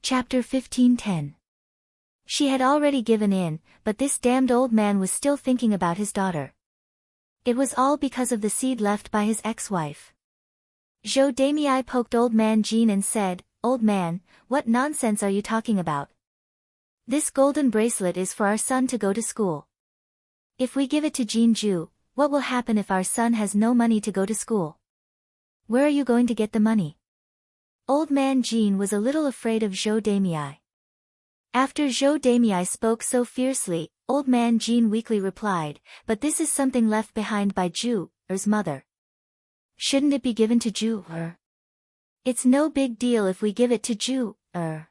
Chapter 15:10. She had already given in, but this damned old man was still thinking about his daughter. It was all because of the seed left by his ex-wife. Zhou Damei poked old man Jin and said, "Old man, what nonsense are you talking about? This golden bracelet is for our son to go to school. If we give it to Jinju, what will happen if our son has no money to go to school? Where are you going to get the money?" Old man Jin was a little afraid of Zhou Damei. After Zhou Damei spoke so fiercely, old man Jin weakly replied, "But this is something left behind by Ju-er's mother. Shouldn't it be given to Ju-er? It's no big deal if we give it to Ju-er."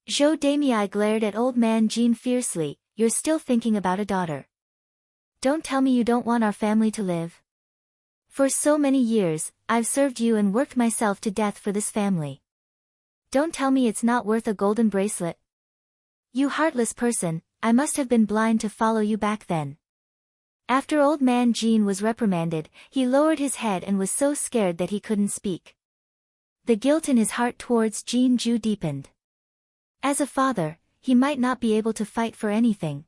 Zhou Damei glared at old man Jin fiercely, "You're still thinking about a daughter. Don't tell me you don't want our family to live. For so many years, I've served you and worked myself to death for this family. Don't tell me it's not worth a golden bracelet. You heartless person, I must have been blind to follow you back then." After old man Jin was reprimanded, he lowered his head and was so scared that he couldn't speak. The guilt in his heart towards Jinju deepened. As a father, he might not be able to fight for anything.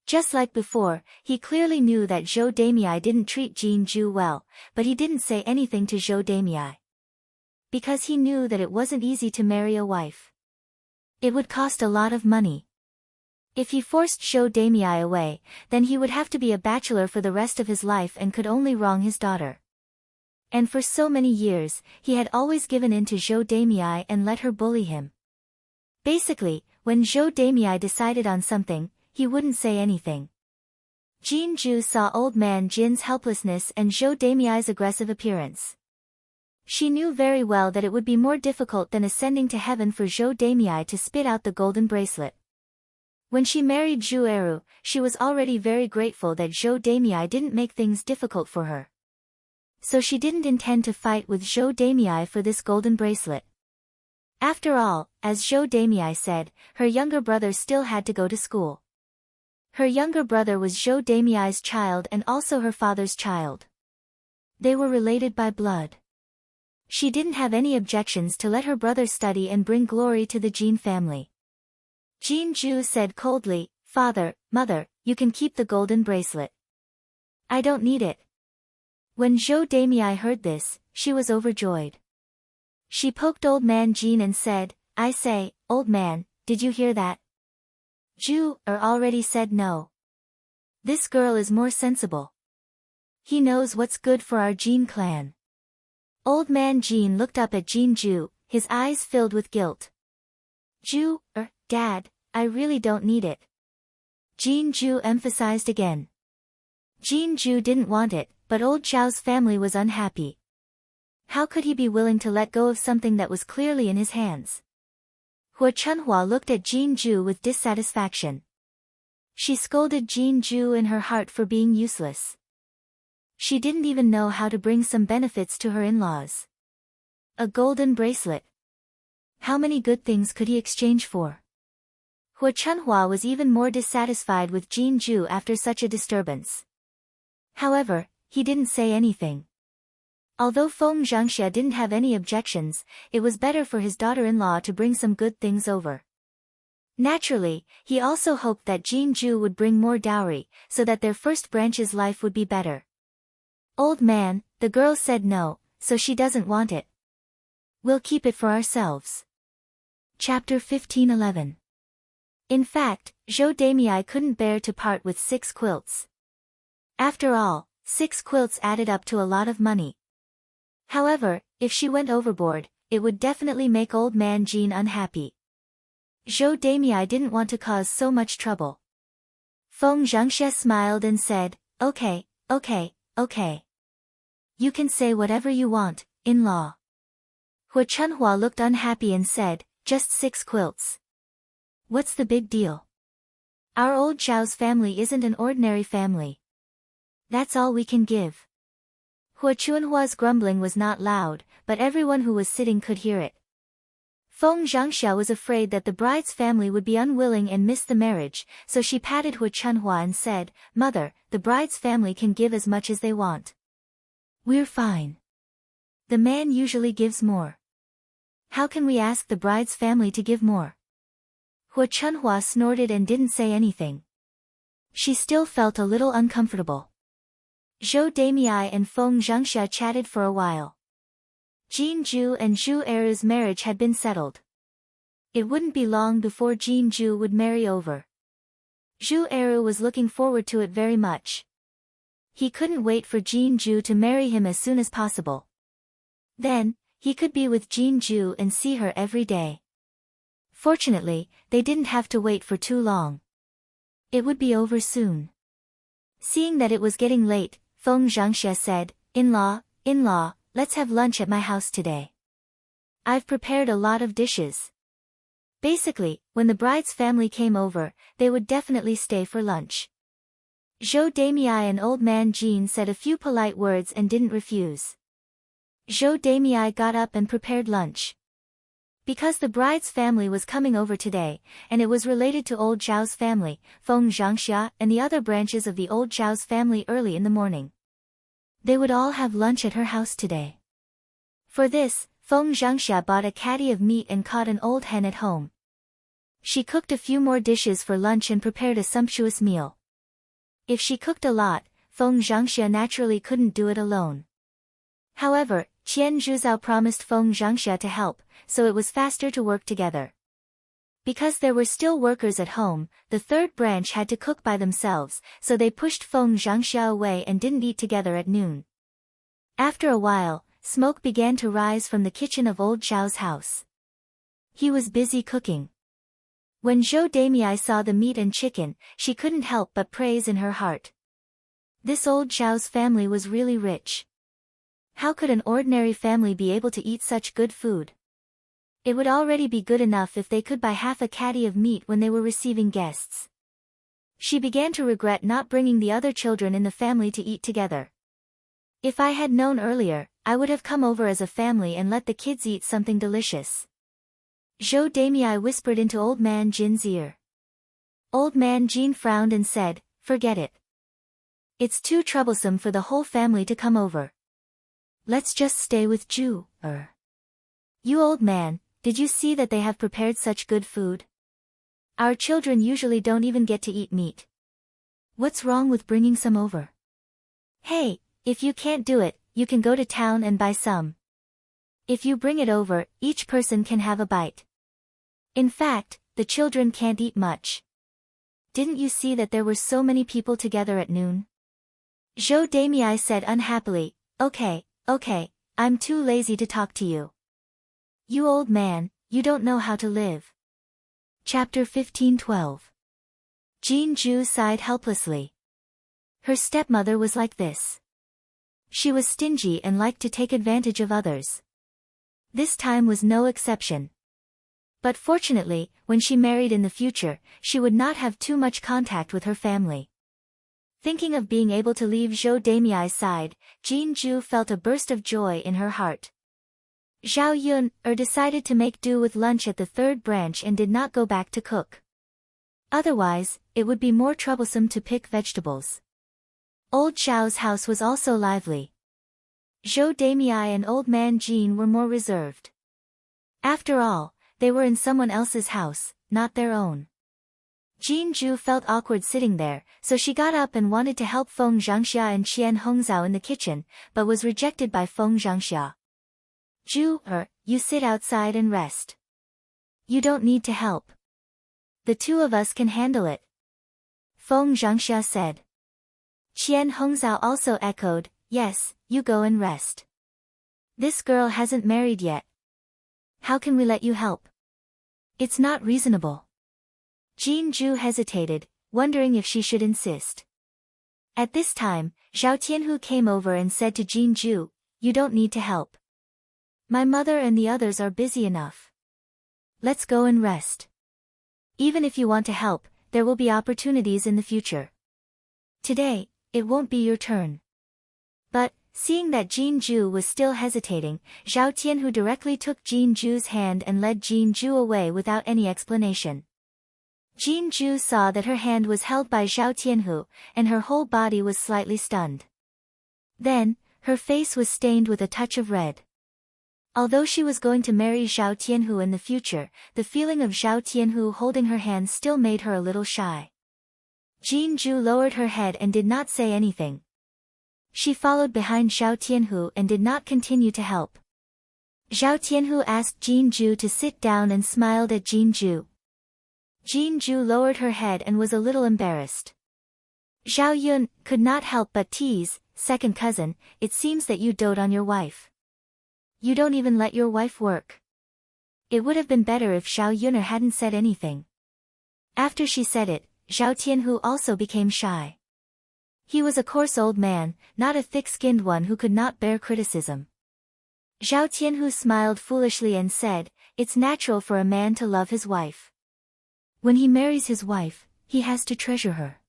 Just like before, he clearly knew that Zhou Damei didn't treat Jinju well, but he didn't say anything to Zhou Damei. Because he knew that it wasn't easy to marry a wife. It would cost a lot of money. If he forced Zhou Damei away, then he would have to be a bachelor for the rest of his life and could only wrong his daughter. And for so many years, he had always given in to Zhou Damei and let her bully him. Basically, when Zhou Damei decided on something, he wouldn't say anything. Jinju saw old man Jin's helplessness and Zhou Damei's aggressive appearance. She knew very well that it would be more difficult than ascending to heaven for Zhou Damei to spit out the golden bracelet. When she married Zhu Eru, she was already very grateful that Zhou Damei didn't make things difficult for her. So she didn't intend to fight with Zhou Damei for this golden bracelet. After all, as Zhou Damei said, her younger brother still had to go to school. Her younger brother was Zhou Damei's child and also her father's child. They were related by blood. She didn't have any objections to let her brother study and bring glory to the Jin family. Jinju said coldly, "Father, mother, you can keep the golden bracelet. I don't need it." When Zhou Damei heard this, she was overjoyed. She poked old man Jin and said, "I say, old man, did you hear that? Ju-er already said no. This girl is more sensible. He knows what's good for our Jin clan." Old man Jin looked up at Jinju, his eyes filled with guilt. "Ju-er, Dad, I really don't need it." Jinju emphasized again. Jinju didn't want it, but old Zhao's family was unhappy. How could he be willing to let go of something that was clearly in his hands? Hua Chunhua looked at Jinju with dissatisfaction. She scolded Jinju in her heart for being useless. She didn't even know how to bring some benefits to her in-laws. A golden bracelet. How many good things could he exchange for? Hua Chunhua was even more dissatisfied with Jinju after such a disturbance. However, he didn't say anything. Although Feng Zhangxia didn't have any objections, it was better for his daughter-in-law to bring some good things over. Naturally, he also hoped that Jinju would bring more dowry, so that their first branch's life would be better. "Old man, the girl said no, so she doesn't want it. We'll keep it for ourselves." Chapter 15:11. In fact, Zhou Damei couldn't bear to part with 6 quilts. After all, 6 quilts added up to a lot of money. However, if she went overboard, it would definitely make old man Jin unhappy. Zhou Damei didn't want to cause so much trouble. Feng Zhangxia smiled and said, Okay. You can say whatever you want, in-law." Hua Chunhua looked unhappy and said, "Just 6 quilts. What's the big deal? Our old Zhao's family isn't an ordinary family. That's all we can give." Hua Chunhua's grumbling was not loud, but everyone who was sitting could hear it. Feng Zhangxia was afraid that the bride's family would be unwilling and miss the marriage, so she patted Hua Chunhua and said, "Mother, the bride's family can give as much as they want. We're fine. The man usually gives more." How can we ask the bride's family to give more? Hua Chunhua snorted and didn't say anything. She still felt a little uncomfortable. Zhou Damei and Feng Zhangxia chatted for a while. Jin Ju and Zhu Er's marriage had been settled. It wouldn't be long before Jin Ju would marry over. Zhu Eru was looking forward to it very much. He couldn't wait for Jin Ju to marry him as soon as possible. Then, he could be with Jin Ju and see her every day. Fortunately, they didn't have to wait for too long. It would be over soon. Seeing that it was getting late, Feng Zhangxia said, "In-law, let's have lunch at my house today. I've prepared a lot of dishes." Basically, when the bride's family came over, they would definitely stay for lunch. Zhou Damei and old man Jin said a few polite words and didn't refuse. Zhou Damei got up and prepared lunch. Because the bride's family was coming over today, and it was related to old Zhao's family, Feng Zhangxia and the other branches of the old Zhao's family early in the morning. They would all have lunch at her house today. For this, Feng Zhangxia bought a caddy of meat and caught an old hen at home. She cooked a few more dishes for lunch and prepared a sumptuous meal. If she cooked a lot, Feng Zhangxia naturally couldn't do it alone. However, Qian Zhuzhao promised Feng Zhangxia to help, so it was faster to work together. Because there were still workers at home, the third branch had to cook by themselves, so they pushed Feng Zhangxia away and didn't eat together at noon. After a while, smoke began to rise from the kitchen of old Zhao's house. He was busy cooking. When Zhou Damei saw the meat and chicken, she couldn't help but praise in her heart. This old Zhao's family was really rich. How could an ordinary family be able to eat such good food? It would already be good enough if they could buy half a caddy of meat when they were receiving guests. She began to regret not bringing the other children in the family to eat together. If I had known earlier, I would have come over as a family and let the kids eat something delicious. Zhou Damei whispered into old man Jin's ear. Old man Jin frowned and said, "Forget it. It's too troublesome for the whole family to come over. Let's just stay with Zhu Er. You old man, did you see that they have prepared such good food? Our children usually don't even get to eat meat. What's wrong with bringing some over? Hey, if you can't do it, you can go to town and buy some. If you bring it over, each person can have a bite. In fact, the children can't eat much. Didn't you see that there were so many people together at noon?" Zhou Damei said unhappily, Okay, I'm too lazy to talk to you. You old man, you don't know how to live." Chapter 15:12. Jin Ju sighed helplessly. Her stepmother was like this. She was stingy and liked to take advantage of others. This time was no exception. But fortunately, when she married in the future, she would not have too much contact with her family. Thinking of being able to leave Zhou Damei's side, Jin Ju felt a burst of joy in her heart. Zhao Yun decided to make do with lunch at the third branch and did not go back to cook. Otherwise, it would be more troublesome to pick vegetables. Old Zhao's house was also lively. Zhou Damei and old man Jin were more reserved. After all, they were in someone else's house, not their own. Jin Ju felt awkward sitting there, so she got up and wanted to help Feng Zhangxia and Qian Hongzhao in the kitchen, but was rejected by Feng Zhangxia. "Zhu Er, you sit outside and rest. You don't need to help. The two of us can handle it," Feng Zhangxia said. Qian Hongzhao also echoed, "Yes, you go and rest. This girl hasn't married yet. How can we let you help? It's not reasonable." Jin Ju hesitated, wondering if she should insist. At this time, Zhao Tianhu came over and said to Jin Ju, "You don't need to help. My mother and the others are busy enough. Let's go and rest. Even if you want to help, there will be opportunities in the future. Today, it won't be your turn." But, seeing that Jin Ju was still hesitating, Zhao Tianhu directly took Jin Ju's hand and led Jin Ju away without any explanation. Jin Ju saw that her hand was held by Zhao Tianhu, and her whole body was slightly stunned. Then, her face was stained with a touch of red. Although she was going to marry Zhao Tianhu in the future, the feeling of Zhao Tianhu holding her hand still made her a little shy. Jin Ju lowered her head and did not say anything. She followed behind Zhao Tianhu and did not continue to help. Zhao Tianhu asked Jin Ju to sit down and smiled at Jin Ju. Jin Ju lowered her head and was a little embarrassed. Zhao Yun could not help but tease, "Second cousin, it seems that you dote on your wife. You don't even let your wife work." It would have been better if Zhao Yuner hadn't said anything. After she said it, Zhao Tianhu also became shy. He was a coarse old man, not a thick-skinned one who could not bear criticism. Zhao Tianhu smiled foolishly and said, "It's natural for a man to love his wife. When he marries his wife, he has to treasure her.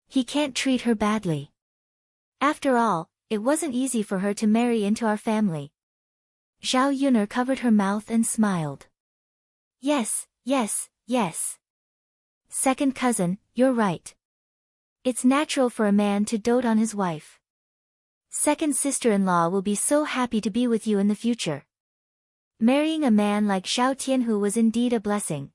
He can't treat her badly. After all, it wasn't easy for her to marry into our family." Zhao Yuner covered her mouth and smiled. Yes, yes, yes. Second cousin, you're right. It's natural for a man to dote on his wife. Second sister-in-law will be so happy to be with you in the future. Marrying a man like Zhao Tianhu was indeed a blessing.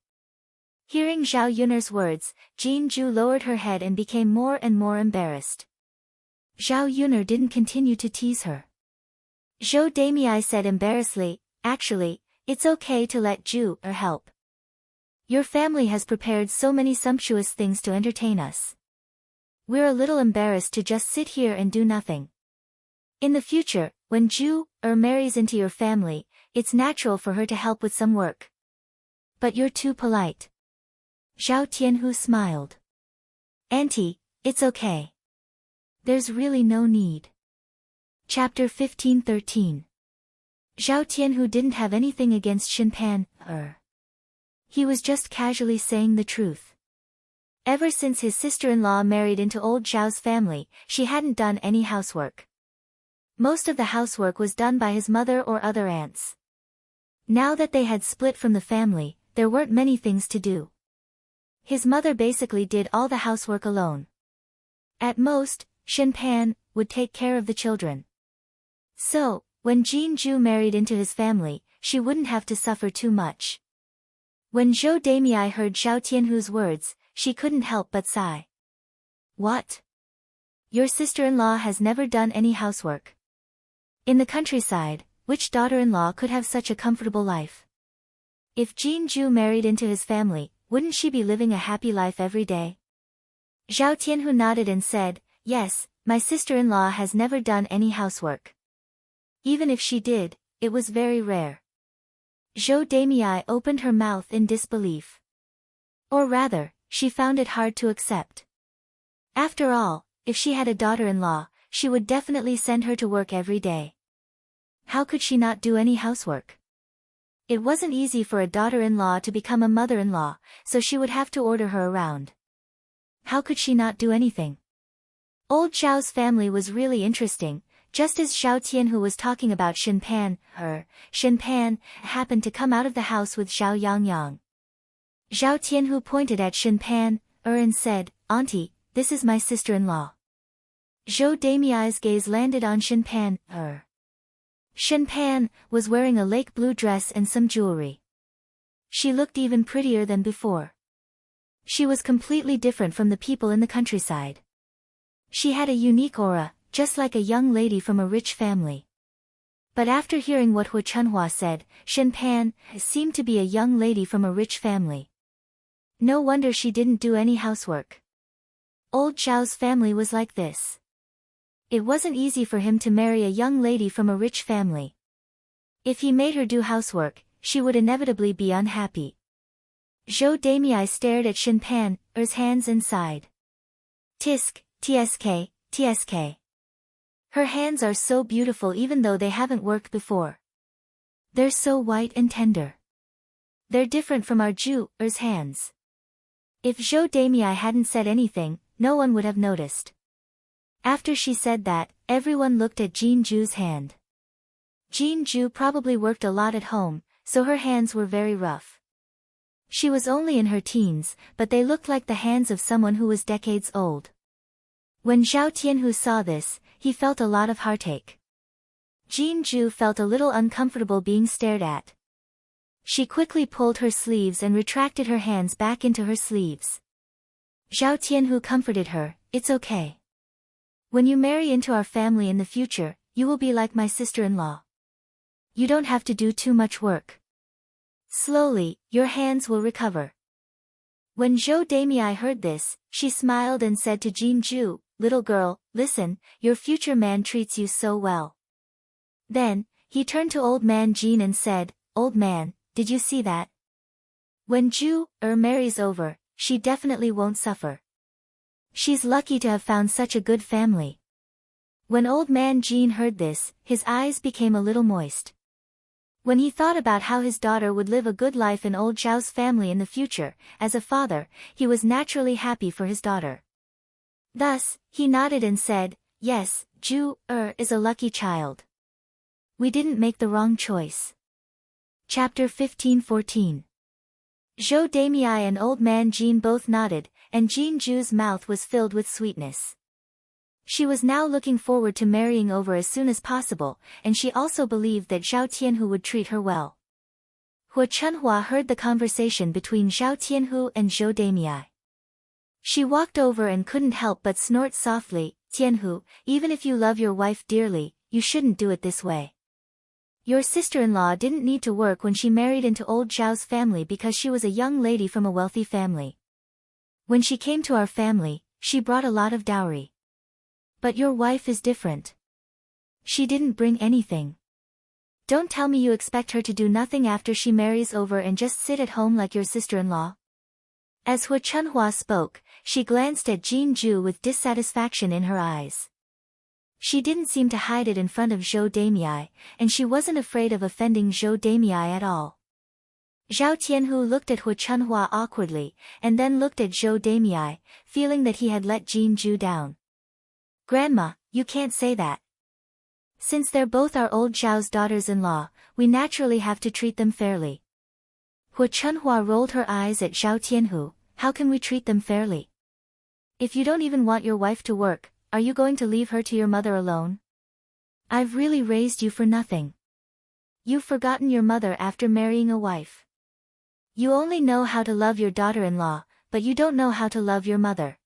Hearing Zhao Yuner's words, Jin Ju lowered her head and became more and more embarrassed. Zhao Yuner didn't continue to tease her. Zhou Damei said embarrassedly, "Actually, it's okay to let Ju help. Your family has prepared so many sumptuous things to entertain us. We're a little embarrassed to just sit here and do nothing. In the future, when Ju marries into your family, it's natural for her to help with some work. But you're too polite." Zhao Tianhu smiled. "Auntie, it's okay. There's really no need." Chapter 15:13. Zhao Tianhu didn't have anything against Xinpan. He was just casually saying the truth. Ever since his sister-in-law married into old Zhao's family, she hadn't done any housework. Most of the housework was done by his mother or other aunts. Now that they had split from the family, there weren't many things to do. His mother basically did all the housework alone. At most, Xinpan would take care of the children. So, when Jin Ju married into his family, she wouldn't have to suffer too much. When Zhou Damei heard Zhao Tianhu's words, she couldn't help but sigh. "What? Your sister-in-law has never done any housework. In the countryside, which daughter-in-law could have such a comfortable life? If Jin Ju married into his family, wouldn't she be living a happy life every day?" Zhao Tianhu nodded and said, "Yes, my sister-in-law has never done any housework. Even if she did, it was very rare." Zhou Damei opened her mouth in disbelief. Or rather, she found it hard to accept. After all, if she had a daughter-in-law, she would definitely send her to work every day. How could she not do any housework? It wasn't easy for a daughter-in-law to become a mother-in-law, so she would have to order her around. How could she not do anything? Old Zhao's family was really interesting. Just as Zhao Tianhu was talking about Xinpan happened to come out of the house with Zhao Yangyang. Zhao Tianhu pointed at Xinpan and said, "Auntie, this is my sister-in-law." Zhou Damei's gaze landed on Xinpan Xinpan was wearing a lake blue dress and some jewelry. She looked even prettier than before. She was completely different from the people in the countryside. She had a unique aura, just like a young lady from a rich family. But after hearing what Hu Chunhua said, Xinpan seemed to be a young lady from a rich family. No wonder she didn't do any housework. Old Zhao's family was like this. It wasn't easy for him to marry a young lady from a rich family. If he made her do housework, she would inevitably be unhappy. Zhou Damei stared at Xinpan's hands and sighed. "Tisk, tsk, tsk. Her hands are so beautiful even though they haven't worked before. They're so white and tender. They're different from our Ju's hands." If Zhou Damei hadn't said anything, no one would have noticed. After she said that, everyone looked at Jin Ju's hand. Jin Ju probably worked a lot at home, so her hands were very rough. She was only in her teens, but they looked like the hands of someone who was decades old. When Zhao Tianhu saw this, he felt a lot of heartache. Jinju felt a little uncomfortable being stared at. She quickly pulled her sleeves and retracted her hands back into her sleeves. Zhao Tianhu comforted her, "It's okay. When you marry into our family in the future, you will be like my sister-in-law. You don't have to do too much work. Slowly, your hands will recover." When Zhou Damei heard this, she smiled and said to Jinju, "Little girl, listen, your future man treats you so well." Then, he turned to old man Jin and said, "Old man, did you see that? When marries over, she definitely won't suffer. She's lucky to have found such a good family." When old man Jin heard this, his eyes became a little moist. When he thought about how his daughter would live a good life in old Zhao's family in the future, as a father, he was naturally happy for his daughter. Thus, he nodded and said, "Yes, is a lucky child. We didn't make the wrong choice." Chapter 15-14. Zhou Damei and old man Jin both nodded, and Jinju's mouth was filled with sweetness. She was now looking forward to marrying over as soon as possible, and she also believed that Zhao Tianhu would treat her well. Hu Chunhua heard the conversation between Zhao Tianhu and Zhou Damei. She walked over and couldn't help but snort softly, "Tianhu, even if you love your wife dearly, you shouldn't do it this way. Your sister-in-law didn't need to work when she married into old Zhao's family because she was a young lady from a wealthy family. When she came to our family, she brought a lot of dowry. But your wife is different. She didn't bring anything. Don't tell me you expect her to do nothing after she marries over and just sit at home like your sister-in-law." As Hu Chunhua spoke, she glanced at Jinju with dissatisfaction in her eyes. She didn't seem to hide it in front of Zhou Damei, and she wasn't afraid of offending Zhou Damei at all. Zhao Tianhu looked at Hu Chunhua awkwardly, and then looked at Zhou Damei, feeling that he had let Jinju down. "Grandma, you can't say that. Since they're both our old Zhao's daughters-in-law, we naturally have to treat them fairly." Hu Chunhua rolled her eyes at Zhao Tianhu, "How can we treat them fairly? If you don't even want your wife to work, are you going to leave her to your mother alone? I've really raised you for nothing. You've forgotten your mother after marrying a wife. You only know how to love your daughter-in-law, but you don't know how to love your mother.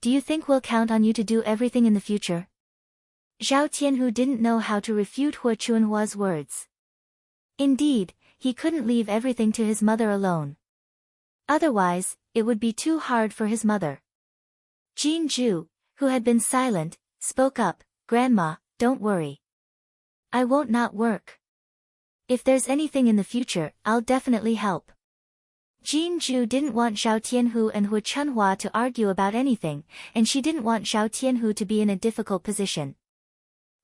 Do you think we'll count on you to do everything in the future?" Zhao Tianhu didn't know how to refute Hu Chunhua's words. Indeed, he couldn't leave everything to his mother alone. Otherwise, it would be too hard for his mother. Jinju, who had been silent, spoke up, "Grandma, don't worry. I won't not work. If there's anything in the future, I'll definitely help." Jinju didn't want Zhao Tianhu and Hu Chunhua to argue about anything, and she didn't want Zhao Tianhu to be in a difficult position.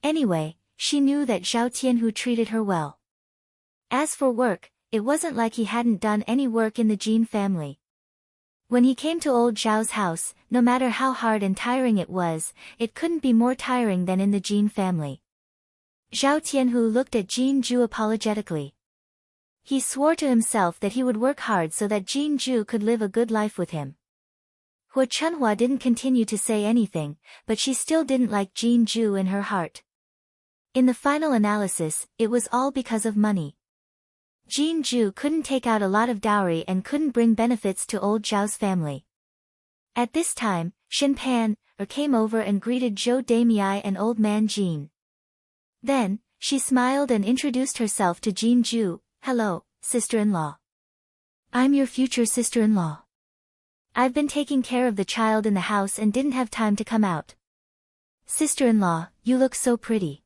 Anyway, she knew that Zhao Tianhu treated her well. As for work, it wasn't like he hadn't done any work in the Jin family. When he came to old Zhao's house, no matter how hard and tiring it was, it couldn't be more tiring than in the Jin family. Zhao Tianhu looked at Jinju apologetically. He swore to himself that he would work hard so that Jinju could live a good life with him. Hu Chunhua didn't continue to say anything, but she still didn't like Jinju in her heart. In the final analysis, it was all because of money. Jinju couldn't take out a lot of dowry and couldn't bring benefits to old Zhao's family. At this time, Shinpan came over and greeted Zhou Damei and old man Jin. Then, she smiled and introduced herself to Jinju, "Hello, sister-in-law. I'm your future sister-in-law. I've been taking care of the child in the house and didn't have time to come out. Sister-in-law, you look so pretty.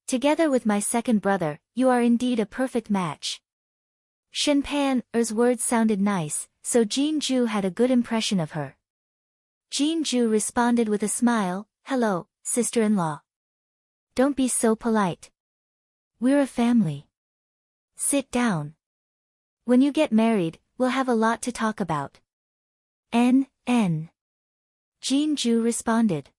Together with my second brother, you are indeed a perfect match." Shinpan's words sounded nice, so Jinju had a good impression of her. Jinju responded with a smile, "Hello, sister-in-law. Don't be so polite. We're a family. Sit down. When you get married, we'll have a lot to talk about." N. Jinju responded.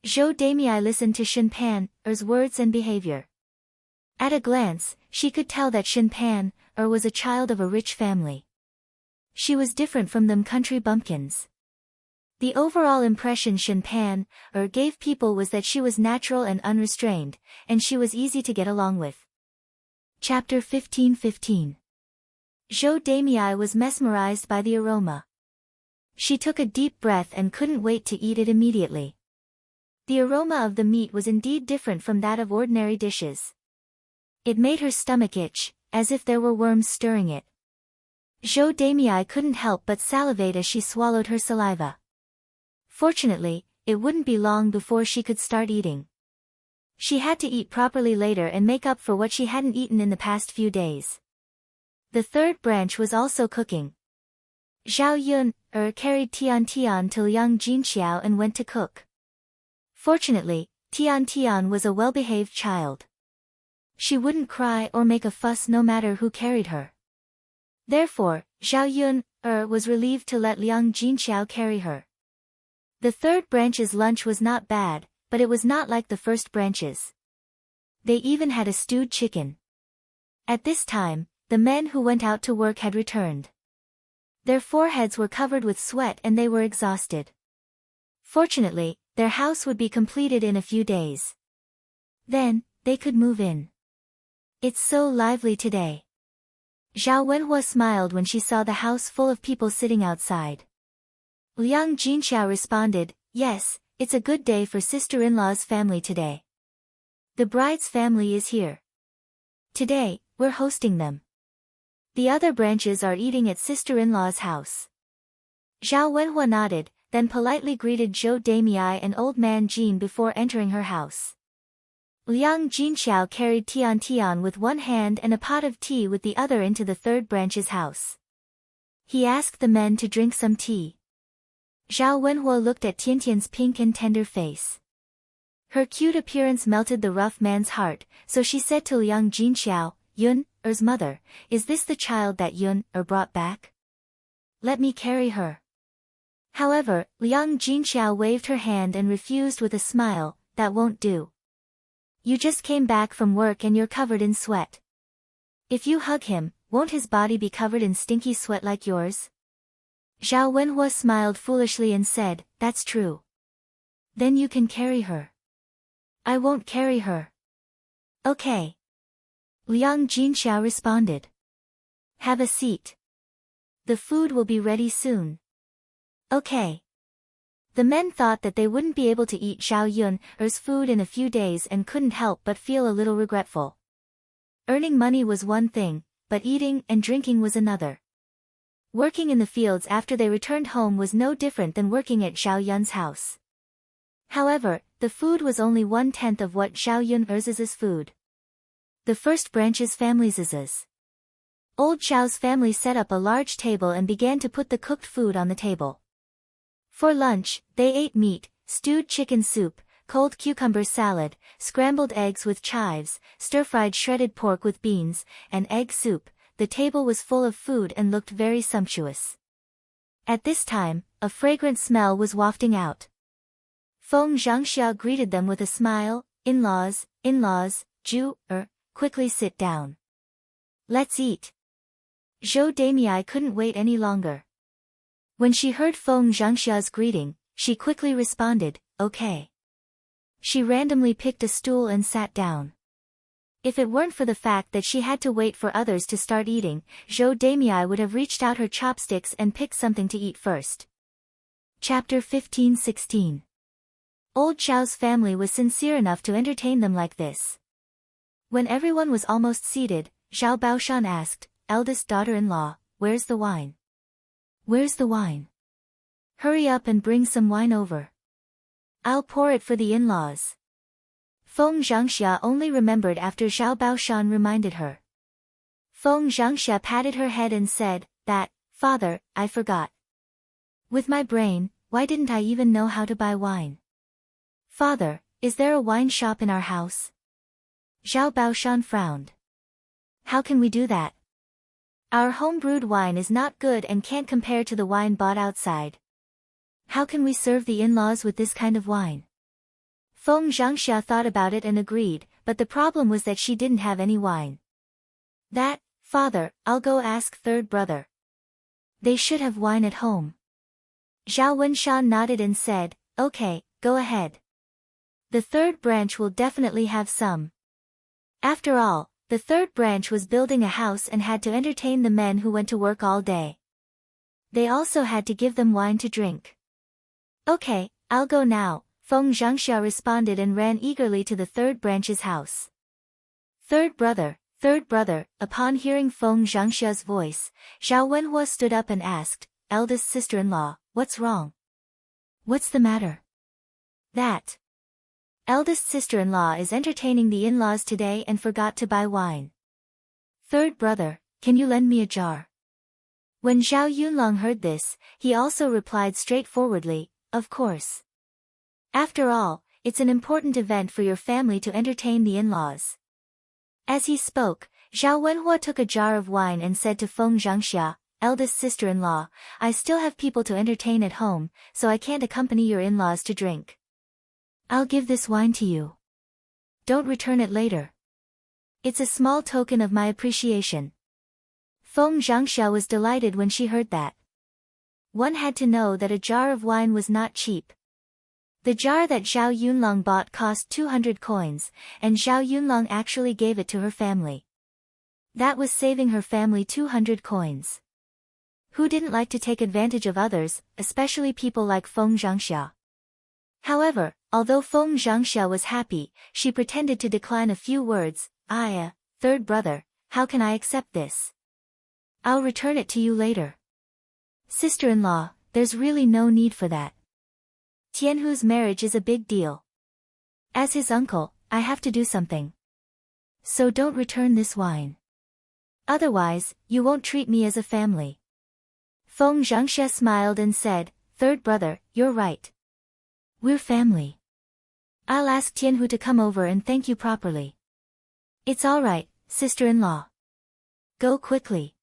Zhou Damei listened to Shinpan's words and behavior. At a glance, she could tell that Shinpan was a child of a rich family. She was different from them country bumpkins. The overall impression gave people was that she was natural and unrestrained, and she was easy to get along with. Chapter 15:15. Zhou Damei was mesmerized by the aroma. She took a deep breath and couldn't wait to eat it immediately. The aroma of the meat was indeed different from that of ordinary dishes. It made her stomach itch, as if there were worms stirring it. Zhou Damei couldn't help but salivate as she swallowed her saliva. Fortunately, it wouldn't be long before she could start eating. She had to eat properly later and make up for what she hadn't eaten in the past few days. The third branch was also cooking. Zhao Yun carried Tian to Liang Jinxiao and went to cook. Fortunately, Tian was a well-behaved child. She wouldn't cry or make a fuss no matter who carried her. Therefore, Zhao Yun was relieved to let Liang Jinxiao carry her. The third branch's lunch was not bad, but it was not like the first branch's. They even had a stewed chicken. At this time, the men who went out to work had returned. Their foreheads were covered with sweat and they were exhausted. Fortunately, their house would be completed in a few days. Then, they could move in. It's so lively today. Zhao Wenhua smiled when she saw the house full of people sitting outside. Liang Jinxiao responded, yes, it's a good day for sister-in-law's family today. The bride's family is here. Today, we're hosting them. The other branches are eating at sister-in-law's house. Zhao Wenhua nodded, then politely greeted Zhou Damei and old man Jin before entering her house. Liang Jinxiao carried Tian with one hand and a pot of tea with the other into the third branch's house. He asked the men to drink some tea. Zhao Wenhua looked at Tian's pink and tender face. Her cute appearance melted the rough man's heart, so she said to Liang Jinxiao, Yun's mother, is this the child that Yun brought back? Let me carry her. However, Liang Jinxiao waved her hand and refused with a smile, that won't do. You just came back from work and you're covered in sweat. If you hug him, won't his body be covered in stinky sweat like yours? Zhao Wenhua smiled foolishly and said, that's true. Then you can carry her. I won't carry her. Okay. Liang Jinxiao responded. Have a seat. The food will be ready soon. Okay. The men thought that they wouldn't be able to eat Zhao Yun's food in a few days and couldn't help but feel a little regretful. Earning money was one thing, but eating and drinking was another. Working in the fields after they returned home was no different than working at Zhao Yun's house. However, the food was only 1/10 of what Zhao Yun's food. The first branch's family's. Old Zhao's family set up a large table and began to put the cooked food on the table. For lunch, they ate meat, stewed chicken soup, cold cucumber salad, scrambled eggs with chives, stir-fried shredded pork with beans, and egg soup. The table was full of food and looked very sumptuous. At this time, a fragrant smell was wafting out. Feng Zhangxia greeted them with a smile, in-laws, Ju, quickly sit down. Let's eat. Zhou Damei couldn't wait any longer. When she heard Feng Zhangxia's greeting, she quickly responded, okay. She randomly picked a stool and sat down. If it weren't for the fact that she had to wait for others to start eating, Zhou Damei would have reached out her chopsticks and picked something to eat first. Chapter 15:16. Old Zhao's family was sincere enough to entertain them like this. When everyone was almost seated, Zhao Baoshan asked, eldest daughter-in-law, where's the wine? Where's the wine? Hurry up and bring some wine over. I'll pour it for the in-laws. Feng Zhangxia only remembered after Zhao Baoshan reminded her. Feng Zhangxia patted her head and said, Father, I forgot. With my brain, why didn't I even know how to buy wine? Father, is there a wine shop in our house? Zhao Baoshan frowned. How can we do that? Our home-brewed wine is not good and can't compare to the wine bought outside. How can we serve the in-laws with this kind of wine? Feng Zhangxia thought about it and agreed, but the problem was that she didn't have any wine. Father, I'll go ask third brother. They should have wine at home. Zhao Wenshan nodded and said, okay, go ahead. The third branch will definitely have some. After all, the third branch was building a house and had to entertain the men who went to work all day. They also had to give them wine to drink. Okay, I'll go now, Feng Zhangxia responded and ran eagerly to the third branch's house. Third brother, upon hearing Feng Zhangxia's voice, Zhao Wenhua stood up and asked, eldest sister-in-law, what's wrong? What's the matter? That eldest sister-in-law is entertaining the in-laws today and forgot to buy wine. Third brother, can you lend me a jar? When Zhao Yunlong heard this, he also replied straightforwardly, of course. After all, it's an important event for your family to entertain the in-laws. As he spoke, Zhao Wenhua took a jar of wine and said to Feng Zhangxia, eldest sister-in-law, I still have people to entertain at home, so I can't accompany your in-laws to drink. I'll give this wine to you. Don't return it later. It's a small token of my appreciation. Feng Zhangxia was delighted when she heard that. One had to know that a jar of wine was not cheap. The jar that Zhao Yunlong bought cost 200 coins, and Zhao Yunlong actually gave it to her family. That was saving her family 200 coins. Who didn't like to take advantage of others, especially people like Feng Zhangxia? However, although Feng Zhangxia was happy, she pretended to decline a few words. Third brother, how can I accept this? I'll return it to you later. Sister-in-law, there's really no need for that. Tianhu's marriage is a big deal. As his uncle, I have to do something. So don't return this wine. Otherwise, you won't treat me as a family. Feng Zhangxia smiled and said, third brother, you're right. We're family. I'll ask Tianhu to come over and thank you properly. It's all right, sister-in-law. Go quickly.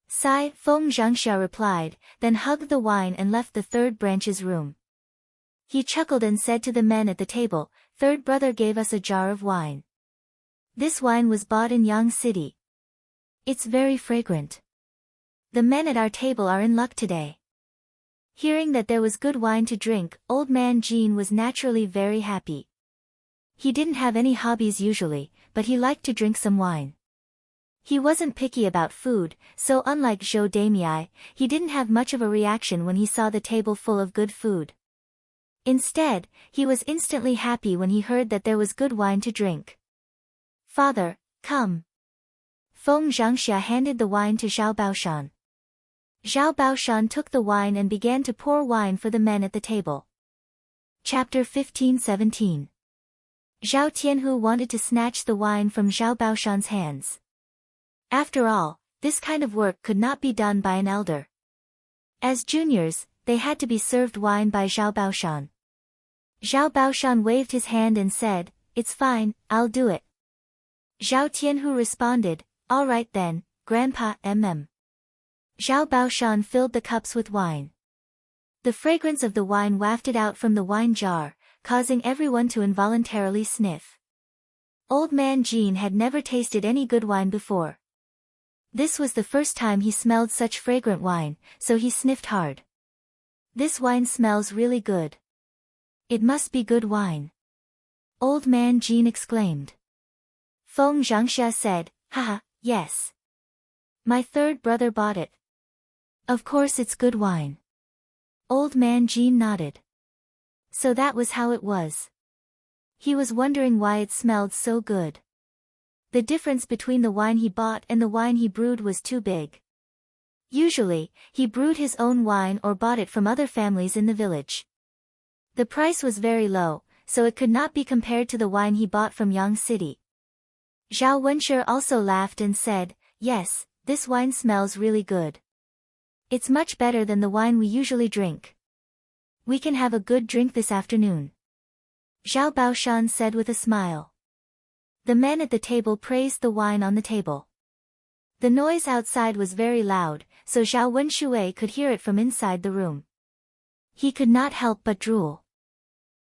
Sigh, Feng Zhangxia replied, then hugged the wine and left the third branch's room. He chuckled and said to the men at the table, third brother gave us a jar of wine. This wine was bought in Yang City. It's very fragrant. The men at our table are in luck today. Hearing that there was good wine to drink, old man Jean was naturally very happy. He didn't have any hobbies usually, but he liked to drink some wine. He wasn't picky about food, so unlike Zhou Damei, he didn't have much of a reaction when he saw the table full of good food. Instead, he was instantly happy when he heard that there was good wine to drink. Father, come. Feng Zhangxia handed the wine to Zhao Baoshan. Zhao Baoshan took the wine and began to pour wine for the men at the table. Chapter 15-17. Zhao Tianhu wanted to snatch the wine from Zhao Baoshan's hands. After all, this kind of work could not be done by an elder. As juniors, they had to be served wine by Zhao Baoshan. Zhao Baoshan waved his hand and said, it's fine, I'll do it. Zhao Tianhu responded, all right then, Grandpa. Zhao Baoshan filled the cups with wine. The fragrance of the wine wafted out from the wine jar, causing everyone to involuntarily sniff. Old man Jean had never tasted any good wine before. This was the first time he smelled such fragrant wine, so he sniffed hard. This wine smells really good. It must be good wine. Old man Jean exclaimed. Feng Zhangxia said, haha, yes. My third brother bought it. Of course it's good wine. Old man Jean nodded. So that was how it was. He was wondering why it smelled so good. The difference between the wine he bought and the wine he brewed was too big. Usually, he brewed his own wine or bought it from other families in the village. The price was very low, so it could not be compared to the wine he bought from Yang City. Zhao Wenshi also laughed and said, yes, this wine smells really good. It's much better than the wine we usually drink. We can have a good drink this afternoon. Zhao Baoshan said with a smile. The men at the table praised the wine on the table. The noise outside was very loud, so Zhao Wenshui could hear it from inside the room. He could not help but drool.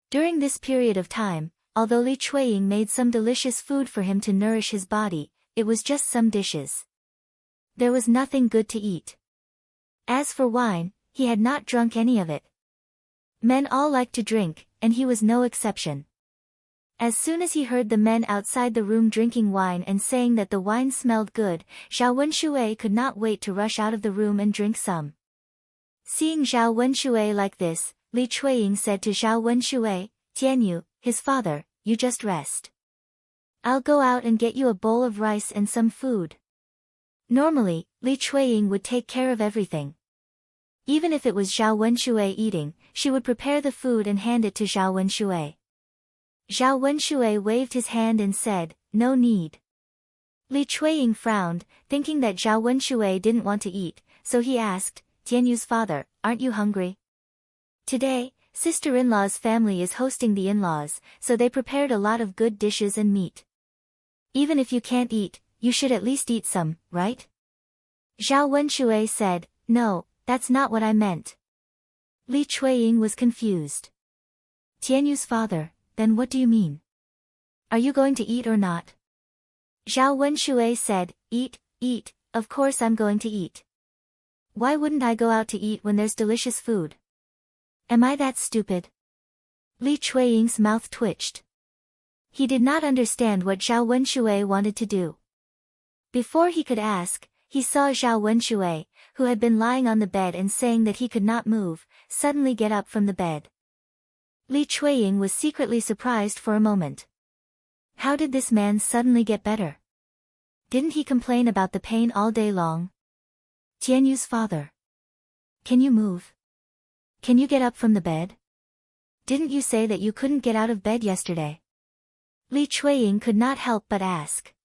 During this period of time, although Li Chuiying made some delicious food for him to nourish his body, it was just some dishes. There was nothing good to eat. As for wine, he had not drunk any of it. Men all like to drink, and he was no exception. As soon as he heard the men outside the room drinking wine and saying that the wine smelled good, Zhao Wenshui could not wait to rush out of the room and drink some. Seeing Zhao Wenshui like this, Li Chuiying said to Zhao Wenshui, "Tianyu, his father, you just rest. I'll go out and get you a bowl of rice and some food." Normally, Li Chuiying would take care of everything. Even if it was Zhao Wenshui eating, she would prepare the food and hand it to Zhao Wenshui. Zhao Wenshui waved his hand and said, "No need." Li Chuiying frowned, thinking that Zhao Wenshui didn't want to eat, so he asked, "Tianyu's father, aren't you hungry?" Today, sister-in-law's family is hosting the in-laws, so they prepared a lot of good dishes and meat. Even if you can't eat, you should at least eat some, right? Zhao Wenshui said, "No, that's not what I meant." Li Chuiying was confused. "Tianyu's father, then what do you mean? Are you going to eat or not?" Zhao Wenshui said, "Eat, eat, of course I'm going to eat. Why wouldn't I go out to eat when there's delicious food? Am I that stupid?" Li Chuiying's mouth twitched. He did not understand what Zhao Wenshui wanted to do. Before he could ask, he saw Zhao Wenshui, who had been lying on the bed and saying that he could not move, suddenly get up from the bed. Li Chuiying was secretly surprised for a moment. How did this man suddenly get better? Didn't he complain about the pain all day long? "Tianyu's father. Can you move? Can you get up from the bed? Didn't you say that you couldn't get out of bed yesterday?" Li Chuiying could not help but ask.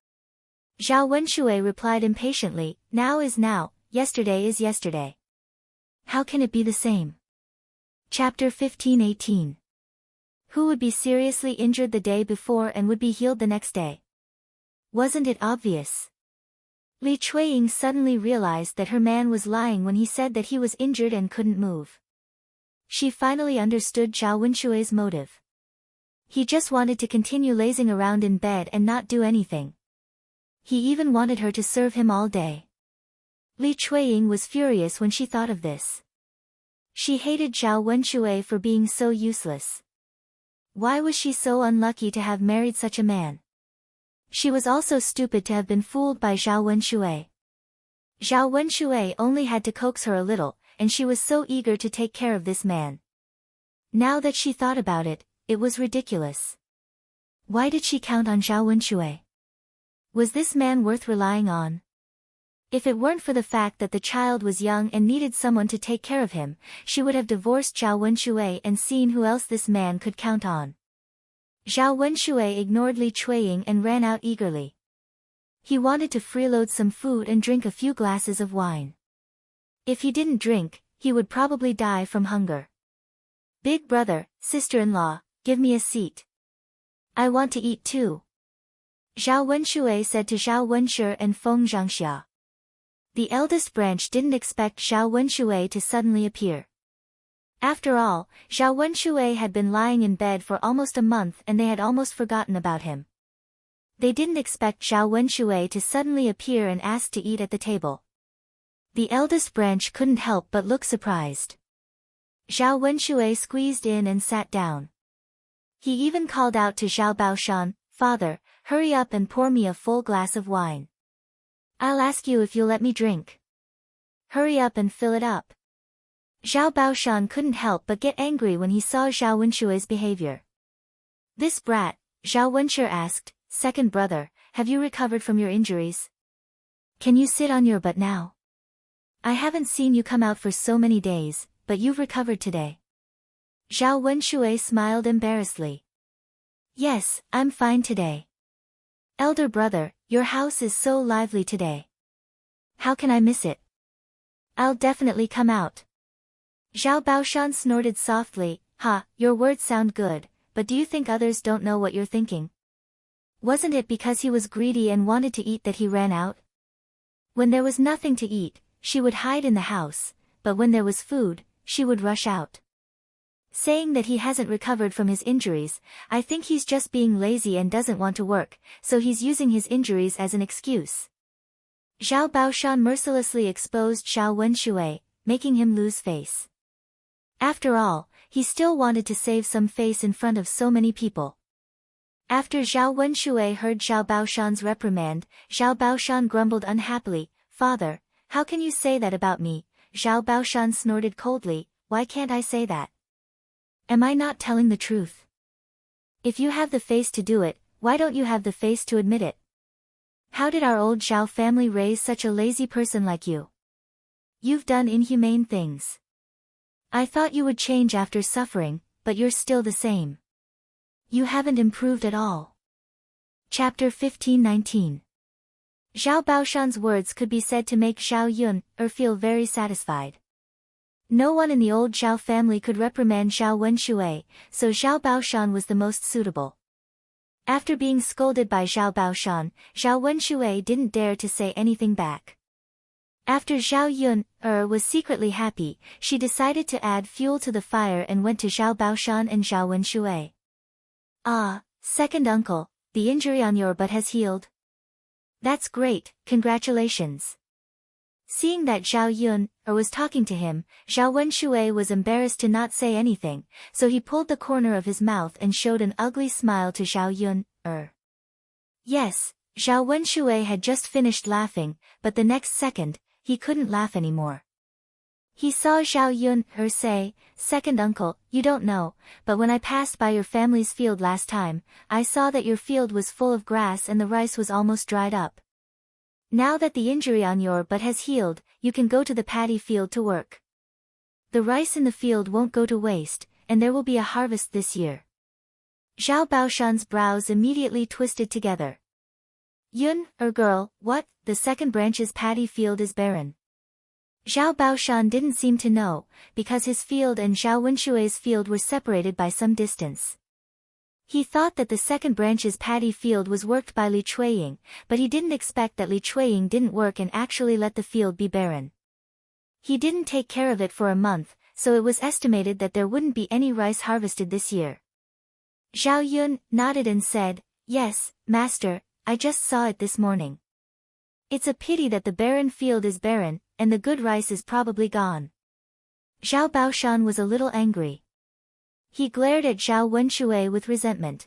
Zhao Wenshui replied impatiently, "Now is now, yesterday is yesterday. How can it be the same?" Chapter 15:18. Who would be seriously injured the day before and would be healed the next day? Wasn't it obvious? Li Chuiying suddenly realized that her man was lying when he said that he was injured and couldn't move. She finally understood Zhao Wenshui's motive. He just wanted to continue lazing around in bed and not do anything. He even wanted her to serve him all day. Li Chuiying was furious when she thought of this. She hated Zhao Wenshui for being so useless. Why was she so unlucky to have married such a man? She was also stupid to have been fooled by Zhao Wenshui. Zhao Wenshui only had to coax her a little, and she was so eager to take care of this man. Now that she thought about it, it was ridiculous. Why did she count on Zhao Wenshui? Was this man worth relying on? If it weren't for the fact that the child was young and needed someone to take care of him, she would have divorced Zhao Wenshui and seen who else this man could count on. Zhao Wenshui ignored Li Chuiying and ran out eagerly. He wanted to freeload some food and drink a few glasses of wine. If he didn't drink, he would probably die from hunger. "Big brother, sister-in-law, give me a seat. I want to eat too," Zhao Wenshui said to Zhao Wenshi and Feng Zhangxia. The eldest branch didn't expect Zhao Wenshui to suddenly appear. After all, Zhao Wenshui had been lying in bed for almost a month and they had almost forgotten about him. They didn't expect Zhao Wenshui to suddenly appear and ask to eat at the table. The eldest branch couldn't help but look surprised. Zhao Wenshui squeezed in and sat down. He even called out to Zhao Baoshan, "Father, hurry up and pour me a full glass of wine. I'll ask you if you'll let me drink. Hurry up and fill it up." Zhao Baoshan couldn't help but get angry when he saw Zhao Wenshui's behavior. "This brat," Zhao Wenshi asked, "Second brother, have you recovered from your injuries? Can you sit on your butt now? I haven't seen you come out for so many days, but you've recovered today." Zhao Wenshui smiled embarrassedly. "Yes, I'm fine today. Elder brother, your house is so lively today. How can I miss it? I'll definitely come out." Zhao Baoshan snorted softly, "Ha, your words sound good, but do you think others don't know what you're thinking? Wasn't it because he was greedy and wanted to eat that he ran out? When there was nothing to eat, she would hide in the house, but when there was food, she would rush out. Saying that he hasn't recovered from his injuries, I think he's just being lazy and doesn't want to work, so he's using his injuries as an excuse." Zhao Baoshan mercilessly exposed Zhao Wenshui, making him lose face. After all, he still wanted to save some face in front of so many people. After Zhao Wenshui heard Zhao Baoshan's reprimand, Zhao Baoshan grumbled unhappily, "Father, how can you say that about me?" Zhao Baoshan snorted coldly, "Why can't I say that? Am I not telling the truth? If you have the face to do it, why don't you have the face to admit it? How did our old Zhao family raise such a lazy person like you? You've done inhumane things. I thought you would change after suffering, but you're still the same. You haven't improved at all." Chapter 15:19. Zhao Baoshan's words could be said to make Zhao Yun feel very satisfied. No one in the old Zhao family could reprimand Zhao Wenshui, so Zhao Baoshan was the most suitable. After being scolded by Zhao Baoshan, Zhao Wenshui didn't dare to say anything back. After Zhao Yun was secretly happy, she decided to add fuel to the fire and went to Zhao Baoshan and Zhao Wenshui. "Ah, second uncle, the injury on your butt has healed. That's great, congratulations." Seeing that Zhao Yun was talking to him, Zhao Wenshui was embarrassed to not say anything, so he pulled the corner of his mouth and showed an ugly smile to Zhao Yun. Yes, Zhao Wenshui had just finished laughing, but the next second, he couldn't laugh anymore. He saw Zhao Yun say, "Second uncle, you don't know, but when I passed by your family's field last time, I saw that your field was full of grass and the rice was almost dried up. Now that the injury on your butt has healed, you can go to the paddy field to work. The rice in the field won't go to waste, and there will be a harvest this year." Zhao Baoshan's brows immediately twisted together. "Yun, girl, what? The second branch's paddy field is barren." Zhao Baoshan didn't seem to know, because his field and Zhao Wenshui's field were separated by some distance. He thought that the second branch's paddy field was worked by Li Chuiying, but he didn't expect that Li Chuiying didn't work and actually let the field be barren. He didn't take care of it for a month, so it was estimated that there wouldn't be any rice harvested this year. Zhao Yun nodded and said, "Yes, master, I just saw it this morning. It's a pity that the barren field is barren, and the good rice is probably gone." Zhao Baoshan was a little angry. He glared at Zhao Wenshui with resentment.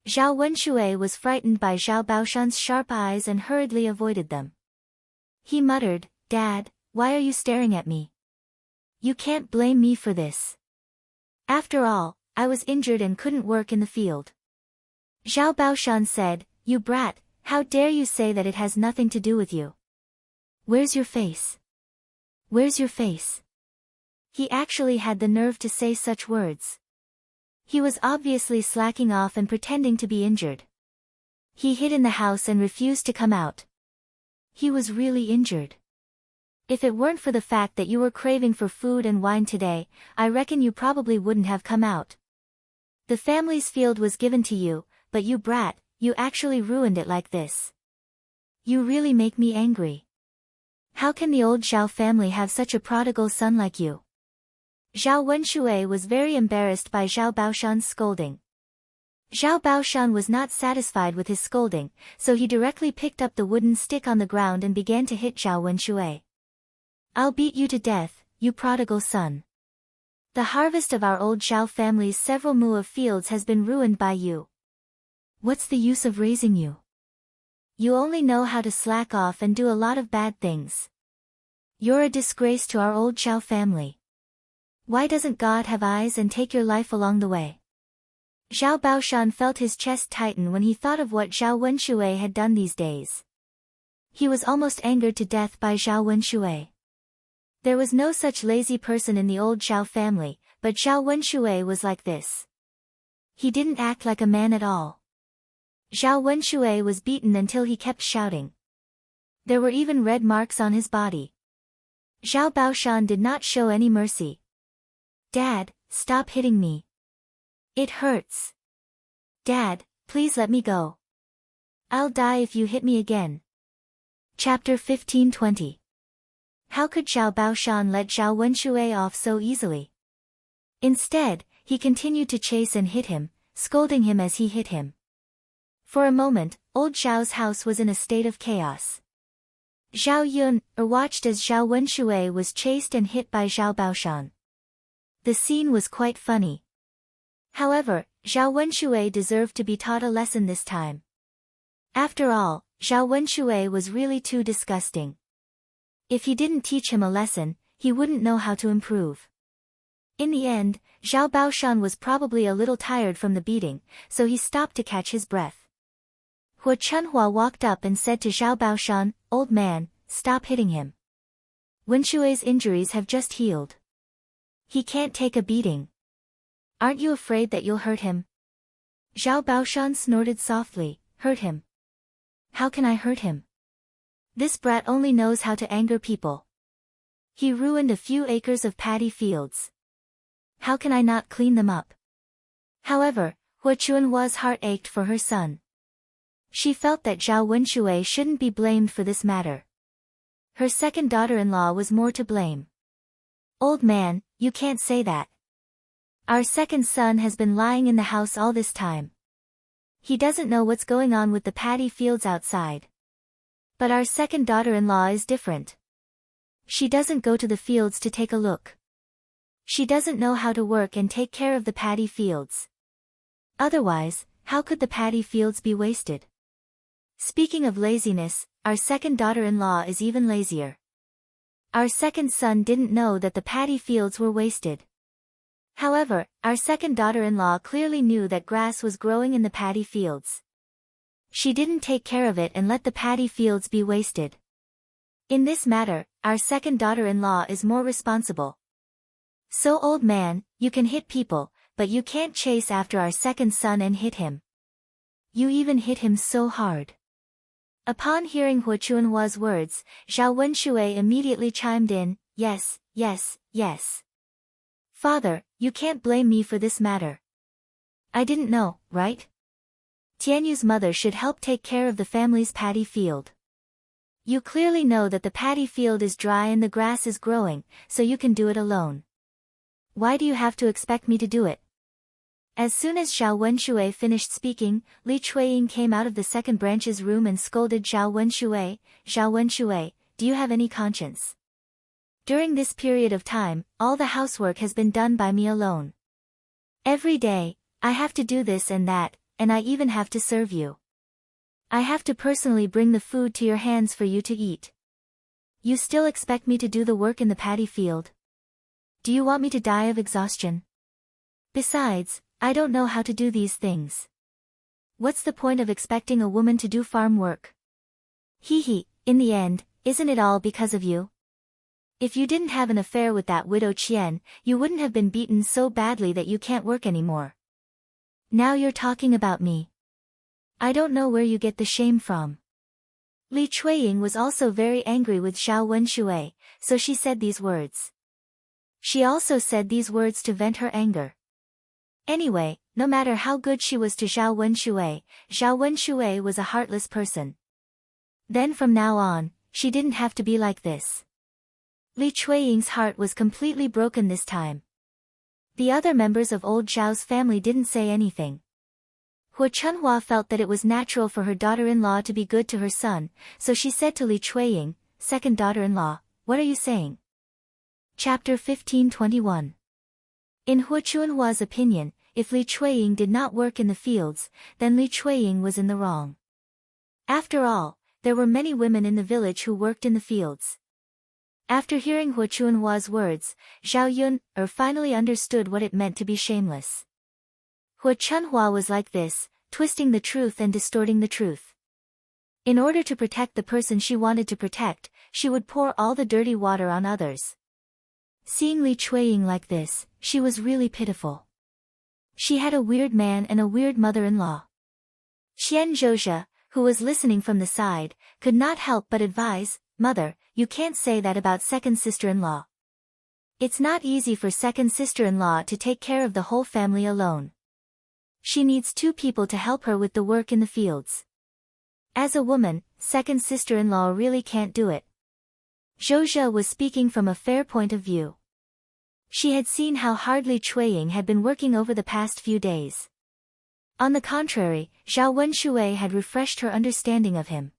Zhao Wenshui was frightened by Zhao Baoshan's sharp eyes and hurriedly avoided them. He muttered, "Dad, why are you staring at me? You can't blame me for this. After all, I was injured and couldn't work in the field." Zhao Baoshan said, "You brat, how dare you say that it has nothing to do with you? Where's your face? Where's your face?" He actually had the nerve to say such words. He was obviously slacking off and pretending to be injured. He hid in the house and refused to come out. He was really injured. "If it weren't for the fact that you were craving for food and wine today, I reckon you probably wouldn't have come out. The family's field was given to you, but you brat, you actually ruined it like this. You really make me angry. How can the old Zhao family have such a prodigal son like you?" Zhao Wenshui was very embarrassed by Zhao Baoshan's scolding. Zhao Baoshan was not satisfied with his scolding, so he directly picked up the wooden stick on the ground and began to hit Zhao Wenshui. "I'll beat you to death, you prodigal son. The harvest of our old Zhao family's several mu of fields has been ruined by you. What's the use of raising you? You only know how to slack off and do a lot of bad things. You're a disgrace to our old Zhao family. Why doesn't God have eyes and take your life along the way?" Zhao Baoshan felt his chest tighten when he thought of what Zhao Wenshui had done these days. He was almost angered to death by Zhao Wenshui. There was no such lazy person in the old Zhao family, but Zhao Wenshui was like this. He didn't act like a man at all. Zhao Wenshui was beaten until he kept shouting. There were even red marks on his body. Zhao Baoshan did not show any mercy. "Dad, stop hitting me. It hurts. Dad, please let me go. I'll die if you hit me again." Chapter 15:20. How could Zhao Baoshan let Zhao Wenshui off so easily? Instead, he continued to chase and hit him, scolding him as he hit him. For a moment, old Zhao's house was in a state of chaos. Zhao Yun watched as Zhao Wenshui was chased and hit by Zhao Baoshan. The scene was quite funny. However, Zhao Wenshui deserved to be taught a lesson this time. After all, Zhao Wenshui was really too disgusting. If he didn't teach him a lesson, he wouldn't know how to improve. In the end, Zhao Baoshan was probably a little tired from the beating, so he stopped to catch his breath. Hua Chunhua walked up and said to Zhao Baoshan, "Old man, stop hitting him. Wenshui's injuries have just healed. He can't take a beating. Aren't you afraid that you'll hurt him?" Zhao Baoshan snorted softly, "Hurt him? How can I hurt him? This brat only knows how to anger people. He ruined a few acres of paddy fields. How can I not clean them up?" However, Hua Chunhua's heart ached for her son. She felt that Zhao Wenshui shouldn't be blamed for this matter. Her second daughter-in-law was more to blame. "Old man, you can't say that. Our second son has been lying in the house all this time. He doesn't know what's going on with the paddy fields outside. But our second daughter-in-law is different. She doesn't go to the fields to take a look. She doesn't know how to work and take care of the paddy fields. Otherwise, how could the paddy fields be wasted? Speaking of laziness, our second daughter-in-law is even lazier. Our second son didn't know that the paddy fields were wasted. However, our second daughter-in-law clearly knew that grass was growing in the paddy fields. She didn't take care of it and let the paddy fields be wasted. In this matter, our second daughter-in-law is more responsible. So old man, you can hit people, but you can't chase after our second son and hit him. You even hit him so hard." Upon hearing Hua Chunhua's words, Zhao Wenshui immediately chimed in, "Yes, yes, yes. Father, you can't blame me for this matter. I didn't know, right? Tianyu's mother should help take care of the family's paddy field. You clearly know that the paddy field is dry and the grass is growing, so you can do it alone. Why do you have to expect me to do it?" As soon as Zhao Wenshui finished speaking, Li Chuiying came out of the second branch's room and scolded Zhao Wenshui, "Zhao Wenshui, do you have any conscience? During this period of time, all the housework has been done by me alone. Every day, I have to do this and that, and I even have to serve you. I have to personally bring the food to your hands for you to eat. You still expect me to do the work in the paddy field? Do you want me to die of exhaustion? Besides, I don't know how to do these things. What's the point of expecting a woman to do farm work? Hee, in the end, isn't it all because of you? If you didn't have an affair with that widow Qian, you wouldn't have been beaten so badly that you can't work anymore. Now you're talking about me. I don't know where you get the shame from." Li Chuiying was also very angry with Zhao Wenshui, so she said these words. She also said these words to vent her anger. Anyway, no matter how good she was to Zhao Wenshui was a heartless person. Then from now on, she didn't have to be like this. Li Chuiying's heart was completely broken this time. The other members of old Zhao's family didn't say anything. Hua Chunhua felt that it was natural for her daughter-in-law to be good to her son, so she said to Li Chuiying, "Second daughter-in-law, what are you saying?" Chapter 15:21. In Hua Chunhua's opinion, if Li Chuiying did not work in the fields, then Li Chuiying was in the wrong. After all, there were many women in the village who worked in the fields. After hearing Hua Chunhua's words, Zhao Yun finally understood what it meant to be shameless. Hua Chunhua was like this, twisting the truth and distorting the truth. In order to protect the person she wanted to protect, she would pour all the dirty water on others. Seeing Li Chuiying like this, she was really pitiful. She had a weird man and a weird mother-in-law. Qian Zhozhe, who was listening from the side, could not help but advise, "Mother, you can't say that about second sister-in-law. It's not easy for second sister-in-law to take care of the whole family alone. She needs two people to help her with the work in the fields. As a woman, second sister-in-law really can't do it." Zhozhe was speaking from a fair point of view. She had seen how hard Li Chuiying had been working over the past few days. On the contrary, Zhao Wenshui had refreshed her understanding of him.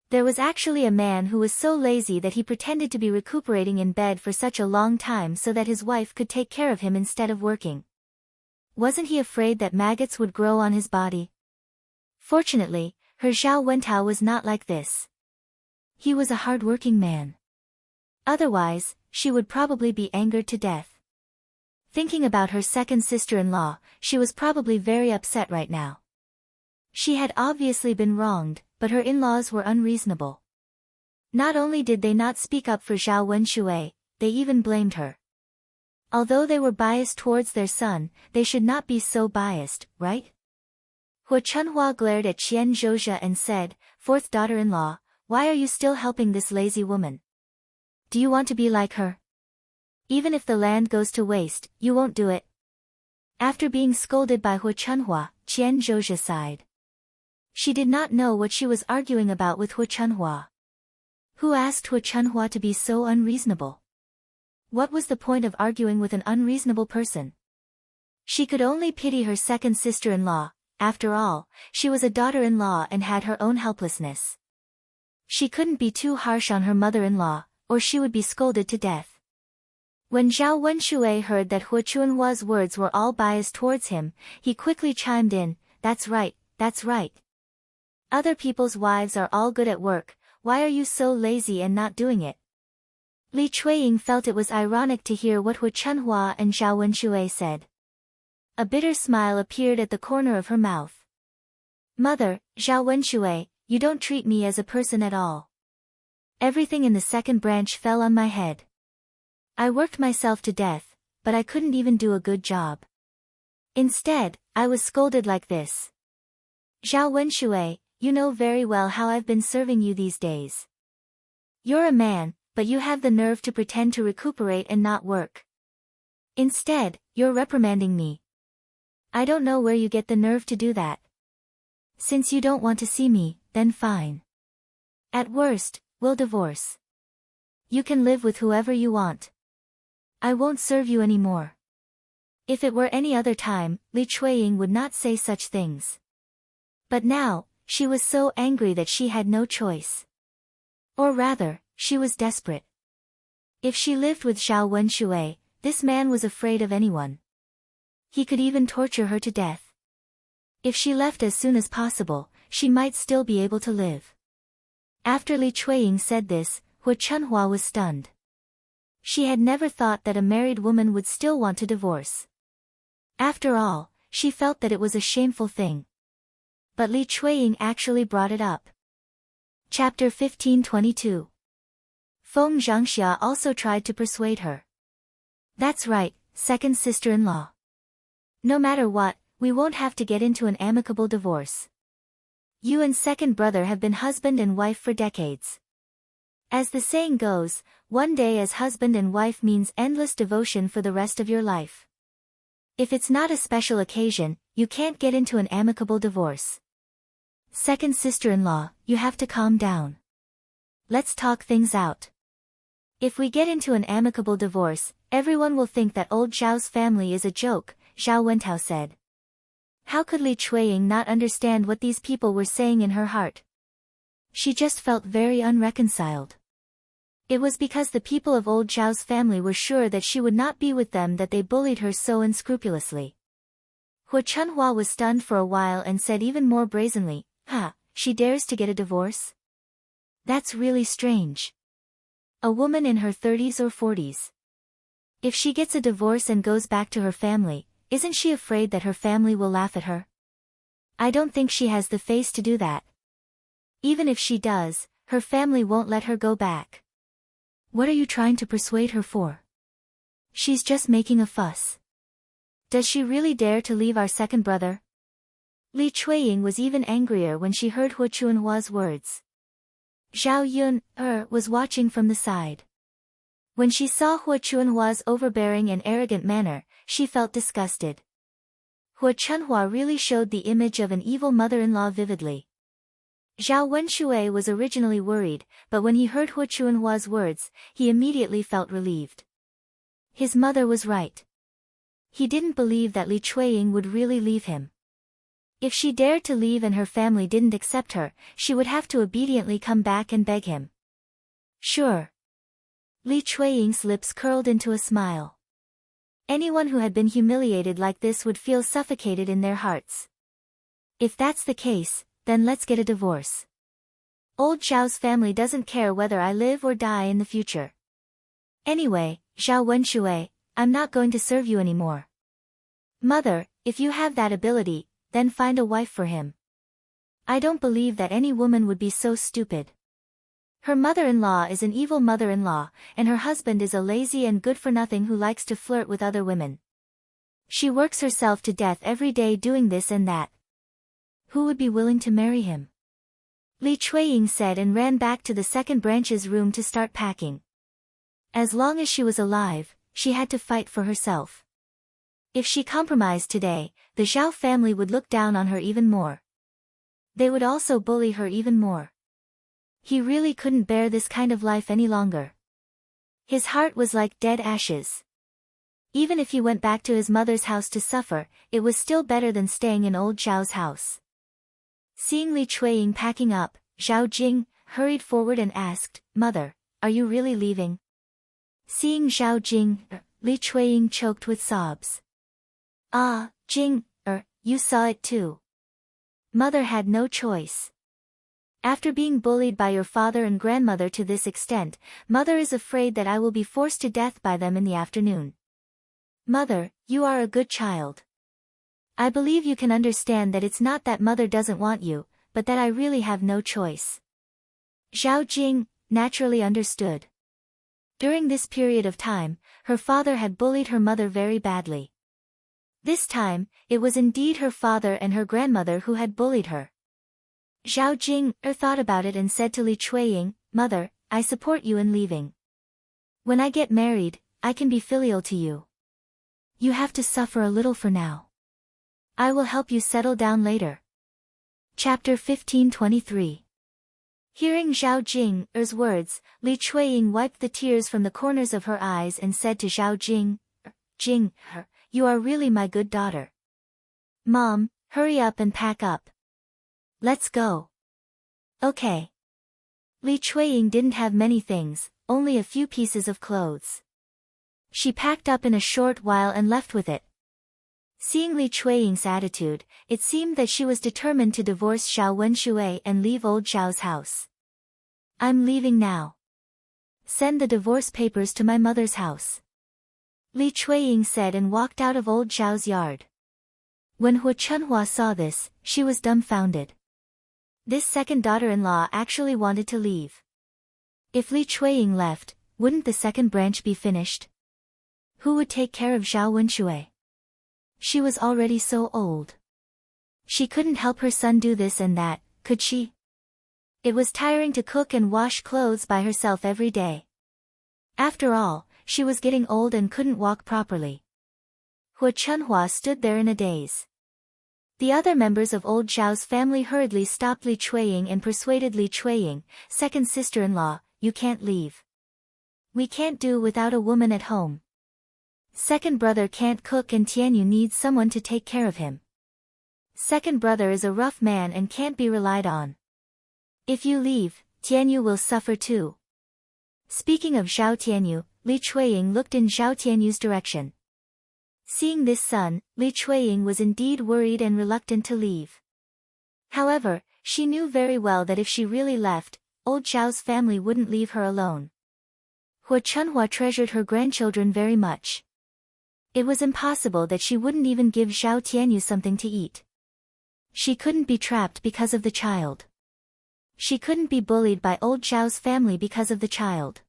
There was actually a man who was so lazy that he pretended to be recuperating in bed for such a long time so that his wife could take care of him instead of working. Wasn't he afraid that maggots would grow on his body? Fortunately, her Zhao Wentao was not like this. He was a hard-working man. Otherwise, she would probably be angered to death. Thinking about her second sister-in-law, she was probably very upset right now. She had obviously been wronged, but her in-laws were unreasonable. Not only did they not speak up for Zhao Wenshui, they even blamed her. Although they were biased towards their son, they should not be so biased, right? Hu Chunhua glared at Qian Zhozha and said, "Fourth daughter-in-law, why are you still helping this lazy woman? Do you want to be like her? Even if the land goes to waste, you won't do it." After being scolded by Hu Chunhua, Qian Zhozha sighed. She did not know what she was arguing about with Hu Chunhua. Who asked Hu Chunhua to be so unreasonable? What was the point of arguing with an unreasonable person? She could only pity her second sister-in-law. After all, she was a daughter-in-law and had her own helplessness. She couldn't be too harsh on her mother-in-law, or she would be scolded to death. When Zhao Wenshui heard that Hu Chunhua's words were all biased towards him, he quickly chimed in, "That's right, that's right. Other people's wives are all good at work, why are you so lazy and not doing it?" Li Chuiying felt it was ironic to hear what Hu Chunhua and Zhao Wenshui said. A bitter smile appeared at the corner of her mouth. "Mother, Zhao Wenshui, you don't treat me as a person at all. Everything in the second branch fell on my head. I worked myself to death, but I couldn't even do a good job. Instead, I was scolded like this. Zhao Wenshui, you know very well how I've been serving you these days. You're a man, but you have the nerve to pretend to recuperate and not work. Instead, you're reprimanding me. I don't know where you get the nerve to do that. Since you don't want to see me, then fine. At worst, we'll divorce. You can live with whoever you want. I won't serve you anymore." If it were any other time, Li Chuiying would not say such things. But now, she was so angry that she had no choice. Or rather, she was desperate. If she lived with Zhao Wenshui, this man was afraid of anyone. He could even torture her to death. If she left as soon as possible, she might still be able to live. After Li Chuiying said this, Hu Chunhua was stunned. She had never thought that a married woman would still want to divorce. After all, she felt that it was a shameful thing. But Li Chuiying actually brought it up. Chapter 1522. Feng Zhangxia also tried to persuade her. "That's right, second sister-in-law. No matter what, we won't have to get into an amicable divorce. You and second brother have been husband and wife for decades. As the saying goes, one day as husband and wife means endless devotion for the rest of your life. If it's not a special occasion, you can't get into an amicable divorce. Second sister-in-law, you have to calm down. Let's talk things out. If we get into an amicable divorce, everyone will think that old Zhao's family is a joke," Zhao Wentao said. How could Li Chuiying not understand what these people were saying in her heart? She just felt very unreconciled. It was because the people of old Zhao's family were sure that she would not be with them that they bullied her so unscrupulously. Hu Chunhua was stunned for a while and said even more brazenly, she dares to get a divorce? That's really strange. A woman in her 30s or 40s. If she gets a divorce and goes back to her family, isn't she afraid that her family will laugh at her? I don't think she has the face to do that. Even if she does, her family won't let her go back. What are you trying to persuade her for? She's just making a fuss. Does she really dare to leave our second brother? Li Chuiying was even angrier when she heard Hu Chunhua's words. Zhao Yun was watching from the side. When she saw Hu Chunhua's overbearing and arrogant manner, she felt disgusted. Hu Chunhua really showed the image of an evil mother-in-law vividly. Zhao Wenshui was originally worried, but when he heard Hu Chunhua's words, he immediately felt relieved. His mother was right. He didn't believe that Li Chuiying would really leave him. If she dared to leave and her family didn't accept her, she would have to obediently come back and beg him. Sure. Li Chueying's lips curled into a smile. Anyone who had been humiliated like this would feel suffocated in their hearts. If that's the case, then let's get a divorce. Old Zhao's family doesn't care whether I live or die in the future. Anyway, Zhao Wenshui, I'm not going to serve you anymore. Mother, if you have that ability, then find a wife for him. I don't believe that any woman would be so stupid. Her mother-in-law is an evil mother-in-law, and her husband is a lazy and good-for-nothing who likes to flirt with other women. She works herself to death every day doing this and that. Who would be willing to marry him? Li Chueying said and ran back to the second branch's room to start packing. As long as she was alive, she had to fight for herself. If she compromised today, the Zhao family would look down on her even more. They would also bully her even more. He really couldn't bear this kind of life any longer. His heart was like dead ashes. Even if he went back to his mother's house to suffer, it was still better than staying in old Zhao's house. Seeing Li Chueying packing up, Zhao Jing hurried forward and asked, "Mother, are you really leaving?" Seeing Zhao Jing, Li Chueying choked with sobs. "Ah, Jing, you saw it too." Mother had no choice. After being bullied by your father and grandmother to this extent, Mother is afraid that I will be forced to death by them in the afternoon. Mother, you are a good child. I believe you can understand that it's not that Mother doesn't want you, but that I really have no choice. Zhao Jing naturally understood. During this period of time, her father had bullied her mother very badly. This time, it was indeed her father and her grandmother who had bullied her. Zhao Jing thought about it and said to Li Chueying, "Mother, I support you in leaving. When I get married, I can be filial to you. You have to suffer a little for now. I will help you settle down later." Chapter 1523. Hearing Zhao Jing's words, Li Chueying wiped the tears from the corners of her eyes and said to Zhao Jing, "Jing, you are really my good daughter. Mom, hurry up and pack up. Let's go." Okay. Li Chueying didn't have many things, only a few pieces of clothes. She packed up in a short while and left with it. Seeing Li Chueying's attitude, it seemed that she was determined to divorce Zhao Wenshui and leave old Zhao's house. "I'm leaving now. Send the divorce papers to my mother's house," Li Chueying said and walked out of old Zhao's yard. When Hu Chunhua saw this, she was dumbfounded. This second daughter-in-law actually wanted to leave. If Li Chueying left, wouldn't the second branch be finished? Who would take care of Zhao Wenshui? She was already so old. She couldn't help her son do this and that, could she? It was tiring to cook and wash clothes by herself every day. After all, she was getting old and couldn't walk properly. Hu Chunhua stood there in a daze. The other members of old Zhao's family hurriedly stopped Li Chueying and persuaded Li Chueying, "Second sister-in-law, you can't leave. We can't do without a woman at home. Second brother can't cook and Tianyu needs someone to take care of him. Second brother is a rough man and can't be relied on. If you leave, Tianyu will suffer too." Speaking of Zhao Tianyu, Li Chueying looked in Zhao Tianyu's direction. Seeing this son, Li Chueying was indeed worried and reluctant to leave. However, she knew very well that if she really left, old Zhao's family wouldn't leave her alone. Hu Chunhua treasured her grandchildren very much. It was impossible that she wouldn't even give Zhao Tianyu something to eat. She couldn't be trapped because of the child. She couldn't be bullied by old Zhao's family because of the child.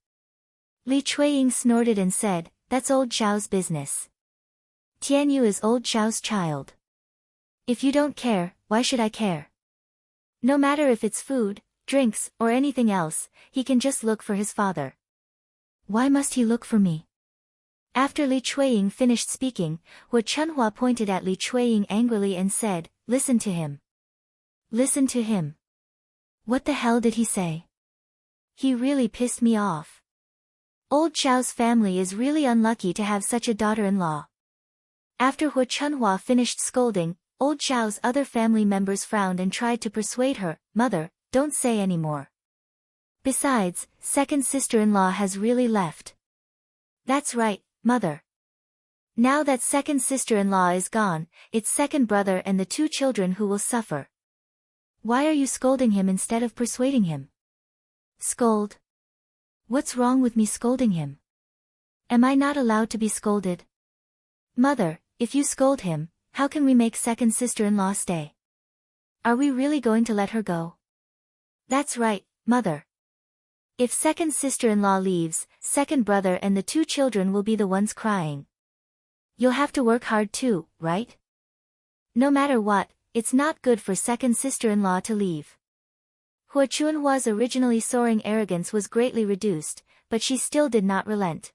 Li Chueying snorted and said, "That's old Zhao's business. Tianyu is old Zhao's child. If you don't care, why should I care? No matter if it's food, drinks, or anything else, he can just look for his father. Why must he look for me?" After Li Chueying finished speaking, Hu Chunhua pointed at Li Chueying angrily and said, "Listen to him. Listen to him. What the hell did he say? He really pissed me off. Old Zhao's family is really unlucky to have such a daughter-in-law." After Hu Chunhua finished scolding, Old Zhao's other family members frowned and tried to persuade her, "Mother, don't say any more. Besides, second sister-in-law has really left." "That's right, Mother. Now that second sister-in-law is gone, it's second brother and the two children who will suffer." "Why are you scolding him instead of persuading him?" "Scold? What's wrong with me scolding him? Am I not allowed to be scolded?" "Mother, if you scold him, how can we make second sister-in-law stay? Are we really going to let her go?" "That's right, Mother. If second sister-in-law leaves, second brother and the two children will be the ones crying. You'll have to work hard too, right? No matter what, it's not good for second sister-in-law to leave." Hua Chunhua's originally soaring arrogance was greatly reduced, but she still did not relent.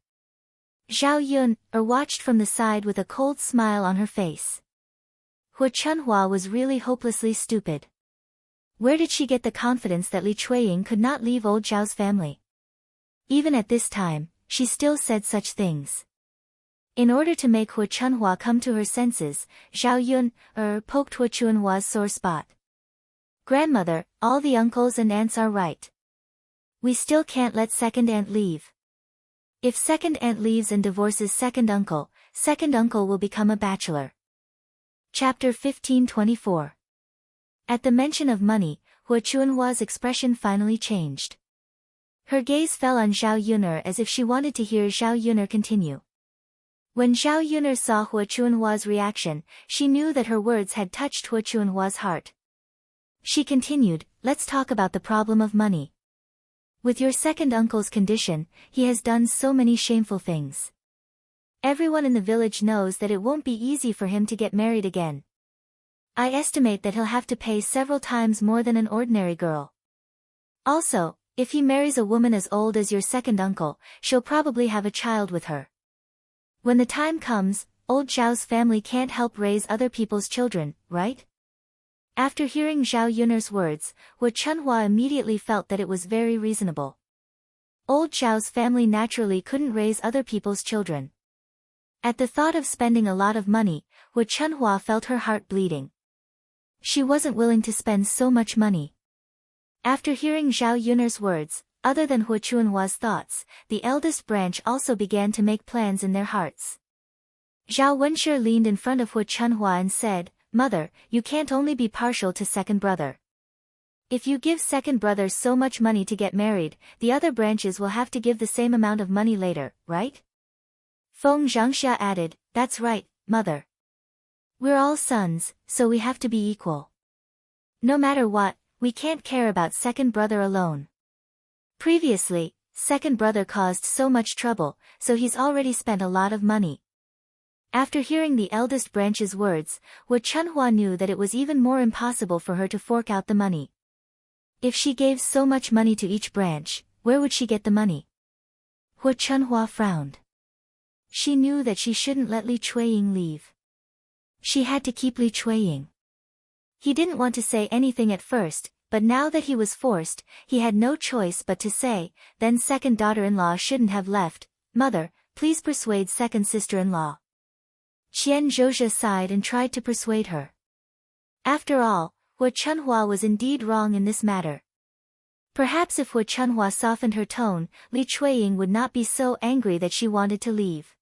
Zhao Yun watched from the side with a cold smile on her face. Hua Chunhua was really hopelessly stupid. Where did she get the confidence that Li Chuiying could not leave old Zhao's family? Even at this time, she still said such things. In order to make Hua Chunhua come to her senses, Zhao Yun poked Hua Chunhua's sore spot. "Grandmother, all the uncles and aunts are right. We still can't let second aunt leave. If second aunt leaves and divorces second uncle will become a bachelor." Chapter 1524. At the mention of money, Hua Chunhua's expression finally changed. Her gaze fell on Zhao Yuner as if she wanted to hear Zhao Yuner continue. When Zhao Yuner saw Hua Chunhua's reaction, she knew that her words had touched Hua Chunhua's heart. She continued, "Let's talk about the problem of money. With your second uncle's condition, he has done so many shameful things. Everyone in the village knows that it won't be easy for him to get married again. I estimate that he'll have to pay several times more than an ordinary girl. Also, if he marries a woman as old as your second uncle, she'll probably have a child with her. When the time comes, old Zhao's family can't help raise other people's children, right?" After hearing Zhao Yuner's words, Hua Chunhua immediately felt that it was very reasonable. Old Zhao's family naturally couldn't raise other people's children. At the thought of spending a lot of money, Hua Chunhua felt her heart bleeding. She wasn't willing to spend so much money. After hearing Zhao Yuner's words, other than Hua Chunhua's thoughts, the eldest branch also began to make plans in their hearts. Zhao Wenshi leaned in front of Hua Chunhua and said, "Mother, you can't only be partial to second brother. If you give second brother so much money to get married, the other branches will have to give the same amount of money later, right?" Feng Zhangxia added, "That's right, Mother. We're all sons, so we have to be equal. No matter what, we can't care about second brother alone. Previously, second brother caused so much trouble, so he's already spent a lot of money." After hearing the eldest branch's words, Hua Chunhua knew that it was even more impossible for her to fork out the money. If she gave so much money to each branch, where would she get the money? Hua Chunhua frowned. She knew that she shouldn't let Li Chuiying leave. She had to keep Li Chuiying. He didn't want to say anything at first, but now that he was forced, he had no choice but to say, "Then second daughter-in-law shouldn't have left. Mother, please persuade second sister-in-law." Qian Zhozha sighed and tried to persuade her. After all, Hua Chunhua was indeed wrong in this matter. Perhaps if Hua Chunhua softened her tone, Li Chuiying would not be so angry that she wanted to leave.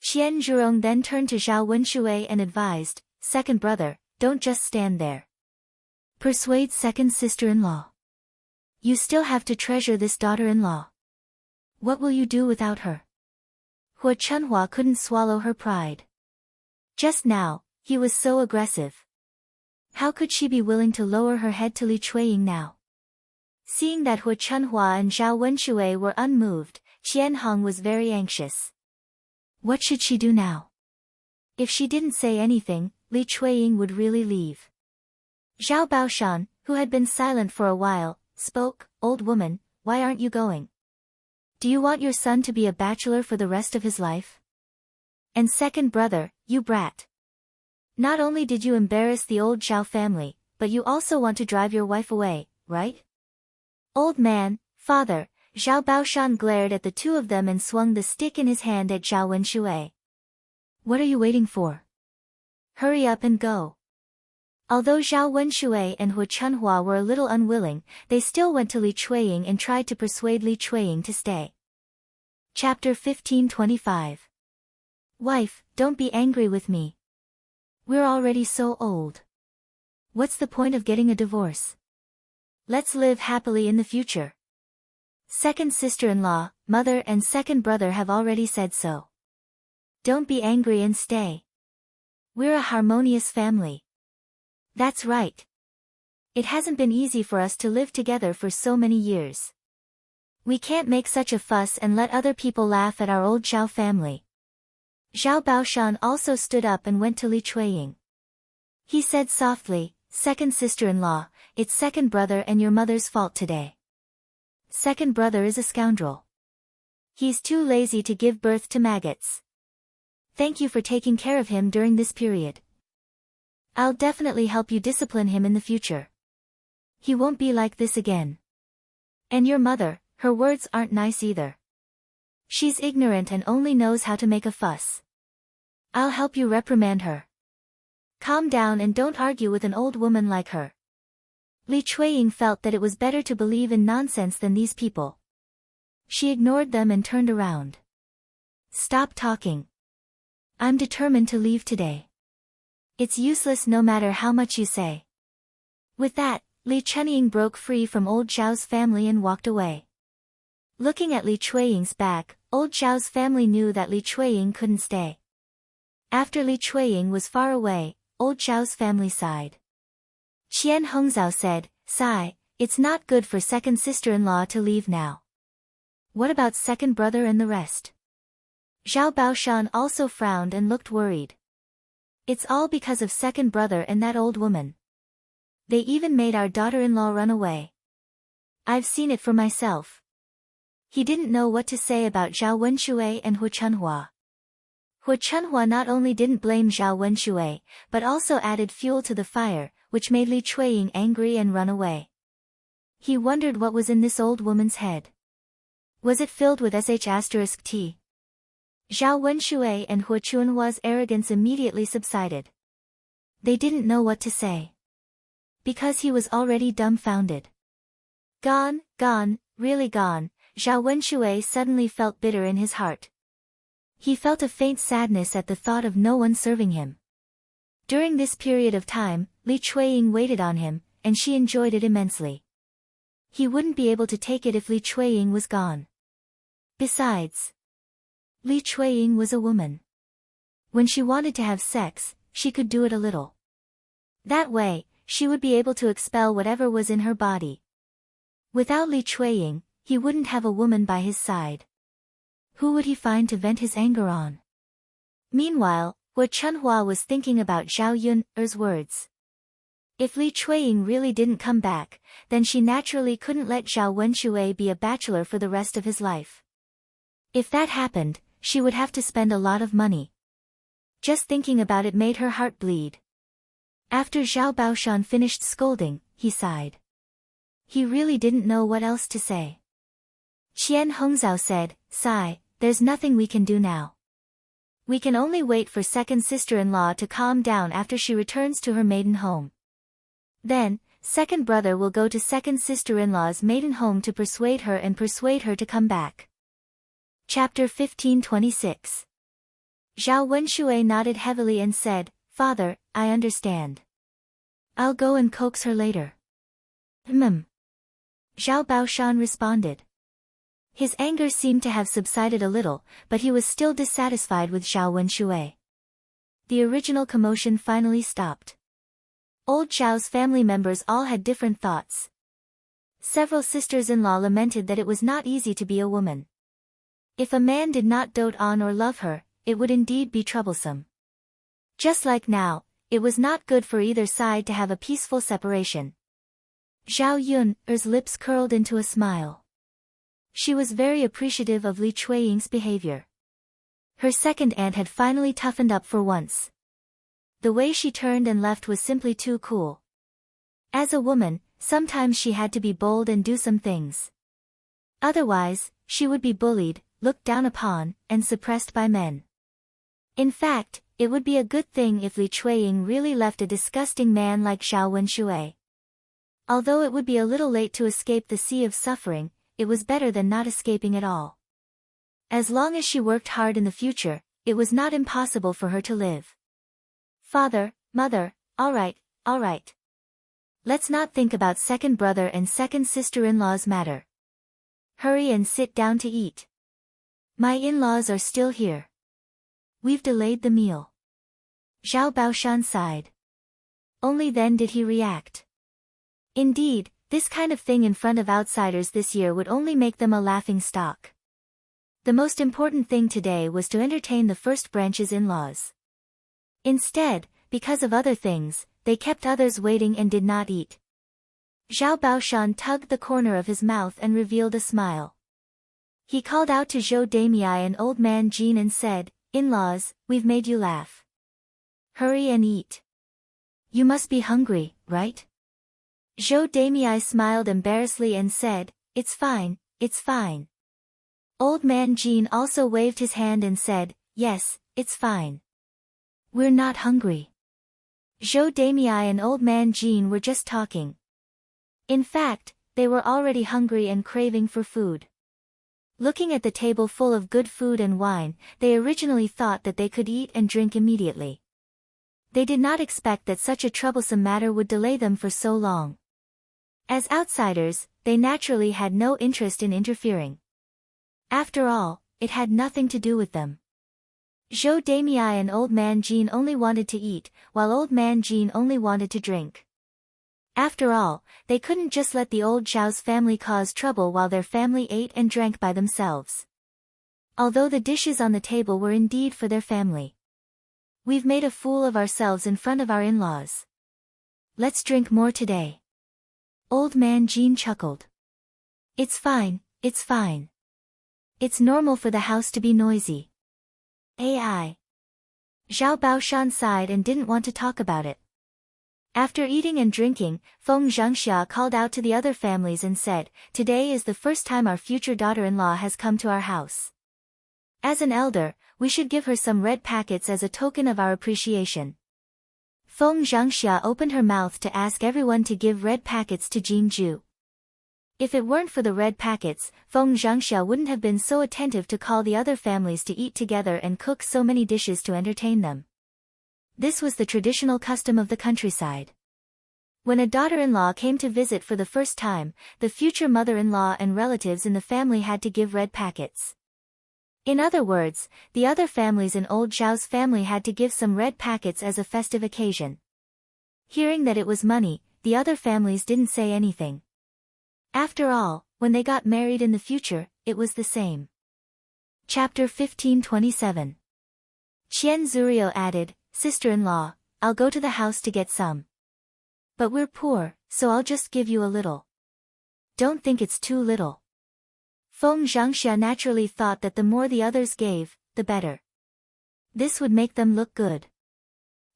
Qian Zhurong then turned to Zhao Wenshui and advised, "Second brother, don't just stand there. Persuade second sister-in-law. You still have to treasure this daughter-in-law. What will you do without her?" Hua Chunhua couldn't swallow her pride. Just now, he was so aggressive. How could she be willing to lower her head to Li Chuiying now? Seeing that Hua Chunhua and Zhao Wenshui were unmoved, Qian Hong was very anxious. What should she do now? If she didn't say anything, Li Chuiying would really leave. Zhao Baoshan, who had been silent for a while, spoke, "Old woman, why aren't you going? Do you want your son to be a bachelor for the rest of his life? And second brother, you brat. Not only did you embarrass the old Zhao family, but you also want to drive your wife away, right?" "Old man, father," Zhao Baoshan glared at the two of them and swung the stick in his hand at Zhao Wenshui. "What are you waiting for? Hurry up and go." Although Zhao Wenshui and Hu Chunhua were a little unwilling, they still went to Li Chueying and tried to persuade Li Chueying to stay. Chapter 1525. Wife, don't be angry with me. We're already so old. What's the point of getting a divorce? Let's live happily in the future. Second sister-in-law, mother and second brother have already said so. Don't be angry and stay. We're a harmonious family. That's right. It hasn't been easy for us to live together for so many years. We can't make such a fuss and let other people laugh at our old Zhao family. Zhao Baoshan also stood up and went to Li Chueying. He said softly, second sister-in-law, it's second brother and your mother's fault today. Second brother is a scoundrel. He's too lazy to give birth to maggots. Thank you for taking care of him during this period. I'll definitely help you discipline him in the future. He won't be like this again. And your mother, her words aren't nice either. She's ignorant and only knows how to make a fuss. I'll help you reprimand her. Calm down and don't argue with an old woman like her. Li Chueying felt that it was better to believe in nonsense than these people. She ignored them and turned around. Stop talking. I'm determined to leave today. It's useless no matter how much you say. With that, Li Chueying broke free from old Zhao's family and walked away. Looking at Li Chueying's back, old Zhao's family knew that Li Chueying couldn't stay. After Li Chueying was far away, old Zhao's family sighed. Qian Hongzhao said, "Sigh, it's not good for second sister-in-law to leave now. What about second brother and the rest?" Zhao Baoshan also frowned and looked worried. It's all because of second brother and that old woman. They even made our daughter-in-law run away. I've seen it for myself. He didn't know what to say about Zhao Wenshui and Hu Chunhua. Hu Chunhua not only didn't blame Zhao Wenshui, but also added fuel to the fire, which made Li Chueying angry and run away. He wondered what was in this old woman's head. Was it filled with sh*t? Zhao Wenshui and Hu Chunhua's arrogance immediately subsided. They didn't know what to say. Because he was already dumbfounded. Gone, really gone, Zhao Wenshui suddenly felt bitter in his heart. He felt a faint sadness at the thought of no one serving him. During this period of time, Li Chueying waited on him, and she enjoyed it immensely. He wouldn't be able to take it if Li Chueying was gone. Besides, Li Chueying was a woman. When she wanted to have sex, she could do it a little. That way, she would be able to expel whatever was in her body. Without Li Chueying, he wouldn't have a woman by his side. Who would he find to vent his anger on? Meanwhile, Hu Chunhua was thinking about Zhao Yun's words. If Li Chueying really didn't come back, then she naturally couldn't let Zhao Wenshui be a bachelor for the rest of his life. If that happened, she would have to spend a lot of money. Just thinking about it made her heart bleed. After Zhao Baoshan finished scolding, he sighed. He really didn't know what else to say. Qian Hongzhao said, "Sigh, there's nothing we can do now. We can only wait for second sister-in-law to calm down after she returns to her maiden home. Then, second brother will go to second sister-in-law's maiden home to persuade her to come back." Chapter 1526. Zhao Wenshui nodded heavily and said, "Father, I understand. I'll go and coax her later." Zhao Baoshan responded. His anger seemed to have subsided a little, but he was still dissatisfied with Zhao Wenshui. The original commotion finally stopped. Old Zhao's family members all had different thoughts. Several sisters-in-law lamented that it was not easy to be a woman. If a man did not dote on or love her, it would indeed be troublesome. Just like now, it was not good for either side to have a peaceful separation. Zhao Yun's lips curled into a smile. She was very appreciative of Li Chueying's behavior. Her second aunt had finally toughened up for once. The way she turned and left was simply too cool. As a woman, sometimes she had to be bold and do some things. Otherwise, she would be bullied, looked down upon, and suppressed by men. In fact, It would be a good thing if Li Chuiying really left a disgusting man like Zhao Wenshui. Although it would be a little late to escape the sea of suffering, it was better than not escaping at all. As long as she worked hard in the future, it was not impossible for her to live. Father, mother, all right. Let's not think about second brother and second sister-in-law's matter. Hurry and sit down to eat. My in-laws are still here. We've delayed the meal. Zhao Baoshan sighed. Only then did he react. Indeed, this kind of thing in front of outsiders this year would only make them a laughing stock. The most important thing today was to entertain the first branch's in-laws. Instead, because of other things, they kept others waiting and did not eat. Zhao Baoshan tugged the corner of his mouth and revealed a smile. He called out to Zhou Damei and old man Jin and said, "In-laws, we've made you laugh. Hurry and eat. You must be hungry, right?" Zhou Damei smiled embarrassedly and said, It's fine. Old man Jin also waved his hand and said, "Yes, it's fine. We're not hungry." Zhou Damei and old man Jin were just talking. In fact, they were already hungry and craving for food. Looking at the table full of good food and wine, they originally thought that they could eat and drink immediately. They did not expect that such a troublesome matter would delay them for so long. As outsiders, they naturally had no interest in interfering. After all, it had nothing to do with them. Zhou Damei and old man Jin only wanted to eat, while old man Jin only wanted to drink. After all, they couldn't just let the old Zhao's family cause trouble while their family ate and drank by themselves. Although the dishes on the table were indeed for their family. We've made a fool of ourselves in front of our in-laws. Let's drink more today. Old man Jin chuckled. It's fine. It's normal for the house to be noisy. Ai. Zhao Baoshan sighed and didn't want to talk about it. After eating and drinking, Feng Zhangxia called out to the other families and said, "Today is the first time our future daughter-in-law has come to our house. As an elder, we should give her some red packets as a token of our appreciation." Feng Zhangxia opened her mouth to ask everyone to give red packets to Jinju. If it weren't for the red packets, Feng Zhangxia wouldn't have been so attentive to call the other families to eat together and cook so many dishes to entertain them. This was the traditional custom of the countryside. When a daughter-in-law came to visit for the first time, the future mother-in-law and relatives in the family had to give red packets. In other words, the other families in old Zhao's family had to give some red packets as a festive occasion. Hearing that it was money, the other families didn't say anything. After all, when they got married in the future, it was the same. Chapter 1527. Qian Zurio added, "Sister-in-law, I'll go to the house to get some. But we're poor, so I'll just give you a little. Don't think it's too little." Feng Zhangxia naturally thought that the more the others gave, the better. This would make them look good.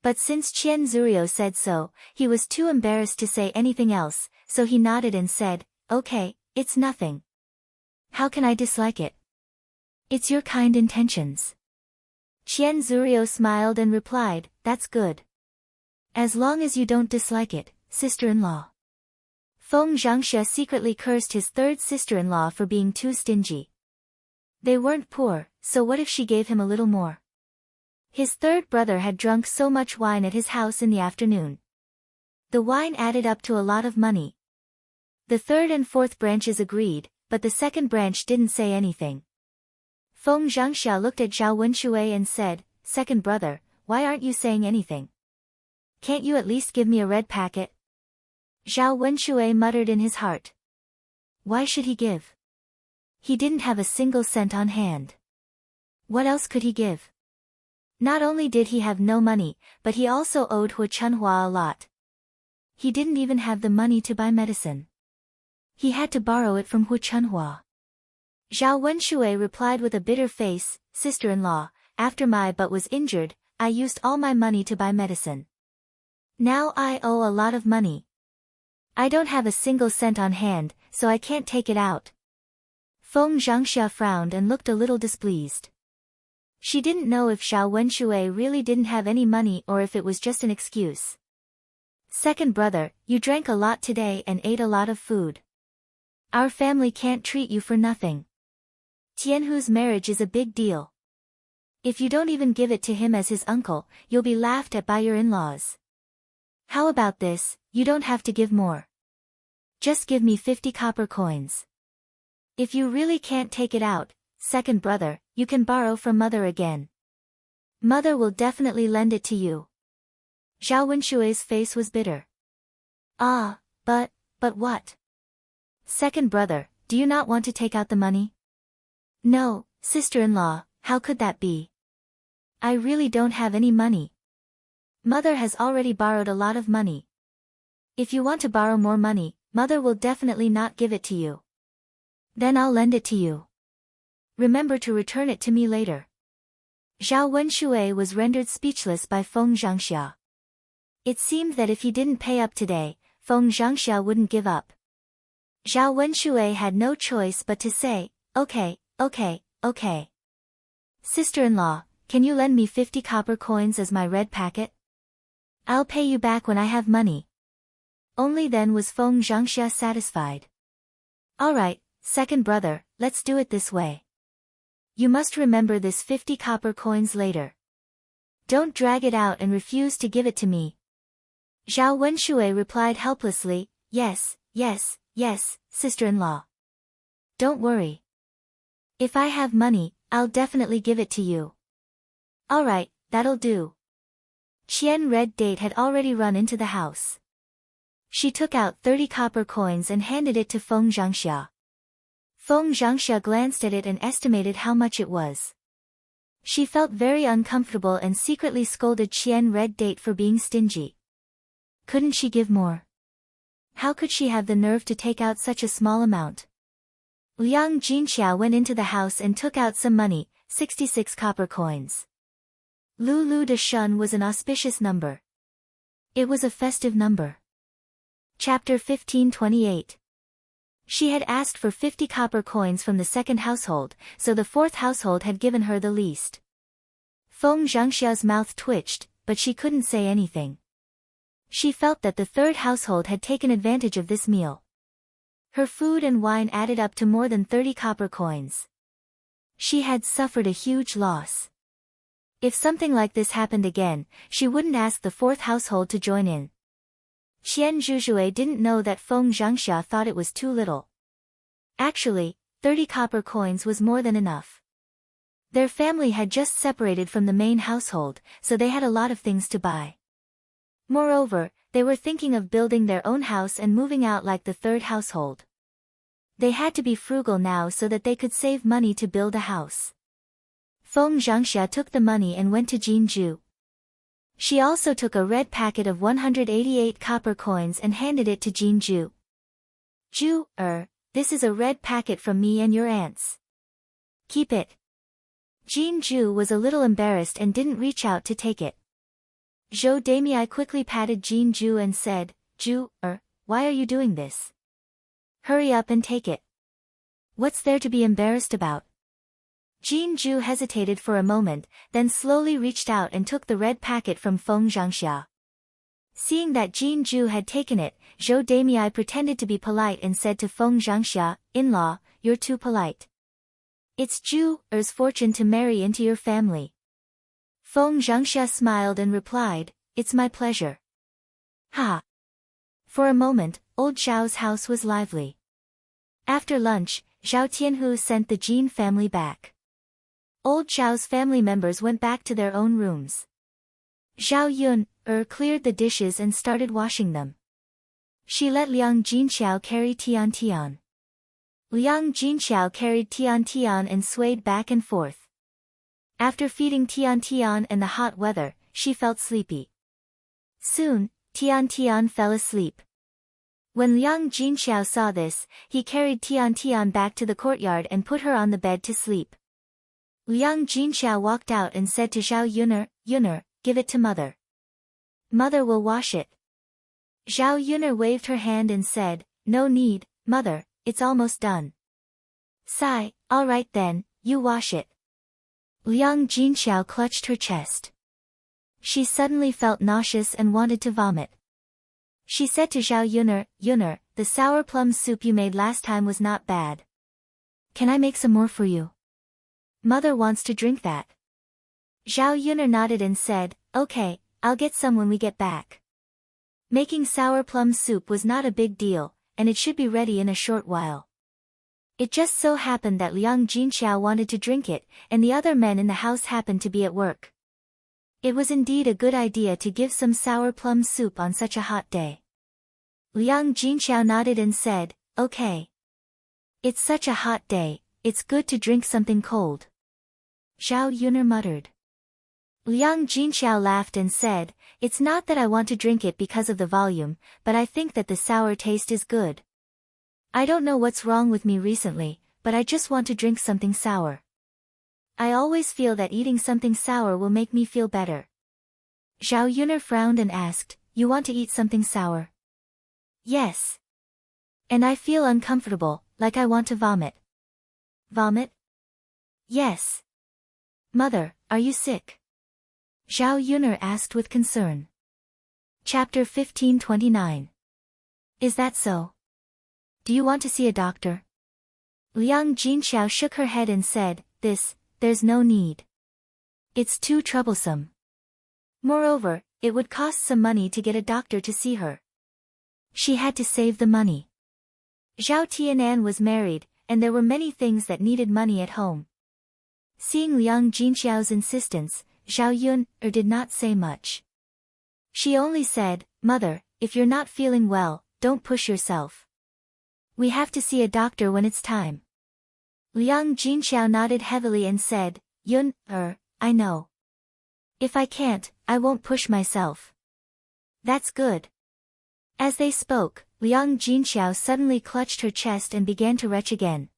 But since Qian Zurio said so, he was too embarrassed to say anything else, so he nodded and said, "Okay, it's nothing. How can I dislike it? It's your kind intentions." Qian Zurio smiled and replied, "That's good. As long as you don't dislike it, sister-in-law." Feng Zhangxia secretly cursed his third sister-in-law for being too stingy. They weren't poor, so what if she gave him a little more? His third brother had drunk so much wine at his house in the afternoon. The wine added up to a lot of money. The third and fourth branches agreed, but the second branch didn't say anything. Feng Zhangxia looked at Zhao Wenshui and said, "Second brother, why aren't you saying anything? Can't you at least give me a red packet?" Zhao Wenshui muttered in his heart. Why should he give? He didn't have a single cent on hand. What else could he give? Not only did he have no money, but he also owed Hu Chunhua a lot. He didn't even have the money to buy medicine. He had to borrow it from Hu Chunhua. Zhao Wenshui replied with a bitter face, "Sister-in-law, after my butt was injured, I used all my money to buy medicine. Now I owe a lot of money. I don't have a single cent on hand, so I can't take it out." Feng Zhangxia frowned and looked a little displeased. She didn't know if Xiao Wenshui really didn't have any money or if it was just an excuse. Second brother, you drank a lot today and ate a lot of food. Our family can't treat you for nothing. Tianhu's marriage is a big deal. If you don't even give it to him as his uncle, you'll be laughed at by your in-laws. How about this, you don't have to give more. Just give me 50 copper coins. If you really can't take it out, second brother, you can borrow from mother again. Mother will definitely lend it to you. Zhao Wenshui's face was bitter. Ah, but what? Second brother, do you not want to take out the money? No, sister-in-law, how could that be? I really don't have any money. Mother has already borrowed a lot of money. If you want to borrow more money, mother will definitely not give it to you. Then I'll lend it to you. Remember to return it to me later. Zhao Wenshui was rendered speechless by Feng Zhangxia. It seemed that if he didn't pay up today, Feng Zhangxia wouldn't give up. Zhao Wenshui had no choice but to say, okay. Sister-in-law, can you lend me 50 copper coins as my red packet? I'll pay you back when I have money. Only then was Feng Zhangxia satisfied. Alright, second brother, let's do it this way. You must remember this 50 copper coins later. Don't drag it out and refuse to give it to me. Zhao Wenshui replied helplessly, yes, sister-in-law. Don't worry. If I have money, I'll definitely give it to you. Alright, that'll do. Qian Red Date had already run into the house. She took out 30 copper coins and handed it to Feng Zhangxia. Feng Zhangxia glanced at it and estimated how much it was. She felt very uncomfortable and secretly scolded Qian Red Date for being stingy. Couldn't she give more? How could she have the nerve to take out such a small amount? Liang Jinxiao went into the house and took out some money, 66 copper coins. Lulu de Shun was an auspicious number. It was a festive number. Chapter 1528. She had asked for 50 copper coins from the second household, so the fourth household had given her the least. Feng Zhangxia's mouth twitched, but she couldn't say anything. She felt that the third household had taken advantage of this meal. Her food and wine added up to more than 30 copper coins. She had suffered a huge loss. If something like this happened again, she wouldn't ask the fourth household to join in. Qian Zhuzhui didn't know that Feng Zhangxia thought it was too little. Actually, 30 copper coins was more than enough. Their family had just separated from the main household, so they had a lot of things to buy. Moreover, they were thinking of building their own house and moving out like the third household. They had to be frugal now so that they could save money to build a house. Feng Zhangxia took the money and went to Jinju. She also took a red packet of 188 copper coins and handed it to Jinju. This is a red packet from me and your aunts. Keep it. Jinju was a little embarrassed and didn't reach out to take it. Zhou Damei quickly patted Jinju and said, why are you doing this? Hurry up and take it. What's there to be embarrassed about? Jinju hesitated for a moment, then slowly reached out and took the red packet from Feng Zhangxia. Seeing that Jinju had taken it, Zhou Damei pretended to be polite and said to Feng Zhangxia, in-law, you're too polite. It's Zhu's fortune to marry into your family. Feng Zhangxia smiled and replied, it's my pleasure. Ha! For a moment, old Zhao's house was lively. After lunch, Zhao Tianhu sent the Jin family back. Old Zhao's family members went back to their own rooms. Zhao Yun cleared the dishes and started washing them. She let Liang Jinxiao carry Tian. Liang Jinxiao carried Tian and swayed back and forth. After feeding Tian and the hot weather, she felt sleepy. Soon, Tian fell asleep. When Liang Jinxiao saw this, he carried Tian back to the courtyard and put her on the bed to sleep. Liang Jinxiao walked out and said to Zhao Yuner, give it to mother. Mother will wash it. Zhao Yuner waved her hand and said, no need, mother, it's almost done. Sigh, all right then, you wash it. Liang Jinxiao clutched her chest. She suddenly felt nauseous and wanted to vomit. She said to Zhao Yuner, "Yuner, the sour plum soup you made last time was not bad. Can I make some more for you? Mother wants to drink that." Zhao Yuner nodded and said, "Okay, I'll get some when we get back." Making sour plum soup was not a big deal, and it should be ready in a short while. It just so happened that Liang Jinxiao wanted to drink it, and the other men in the house happened to be at work. It was indeed a good idea to give some sour plum soup on such a hot day. Liang Jinxiao nodded and said, "Okay. It's such a hot day, it's good to drink something cold." Zhao Yuner muttered. Liang Jinxiao laughed and said, "It's not that I want to drink it because of the volume, but I think that the sour taste is good. I don't know what's wrong with me recently, but I just want to drink something sour. I always feel that eating something sour will make me feel better." Zhao Yuner frowned and asked, "You want to eat something sour?" "Yes. And I feel uncomfortable, like I want to vomit." "Vomit?" "Yes." "Mother, are you sick?" Zhao Yuner asked with concern. Chapter 1529. Is that so? Do you want to see a doctor? Liang Jinxiao shook her head and said, There's no need. It's too troublesome. Moreover, it would cost some money to get a doctor to see her. She had to save the money. Zhao Tianan was married, and there were many things that needed money at home. Seeing Liang Jinxiao's insistence, Zhao Yuner did not say much. She only said, "Mother, if you're not feeling well, don't push yourself. We have to see a doctor when it's time." Liang Jinxiao nodded heavily and said, I know. If I can't, I won't push myself." "That's good." As they spoke, Liang Jinxiao suddenly clutched her chest and began to retch again.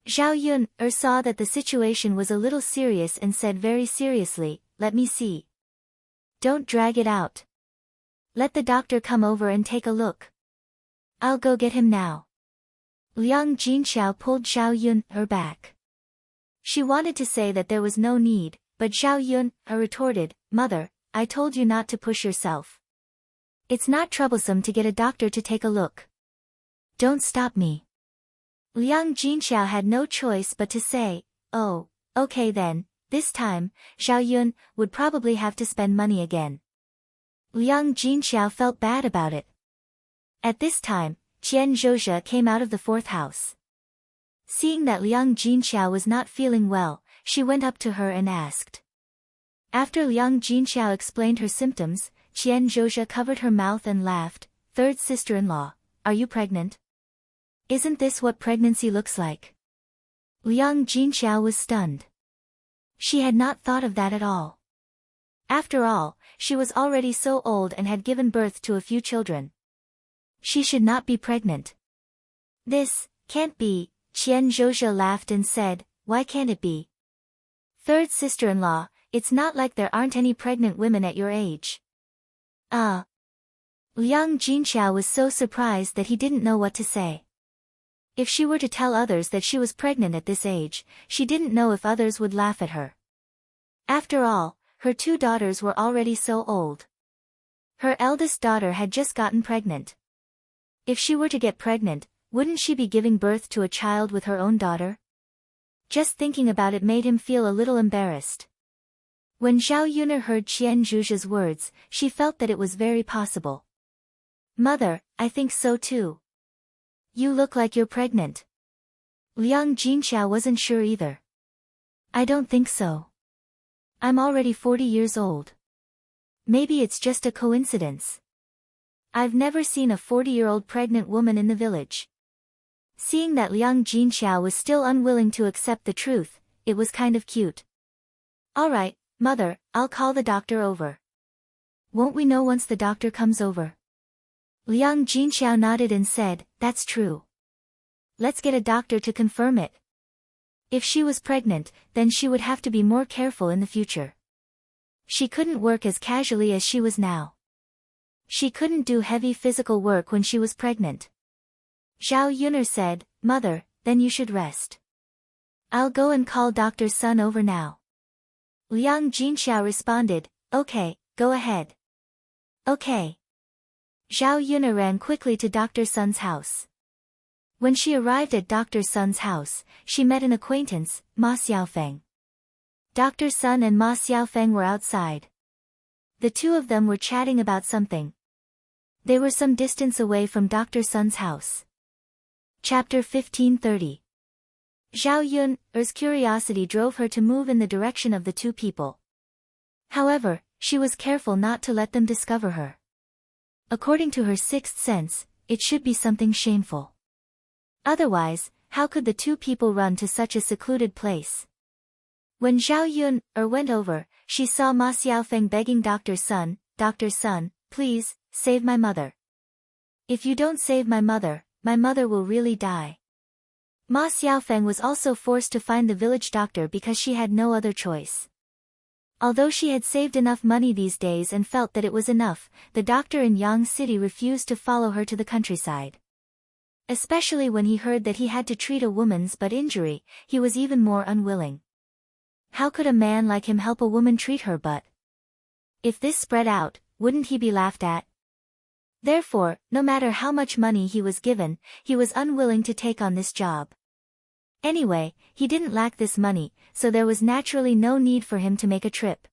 Zhao Yuner saw that the situation was a little serious and said very seriously, "Let me see. Don't drag it out. Let the doctor come over and take a look. I'll go get him now." Liang Jinxiao pulled Zhao Yuner back. She wanted to say that there was no need, but Zhao Yuner retorted, "Mother, I told you not to push yourself. It's not troublesome to get a doctor to take a look. Don't stop me." Liang Jinxiao had no choice but to say, "Oh, okay then." This time, Zhao Yuner would probably have to spend money again. Liang Jinxiao felt bad about it. At this time, Qian Zhozhe came out of the fourth house. Seeing that Liang Jinxiao was not feeling well, she went up to her and asked. After Liang Jinxiao explained her symptoms, Qian Zhozhe covered her mouth and laughed. "Third sister-in-law, are you pregnant? Isn't this what pregnancy looks like?" Liang Jinxiao was stunned. She had not thought of that at all. After all, she was already so old and had given birth to a few children. She should not be pregnant. "This can't be," Qian Zhozhe laughed and said, "Why can't it be? Third sister-in-law, it's not like there aren't any pregnant women at your age." Liang Jinxiao was so surprised that he didn't know what to say. If she were to tell others that she was pregnant at this age, she didn't know if others would laugh at her. After all, her two daughters were already so old. Her eldest daughter had just gotten pregnant. If she were to get pregnant, wouldn't she be giving birth to a child with her own daughter? Just thinking about it made him feel a little embarrassed. When Zhao Yuner heard Qian Zhuzhe's words, she felt that it was very possible. "Mother, I think so too. You look like you're pregnant." Liang Jinxiao wasn't sure either. "I don't think so. I'm already 40 years old. Maybe it's just a coincidence. I've never seen a 40-year-old pregnant woman in the village." Seeing that Liang Jinxiao was still unwilling to accept the truth, it was kind of cute. "All right, Mother, I'll call the doctor over." "Won't we know once the doctor comes over?" Liang Jinxiao nodded and said, "That's true. Let's get a doctor to confirm it." If she was pregnant, then she would have to be more careful in the future. She couldn't work as casually as she was now. She couldn't do heavy physical work when she was pregnant. Zhao Yuner said, "Mother, then you should rest. I'll go and call Dr. Sun over now." Liang Jinxiao responded, okay, go ahead. Okay. Zhao Yun ran quickly to Dr. Sun's house. When she arrived at Dr. Sun's house, she met an acquaintance, Ma Xiaofeng. Dr. Sun and Ma Xiaofeng were outside. The two of them were chatting about something. They were some distance away from Dr. Sun's house. Chapter 1530. Zhao Yun's curiosity drove her to move in the direction of the two people. However, she was careful not to let them discover her. According to her sixth sense, it should be something shameful. Otherwise, how could the two people run to such a secluded place? When Zhao Yun went over, she saw Ma Xiaofeng begging Dr. Sun, please, save my mother. If you don't save my mother will really die. Ma Xiaofeng was also forced to find the village doctor because she had no other choice. Although she had saved enough money these days and felt that it was enough, the doctor in Yang City refused to follow her to the countryside. Especially when he heard that he had to treat a woman's butt injury, he was even more unwilling. How could a man like him help a woman treat her butt? If this spread out, wouldn't he be laughed at? Therefore, no matter how much money he was given, he was unwilling to take on this job. Anyway, he didn't lack this money, so there was naturally no need for him to make a trip.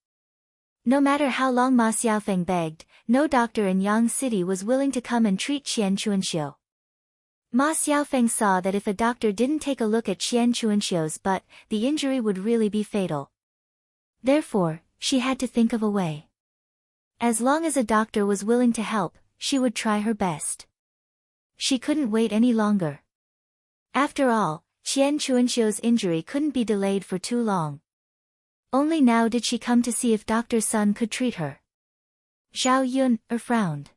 No matter how long Ma Xiaofeng begged, no doctor in Yang City was willing to come and treat Qian Chuanxiu. Ma Xiaofeng saw that if a doctor didn't take a look at Qian Chuanxiu's butt, the injury would really be fatal. Therefore, she had to think of a way. As long as a doctor was willing to help, she would try her best. She couldn't wait any longer. After all, Qian Chuanxiu's injury couldn't be delayed for too long. Only now did she come to see if Dr. Sun could treat her. Zhao Yun frowned.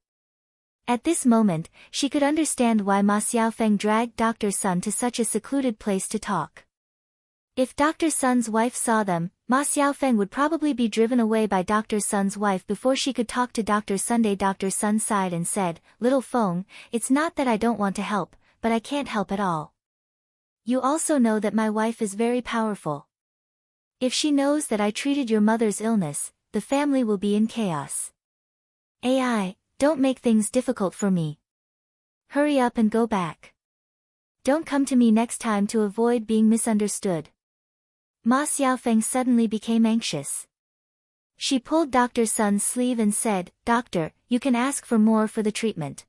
At this moment, she could understand why Ma Xiaofeng dragged Dr. Sun to such a secluded place to talk. If Dr. Sun's wife saw them, Ma Xiaofeng would probably be driven away by Dr. Sun's wife before she could talk to Dr. Sunday. Dr. Sun sighed and said, "Little Feng, it's not that I don't want to help, but I can't help at all. You also know that my wife is very powerful. If she knows that I treated your mother's illness, the family will be in chaos. AI, don't make things difficult for me. Hurry up and go back. Don't come to me next time to avoid being misunderstood." Ma Xiaofeng suddenly became anxious. She pulled Dr. Sun's sleeve and said, "Doctor, you can ask for more for the treatment.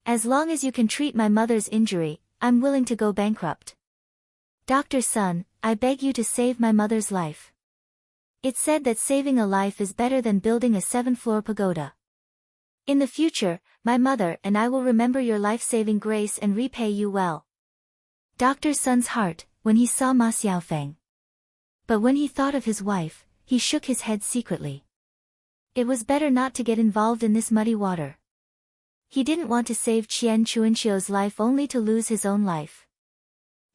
As long as you can treat my mother's injury, I'm willing to go bankrupt. Dr. Sun, I beg you to save my mother's life. It's said that saving a life is better than building a 7-floor pagoda. In the future, my mother and I will remember your life-saving grace and repay you well." Dr. Sun's heart, when he saw Ma Xiaofeng. But when he thought of his wife, he shook his head secretly. It was better not to get involved in this muddy water. He didn't want to save Qian Chuanxiu's life only to lose his own life.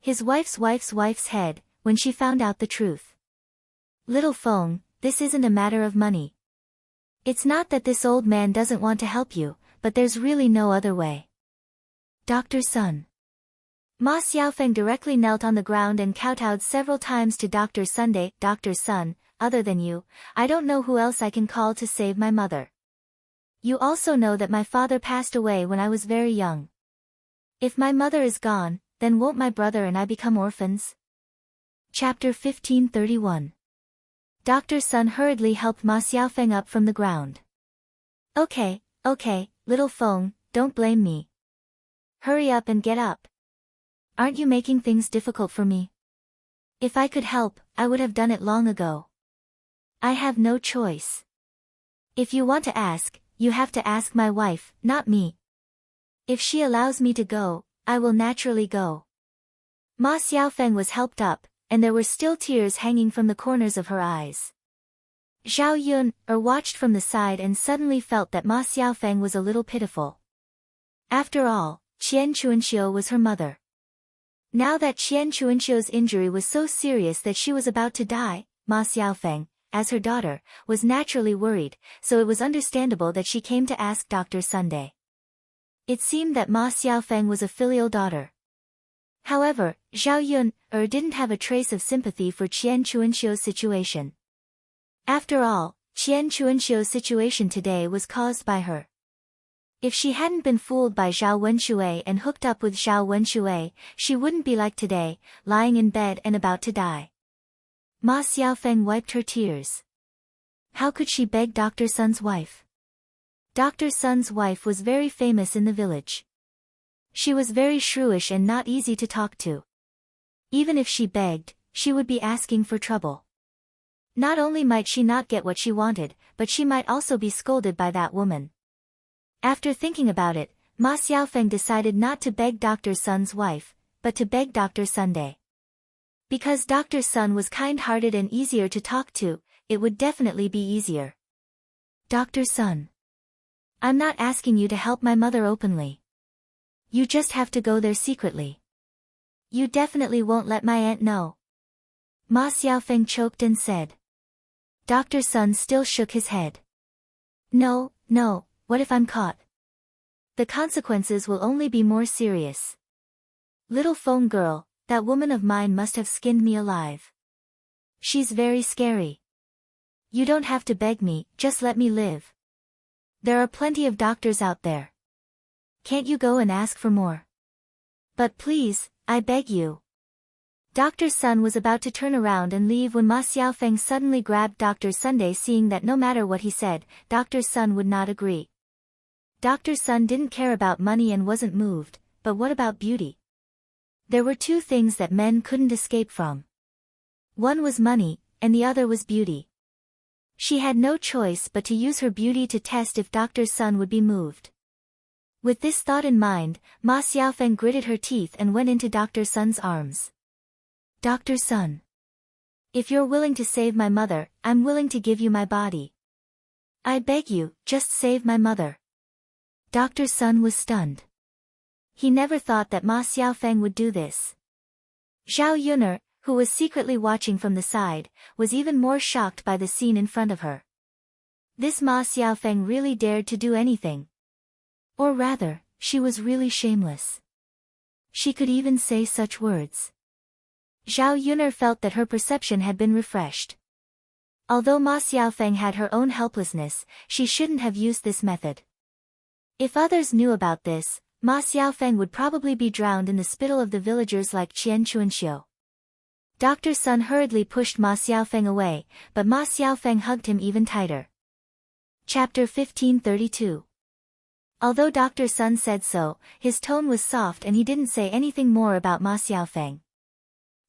His wife's head, when she found out the truth. "Little Feng, this isn't a matter of money. It's not that this old man doesn't want to help you, but there's really no other way. Dr. Sun." Ma Xiaofeng directly knelt on the ground and kowtowed several times to Dr. Sunday. "Dr. Sun, other than you, I don't know who else I can call to save my mother. You also know that my father passed away when I was very young. If my mother is gone, then won't my brother and I become orphans?" Chapter 1531. Dr. Sun hurriedly helped Ma Xiaofeng up from the ground. Okay, little Feng, don't blame me. Hurry up and get up. Aren't you making things difficult for me? If I could help, I would have done it long ago. I have no choice. If you want to ask, you have to ask my wife, not me. If she allows me to go, I will naturally go." Ma Xiaofeng was helped up, and there were still tears hanging from the corners of her eyes. Zhao Yun watched from the side and suddenly felt that Ma Xiaofeng was a little pitiful. After all, Qian Chuanxiu was her mother. Now that Qian Chuanxiu's injury was so serious that she was about to die, Ma Xiaofeng, as her daughter, was naturally worried, so it was understandable that she came to ask Dr. Sunday. It seemed that Ma Xiaofeng was a filial daughter. However, Zhao Yun didn't have a trace of sympathy for Qian Chuanxiu's situation. After all, Qian Chuanxiu's situation today was caused by her. If she hadn't been fooled by Zhao Wenshui and hooked up with Zhao Wenshui, she wouldn't be like today, lying in bed and about to die. Ma Xiaofeng wiped her tears. How could she beg Dr. Sun's wife? Dr. Sun's wife was very famous in the village. She was very shrewish and not easy to talk to. Even if she begged, she would be asking for trouble. Not only might she not get what she wanted, but she might also be scolded by that woman. After thinking about it, Ma Xiaofeng decided not to beg Dr. Sun's wife, but to beg Dr. Sunday. Because Dr. Sun was kind-hearted and easier to talk to, it would definitely be easier. Dr. Sun. I'm not asking you to help my mother openly. You just have to go there secretly. You definitely won't let my aunt know. Ma Xiaofeng choked and said. Dr. Sun still shook his head. No, what if I'm caught? The consequences will only be more serious. Little phone girl, that woman of mine must have skinned me alive. She's very scary. You don't have to beg me, just let me live. There are plenty of doctors out there. Can't you go and ask for more? But please, I beg you. Dr. Sun was about to turn around and leave when Ma Xiaofeng suddenly grabbed Dr. Sunday, seeing that no matter what he said, Dr. Sun would not agree. Dr. Sun didn't care about money and wasn't moved, but what about beauty? There were two things that men couldn't escape from. One was money, and the other was beauty. She had no choice but to use her beauty to test if Dr. Sun would be moved. With this thought in mind, Ma Xiaofeng gritted her teeth and went into Dr. Sun's arms. Dr. Sun. If you're willing to save my mother, I'm willing to give you my body. I beg you, just save my mother. Dr. Sun was stunned. He never thought that Ma Xiaofeng would do this. Zhao Yun'er, who was secretly watching from the side, was even more shocked by the scene in front of her. This Ma Xiaofeng really dared to do anything. Or rather, she was really shameless. She could even say such words. Zhao Yun'er felt that her perception had been refreshed. Although Ma Xiaofeng had her own helplessness, she shouldn't have used this method. If others knew about this, Ma Xiaofeng would probably be drowned in the spittle of the villagers like Qian Chuanxiu. Dr. Sun hurriedly pushed Ma Xiaofeng away, but Ma Xiaofeng hugged him even tighter. Chapter 1532. Although Dr. Sun said so, his tone was soft and he didn't say anything more about Ma Xiaofeng.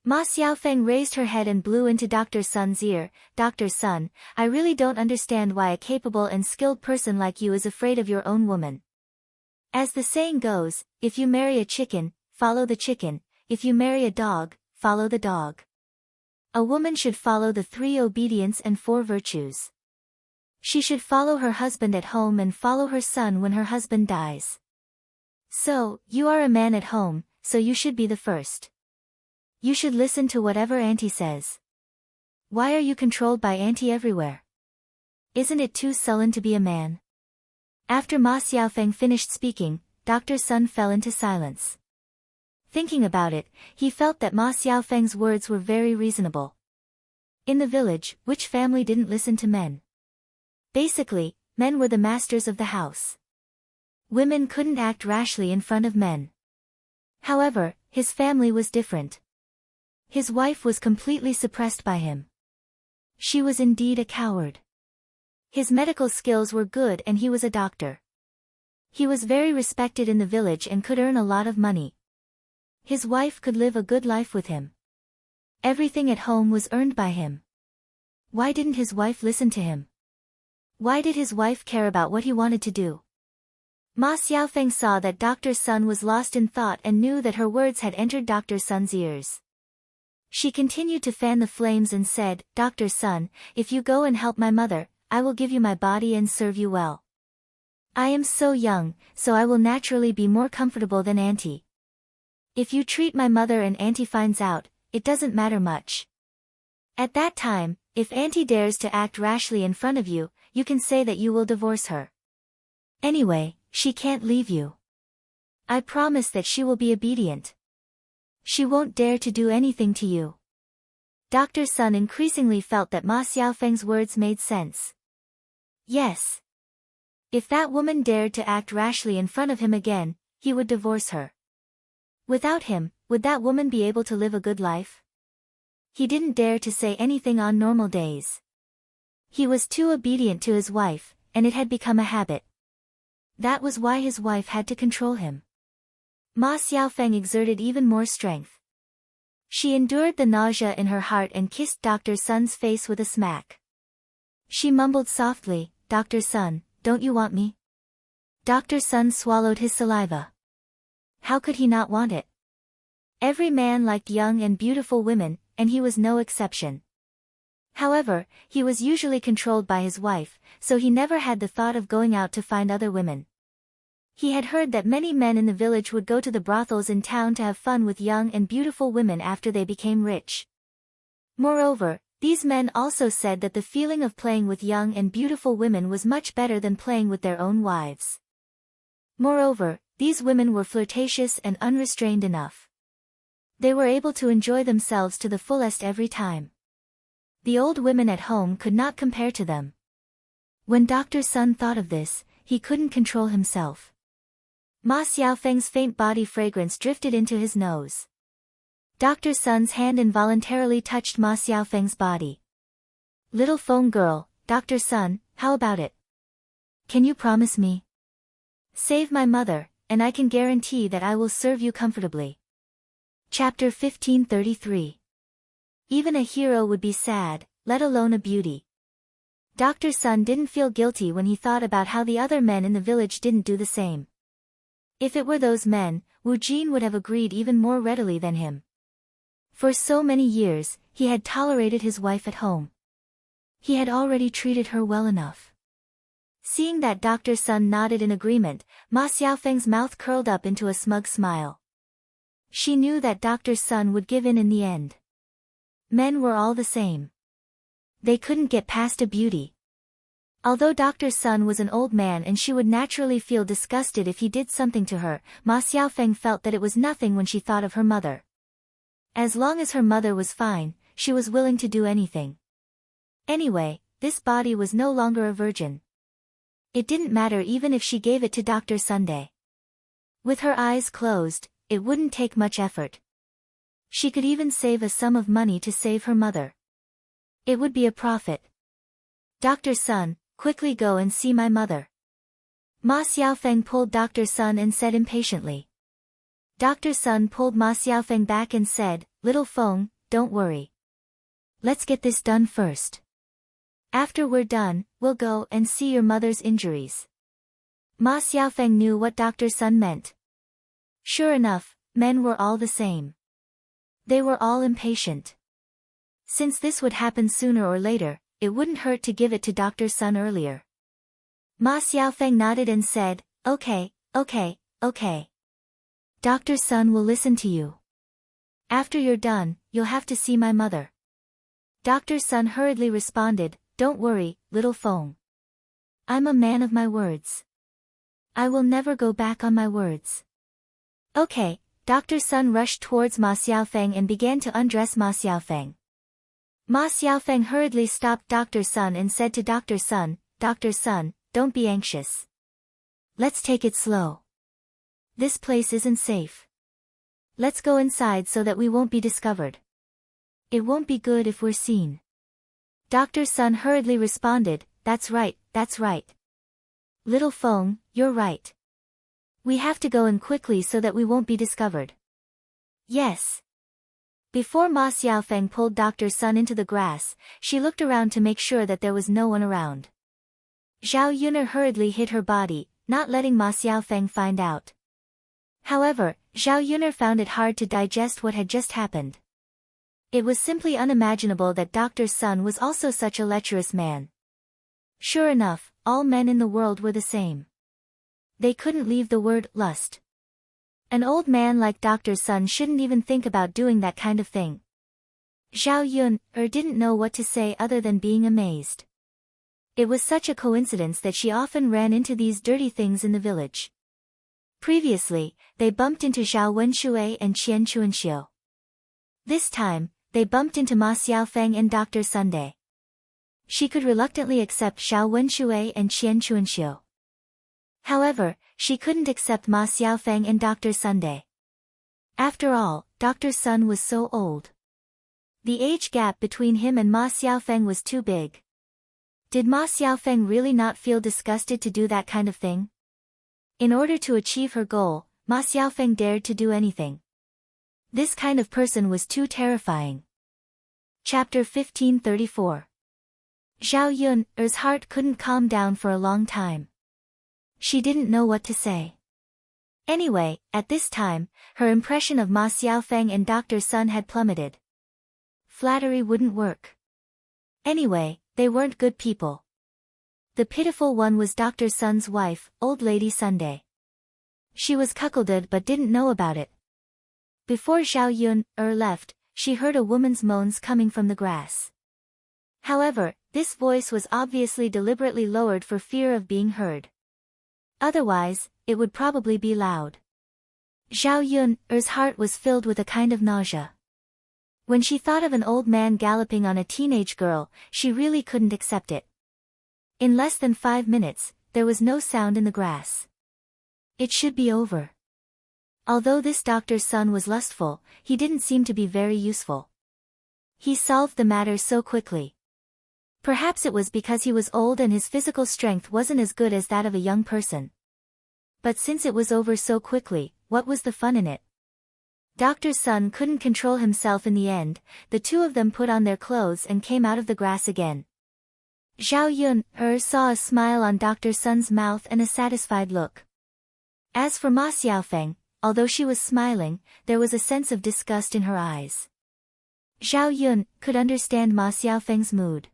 Ma Xiaofeng raised her head and blew into Dr. Sun's ear. Dr. Sun, I really don't understand why a capable and skilled person like you is afraid of your own woman. As the saying goes, if you marry a chicken, follow the chicken, if you marry a dog, follow the dog. A woman should follow the 3 obedience and 4 virtues. She should follow her husband at home and follow her son when her husband dies. So, you are a man at home, so you should be the first. You should listen to whatever Auntie says. Why are you controlled by Auntie everywhere? Isn't it too sullen to be a man? After Ma Xiaofeng finished speaking, Dr. Sun fell into silence. Thinking about it, he felt that Ma Xiaofeng's words were very reasonable. In the village, which family didn't listen to men? Basically, men were the masters of the house. Women couldn't act rashly in front of men. However, his family was different. His wife was completely suppressed by him. She was indeed a coward. His medical skills were good and he was a doctor. He was very respected in the village and could earn a lot of money. His wife could live a good life with him. Everything at home was earned by him. Why didn't his wife listen to him? Why did his wife care about what he wanted to do? Ma Xiaofeng saw that Dr. Sun was lost in thought and knew that her words had entered Dr. Sun's ears. She continued to fan the flames and said, Dr. Sun, if you go and help my mother, I will give you my body and serve you well. I am so young, so I will naturally be more comfortable than Auntie. If you treat my mother and Auntie finds out, it doesn't matter much. At that time, if Auntie dares to act rashly in front of you, you can say that you will divorce her. Anyway, she can't leave you. I promise that she will be obedient. She won't dare to do anything to you. Dr. Sun increasingly felt that Ma Xiaofeng's words made sense. Yes. If that woman dared to act rashly in front of him again, he would divorce her. Without him, would that woman be able to live a good life? He didn't dare to say anything on normal days. He was too obedient to his wife, and it had become a habit. That was why his wife had to control him. Ma Xiaofeng exerted even more strength. She endured the nausea in her heart and kissed Dr. Sun's face with a smack. She mumbled softly, "Dr. Sun, don't you want me?" Dr. Sun swallowed his saliva. How could he not want it? Every man liked young and beautiful women, and he was no exception. However, he was usually controlled by his wife, so he never had the thought of going out to find other women. He had heard that many men in the village would go to the brothels in town to have fun with young and beautiful women after they became rich. Moreover, these men also said that the feeling of playing with young and beautiful women was much better than playing with their own wives. Moreover, these women were flirtatious and unrestrained enough. They were able to enjoy themselves to the fullest every time. The old women at home could not compare to them. When Dr. Sun thought of this, he couldn't control himself. Ma Xiaofeng's faint body fragrance drifted into his nose. Dr. Sun's hand involuntarily touched Ma Xiaofeng's body. "Little phone girl, Dr. Sun, how about it? Can you promise me? Save my mother, and I can guarantee that I will serve you comfortably." Chapter 1533. Even a hero would be sad, let alone a beauty. Dr. Sun didn't feel guilty when he thought about how the other men in the village didn't do the same. If it were those men, Wu Jin would have agreed even more readily than him. For so many years, he had tolerated his wife at home. He had already treated her well enough. Seeing that Dr. Sun nodded in agreement, Ma Xiaofeng's mouth curled up into a smug smile. She knew that Dr. Sun would give in the end. Men were all the same. They couldn't get past a beauty. Although Dr. Sun was an old man and she would naturally feel disgusted if he did something to her, Ma Xiaofeng felt that it was nothing when she thought of her mother. As long as her mother was fine, she was willing to do anything. Anyway, this body was no longer a virgin. It didn't matter even if she gave it to Dr. Sunday. With her eyes closed, it wouldn't take much effort. She could even save a sum of money to save her mother. It would be a profit. "Dr. Sun, quickly go and see my mother." Ma Xiaofeng pulled Dr. Sun and said impatiently. Dr. Sun pulled Ma Xiaofeng back and said, "Little Feng, don't worry. Let's get this done first. After we're done, we'll go and see your mother's injuries." Ma Xiaofeng knew what Dr. Sun meant. Sure enough, men were all the same. They were all impatient. Since this would happen sooner or later, it wouldn't hurt to give it to Dr. Sun earlier. Ma Xiaofeng nodded and said, "Okay, okay, okay. Dr. Sun will listen to you. After you're done, you'll have to see my mother." Dr. Sun hurriedly responded, "Don't worry, little Feng. I'm a man of my words. I will never go back on my words." "Okay." Dr. Sun rushed towards Ma Xiaofeng and began to undress Ma Xiaofeng. Ma Xiaofeng hurriedly stopped Dr. Sun and said to Dr. Sun, "Dr. Sun, don't be anxious. Let's take it slow. This place isn't safe. Let's go inside so that we won't be discovered. It won't be good if we're seen." Dr. Sun hurriedly responded, that's right, Little Feng, you're right. We have to go in quickly so that we won't be discovered." "Yes." Before Ma Xiaofeng pulled Dr. Sun into the grass, she looked around to make sure that there was no one around. Zhao Yuner hurriedly hid her body, not letting Ma Xiaofeng find out. However, Zhao Yuner found it hard to digest what had just happened. It was simply unimaginable that Dr. Sun was also such a lecherous man. Sure enough, all men in the world were the same. They couldn't leave the word lust. An old man like Dr. Sun shouldn't even think about doing that kind of thing. Zhao Yuner didn't know what to say other than being amazed. It was such a coincidence that she often ran into these dirty things in the village. Previously, they bumped into Zhao Wenxue and Qian Chuanxiu. This time, they bumped into Ma Xiaofeng and Dr. Sunday. She could reluctantly accept Xiao Wenshui and Qian Chuanxiu. However, she couldn't accept Ma Xiaofeng and Dr. Sunday. After all, Dr. Sun was so old. The age gap between him and Ma Xiaofeng was too big. Did Ma Xiaofeng really not feel disgusted to do that kind of thing? In order to achieve her goal, Ma Xiaofeng dared to do anything. This kind of person was too terrifying. Chapter 1534. Zhao Yun's heart couldn't calm down for a long time. She didn't know what to say. Anyway, at this time, her impression of Ma Xiaofeng and Dr. Sun had plummeted. Flattery wouldn't work. Anyway, they weren't good people. The pitiful one was Dr. Sun's wife, Old Lady Sunday. She was cuckolded but didn't know about it. Before Zhao Yun left, she heard a woman's moans coming from the grass. However, this voice was obviously deliberately lowered for fear of being heard. Otherwise, it would probably be loud. Zhao Yun's heart was filled with a kind of nausea. When she thought of an old man galloping on a teenage girl, she really couldn't accept it. In less than 5 minutes, there was no sound in the grass. It should be over. Although this doctor's son was lustful, he didn't seem to be very useful. He solved the matter so quickly. Perhaps it was because he was old and his physical strength wasn't as good as that of a young person. But since it was over so quickly, what was the fun in it? Dr. Sun couldn't control himself in the end. The two of them put on their clothes and came out of the grass again. Zhao Yun saw a smile on Dr. Sun's mouth and a satisfied look. As for Ma Xiaofeng, although she was smiling, there was a sense of disgust in her eyes. Zhao Yun could understand Ma Xiaofeng's mood.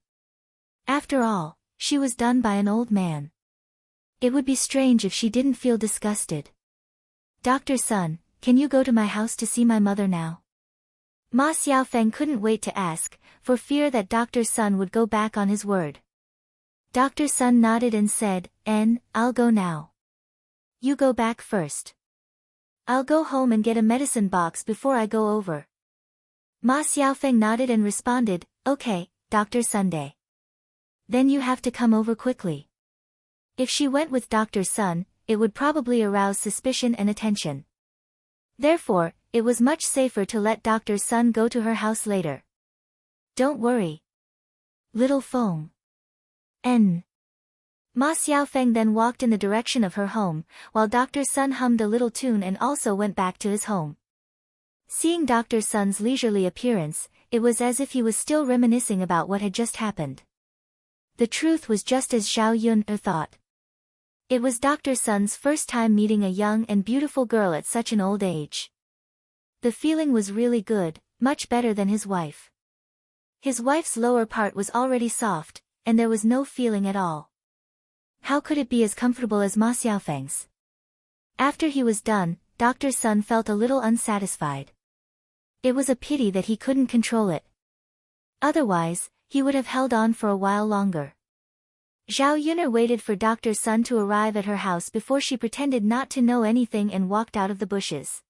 After all, she was done by an old man. It would be strange if she didn't feel disgusted. Dr. Sun, can you go to my house to see my mother now? Ma Xiaofeng couldn't wait to ask, for fear that Dr. Sun would go back on his word. Dr. Sun nodded and said, I'll go now. You go back first. I'll go home and get a medicine box before I go over. Ma Xiaofeng nodded and responded, okay, Dr. Sunday. Then you have to come over quickly. If she went with Dr. Sun, it would probably arouse suspicion and attention. Therefore, it was much safer to let Dr. Sun go to her house later. Don't worry. Little Feng. Ma Xiaofeng then walked in the direction of her home, while Dr. Sun hummed a little tune and also went back to his home. Seeing Dr. Sun's leisurely appearance, it was as if he was still reminiscing about what had just happened. The truth was just as Zhao Yun thought. It was Dr. Sun's first time meeting a young and beautiful girl at such an old age. The feeling was really good, much better than his wife. His wife's lower part was already soft, and there was no feeling at all. How could it be as comfortable as Ma Xiaofeng's? After he was done, Dr. Sun felt a little unsatisfied. It was a pity that he couldn't control it. Otherwise, he would have held on for a while longer. Zhao Yun'er waited for Dr. Sun to arrive at her house before she pretended not to know anything and walked out of the bushes.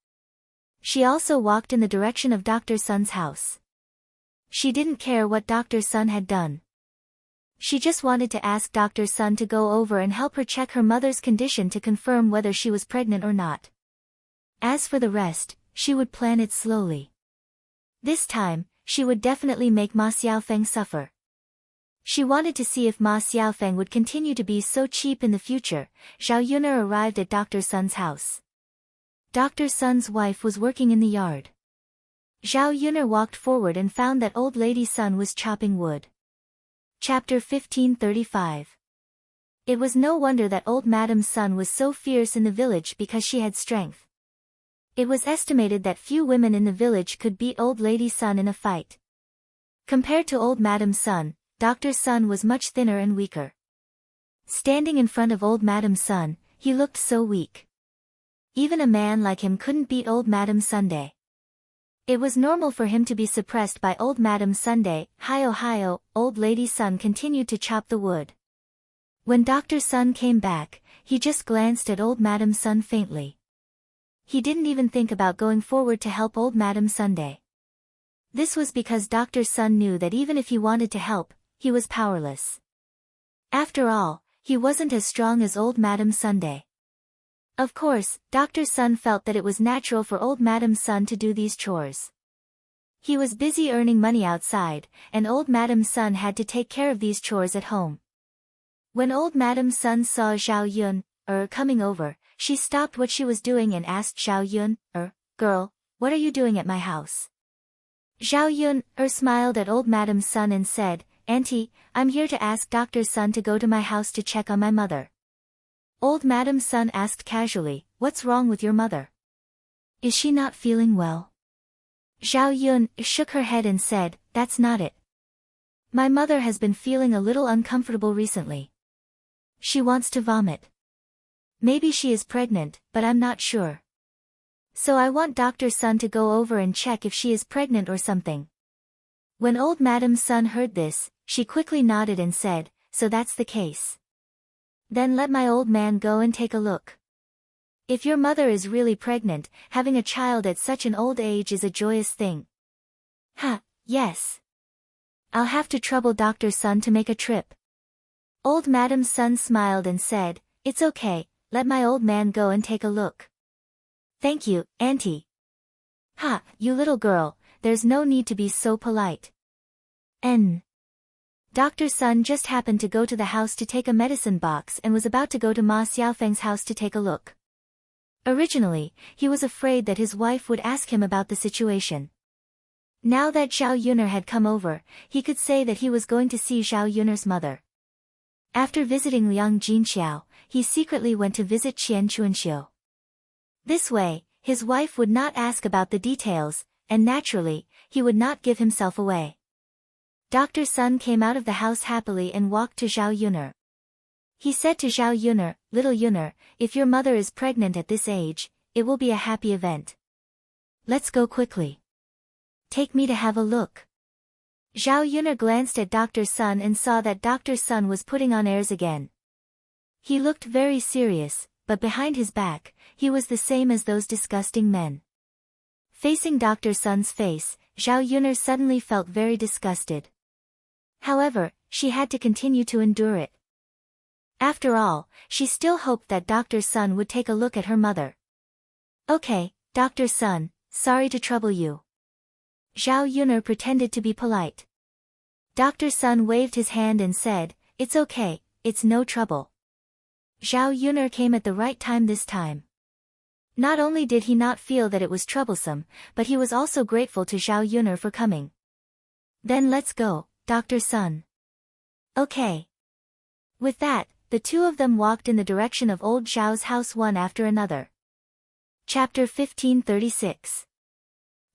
She also walked in the direction of Dr. Sun's house. She didn't care what Dr. Sun had done. She just wanted to ask Dr. Sun to go over and help her check her mother's condition to confirm whether she was pregnant or not. As for the rest, she would plan it slowly. This time, she would definitely make Ma Xiaofeng suffer. She wanted to see if Ma Xiaofeng would continue to be so cheap in the future. Zhao Yun'er arrived at Dr. Sun's house. Dr. Sun's wife was working in the yard. Zhao Yun'er walked forward and found that Old Lady Sun was chopping wood. Chapter 1535. It was no wonder that Old Madam Sun was so fierce in the village because she had strength. It was estimated that few women in the village could beat Old Lady Sun in a fight. Compared to Old Madam Sun, Dr. Sun was much thinner and weaker. Standing in front of Old Madam Sun, he looked so weak. Even a man like him couldn't beat Old Madam Sunday. It was normal for him to be suppressed by Old Madam Sunday. Hi-oh, Old Lady Sun continued to chop the wood. When Dr. Sun came back, he just glanced at Old Madam Sun faintly. He didn't even think about going forward to help Old Madam Sunday. This was because Dr. Sun knew that even if he wanted to help, he was powerless. After all, he wasn't as strong as old Madam Sunday. Of course, Dr. Sun felt that it was natural for old Madam Sun to do these chores. He was busy earning money outside, and old Madam Sun had to take care of these chores at home. When old Madam Sun saw Zhao Yun, coming over, she stopped what she was doing and asked Zhao Yun, girl, what are you doing at my house? Zhao Yun, smiled at old Madam Sun and said, Auntie, I'm here to ask Dr. Sun to go to my house to check on my mother. Old Madam Sun asked casually, what's wrong with your mother? Is she not feeling well? Zhao Yun shook her head and said, that's not it. My mother has been feeling a little uncomfortable recently. She wants to vomit. Maybe she is pregnant, but I'm not sure. So I want Dr. Sun to go over and check if she is pregnant or something. When old Madam Sun heard this, she quickly nodded and said, so that's the case. Then let my old man go and take a look. If your mother is really pregnant, having a child at such an old age is a joyous thing. Yes. I'll have to trouble Dr. Sun to make a trip. Old Madam Sun smiled and said, it's okay, let my old man go and take a look. Thank you, Auntie. You little girl, there's no need to be so polite. Dr. Sun just happened to go to the house to take a medicine box and was about to go to Ma Xiaofeng's house to take a look. Originally, he was afraid that his wife would ask him about the situation. Now that Zhao Yuner had come over, he could say that he was going to see Zhao Yuner's mother. After visiting Liang Jinxiao, he secretly went to visit Qian Chuanxiu. This way, his wife would not ask about the details, and naturally, he would not give himself away. Dr. Sun came out of the house happily and walked to Zhao Yuner. He said to Zhao Yuner, little Yuner, if your mother is pregnant at this age, it will be a happy event. Let's go quickly. Take me to have a look. Zhao Yuner glanced at Dr. Sun and saw that Dr. Sun was putting on airs again. He looked very serious, but behind his back, he was the same as those disgusting men. Facing Dr. Sun's face, Zhao Yuner suddenly felt very disgusted. However, she had to continue to endure it. After all, she still hoped that Dr. Sun would take a look at her mother. Okay, Dr. Sun, sorry to trouble you. Zhao Yuner pretended to be polite. Dr. Sun waved his hand and said, it's okay, it's no trouble. Zhao Yuner came at the right time this time. Not only did he not feel that it was troublesome, but he was also grateful to Zhao Yuner for coming. Then let's go, Dr. Sun. Okay. With that, the two of them walked in the direction of old Zhao's house one after another. Chapter 1536.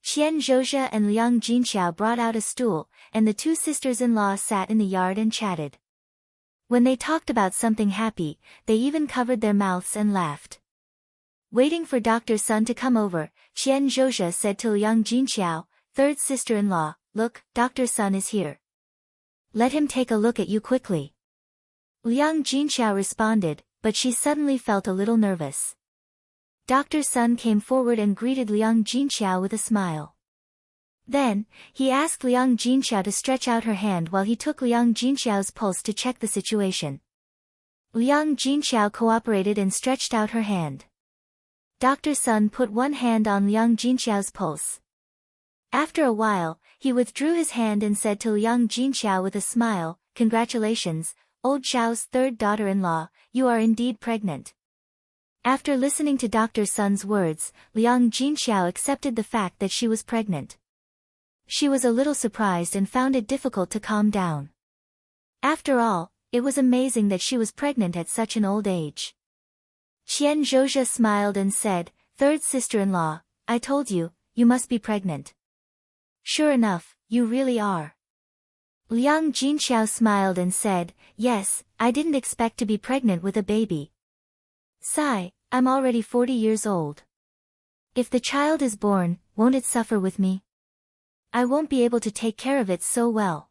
Qian Zhozha and Liang Jinxiao brought out a stool, and the two sisters-in-law sat in the yard and chatted. When they talked about something happy, they even covered their mouths and laughed. Waiting for Dr. Sun to come over, Qian Zhozha said to Liang Jinxiao, third sister-in-law, look, Dr. Sun is here. Let him take a look at you quickly. Liang Jinxiao responded, but she suddenly felt a little nervous. Dr. Sun came forward and greeted Liang Jinxiao with a smile. Then, he asked Liang Jinxiao to stretch out her hand while he took Liang Jinxiao's pulse to check the situation. Liang Jinxiao cooperated and stretched out her hand. Dr. Sun put one hand on Liang Jinxiao's pulse. After a while, he withdrew his hand and said to Liang Jinxiao with a smile, congratulations, old Zhao's third daughter-in-law, you are indeed pregnant. After listening to Dr. Sun's words, Liang Jinxiao accepted the fact that she was pregnant. She was a little surprised and found it difficult to calm down. After all, it was amazing that she was pregnant at such an old age. Qian Zhozha smiled and said, third sister-in-law, I told you, you must be pregnant. Sure enough, you really are. Liang Jinxiao smiled and said, yes, I didn't expect to be pregnant with a baby. Sigh, I'm already 40 years old. If the child is born, won't it suffer with me? I won't be able to take care of it so well.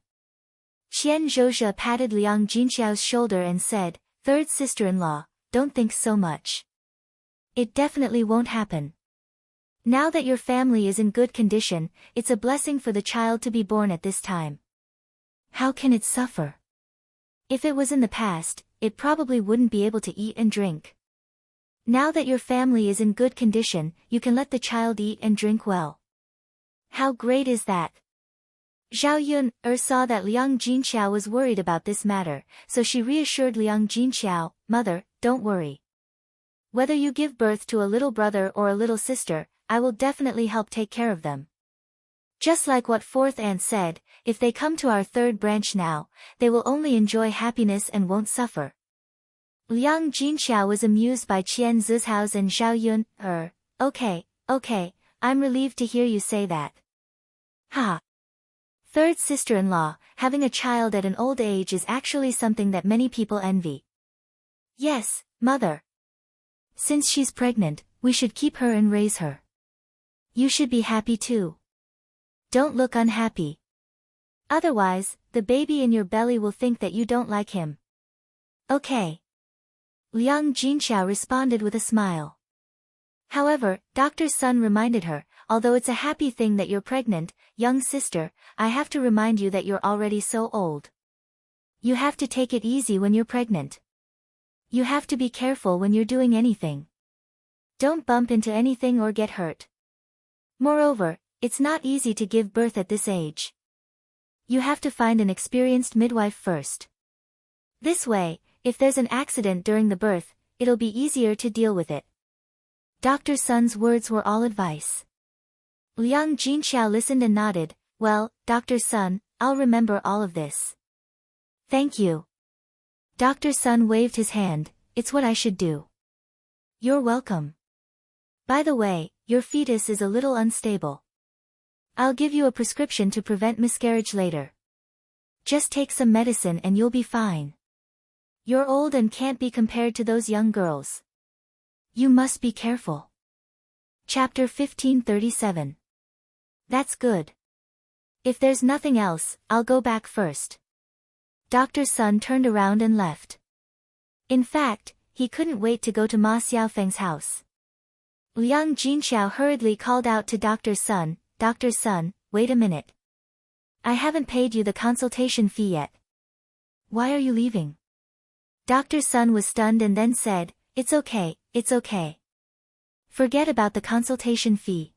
Qian Zhozha patted Liang Jinxiao's shoulder and said, third sister-in-law, don't think so much. It definitely won't happen. Now that your family is in good condition, it's a blessing for the child to be born at this time. How can it suffer? If it was in the past, it probably wouldn't be able to eat and drink. Now that your family is in good condition, you can let the child eat and drink well. How great is that? Zhao Yun saw that Liang Jinxiao was worried about this matter, so she reassured Liang Jinxiao, "Mother, don't worry. Whether you give birth to a little brother or a little sister, I will definitely help take care of them." Just like what fourth aunt said, if they come to our third branch now, they will only enjoy happiness and won't suffer. Liang Jinxiao was amused by Qian Zizhao's and Zhao Yun. Okay, I'm relieved to hear you say that. Ha! Third sister-in-law, having a child at an old age is actually something that many people envy. Yes, mother. Since she's pregnant, we should keep her and raise her. You should be happy too. Don't look unhappy. Otherwise, the baby in your belly will think that you don't like him. Okay. Liang Jinxiao responded with a smile. However, Dr. Sun reminded her, although it's a happy thing that you're pregnant, young sister, I have to remind you that you're already so old. You have to take it easy when you're pregnant. You have to be careful when you're doing anything. Don't bump into anything or get hurt. Moreover, it's not easy to give birth at this age. You have to find an experienced midwife first. This way, if there's an accident during the birth, it'll be easier to deal with it. Dr. Sun's words were all advice. Liang Jinxiao listened and nodded. Well, Dr. Sun, I'll remember all of this. Thank you. Dr. Sun waved his hand. It's what I should do. You're welcome. By the way, your fetus is a little unstable. I'll give you a prescription to prevent miscarriage later. Just take some medicine and you'll be fine. You're old and can't be compared to those young girls. You must be careful. Chapter 1537. That's good. If there's nothing else, I'll go back first. Dr. Sun turned around and left. In fact, he couldn't wait to go to Ma Xiaofeng's house. Liang Jinxiao hurriedly called out to Dr. Sun, Dr. Sun, wait a minute. I haven't paid you the consultation fee yet. Why are you leaving? Dr. Sun was stunned and then said, It's okay. Forget about the consultation fee.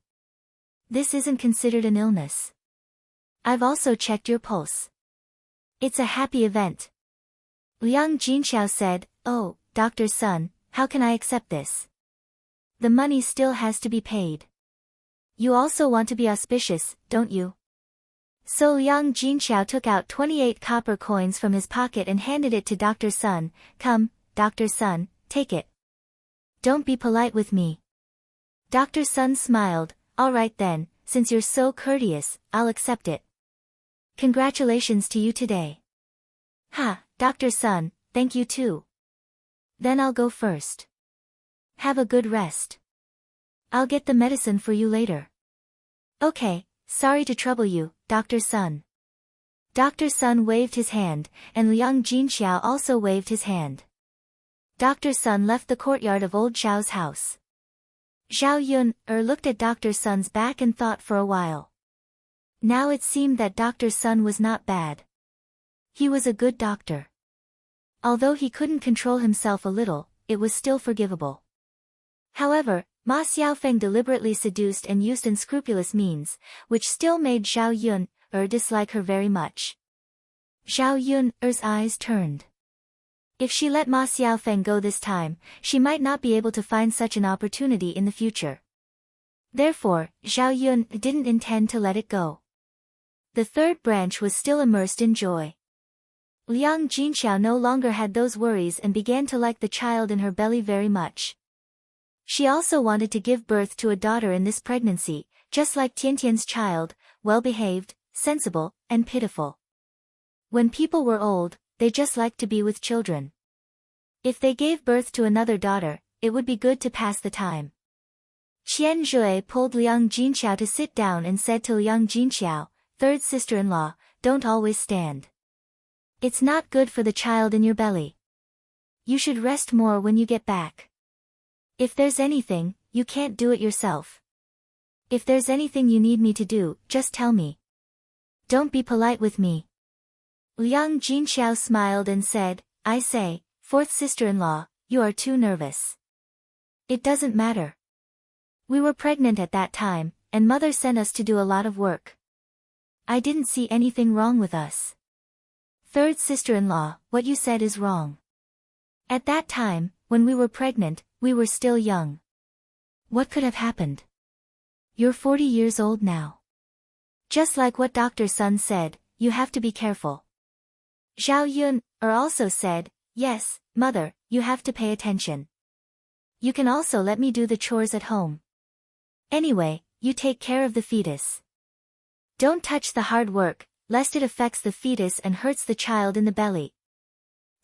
This isn't considered an illness. I've also checked your pulse. It's a happy event. Liang Jinxiao said, Oh, Dr. Sun, how can I accept this? The money still has to be paid. You also want to be auspicious, don't you? So Liang Jinxiao took out 28 copper coins from his pocket and handed it to Dr. Sun. Come, Dr. Sun, take it. Don't be polite with me. Dr. Sun smiled. All right then, since you're so courteous, I'll accept it. Congratulations to you today. Ha, Dr. Sun, thank you too. Then I'll go first. Have a good rest. I'll get the medicine for you later. Okay, sorry to trouble you, Dr. Sun. Dr. Sun waved his hand, and Liang Jinxiao also waved his hand. Dr. Sun left the courtyard of old Zhao's house. Zhao Yun looked at Dr. Sun's back and thought for a while. Now it seemed that Dr. Sun was not bad. He was a good doctor. Although he couldn't control himself a little, it was still forgivable. However, Ma Xiaofeng deliberately seduced and used unscrupulous means, which still made Zhao Yun dislike her very much. Zhao Yun's eyes turned. If she let Ma Xiaofeng go this time, she might not be able to find such an opportunity in the future. Therefore, Zhao Yun didn't intend to let it go. The third branch was still immersed in joy. Liang Jinxiao no longer had those worries and began to like the child in her belly very much. She also wanted to give birth to a daughter in this pregnancy, just like Tiantian's child, well-behaved, sensible, and pitiful. When people were old, they just liked to be with children. If they gave birth to another daughter, it would be good to pass the time. Qian Zhui pulled Liang Jinxiao to sit down and said to Liang Jinxiao, third sister-in-law, don't always stand. It's not good for the child in your belly. You should rest more when you get back. If there's anything, you can't do it yourself. If there's anything you need me to do, just tell me. Don't be polite with me. Liang Jinxiao smiled and said, I say, fourth sister-in-law, you are too nervous. It doesn't matter. We were pregnant at that time, and mother sent us to do a lot of work. I didn't see anything wrong with us. Third sister-in-law, what you said is wrong. At that time, when we were pregnant, we were still young. What could have happened? You're 40 years old now. Just like what Dr. Sun said, you have to be careful. Zhao Yun also said, yes, mother, you have to pay attention. You can also let me do the chores at home. Anyway, you take care of the fetus. Don't touch the hard work, lest it affects the fetus and hurts the child in the belly.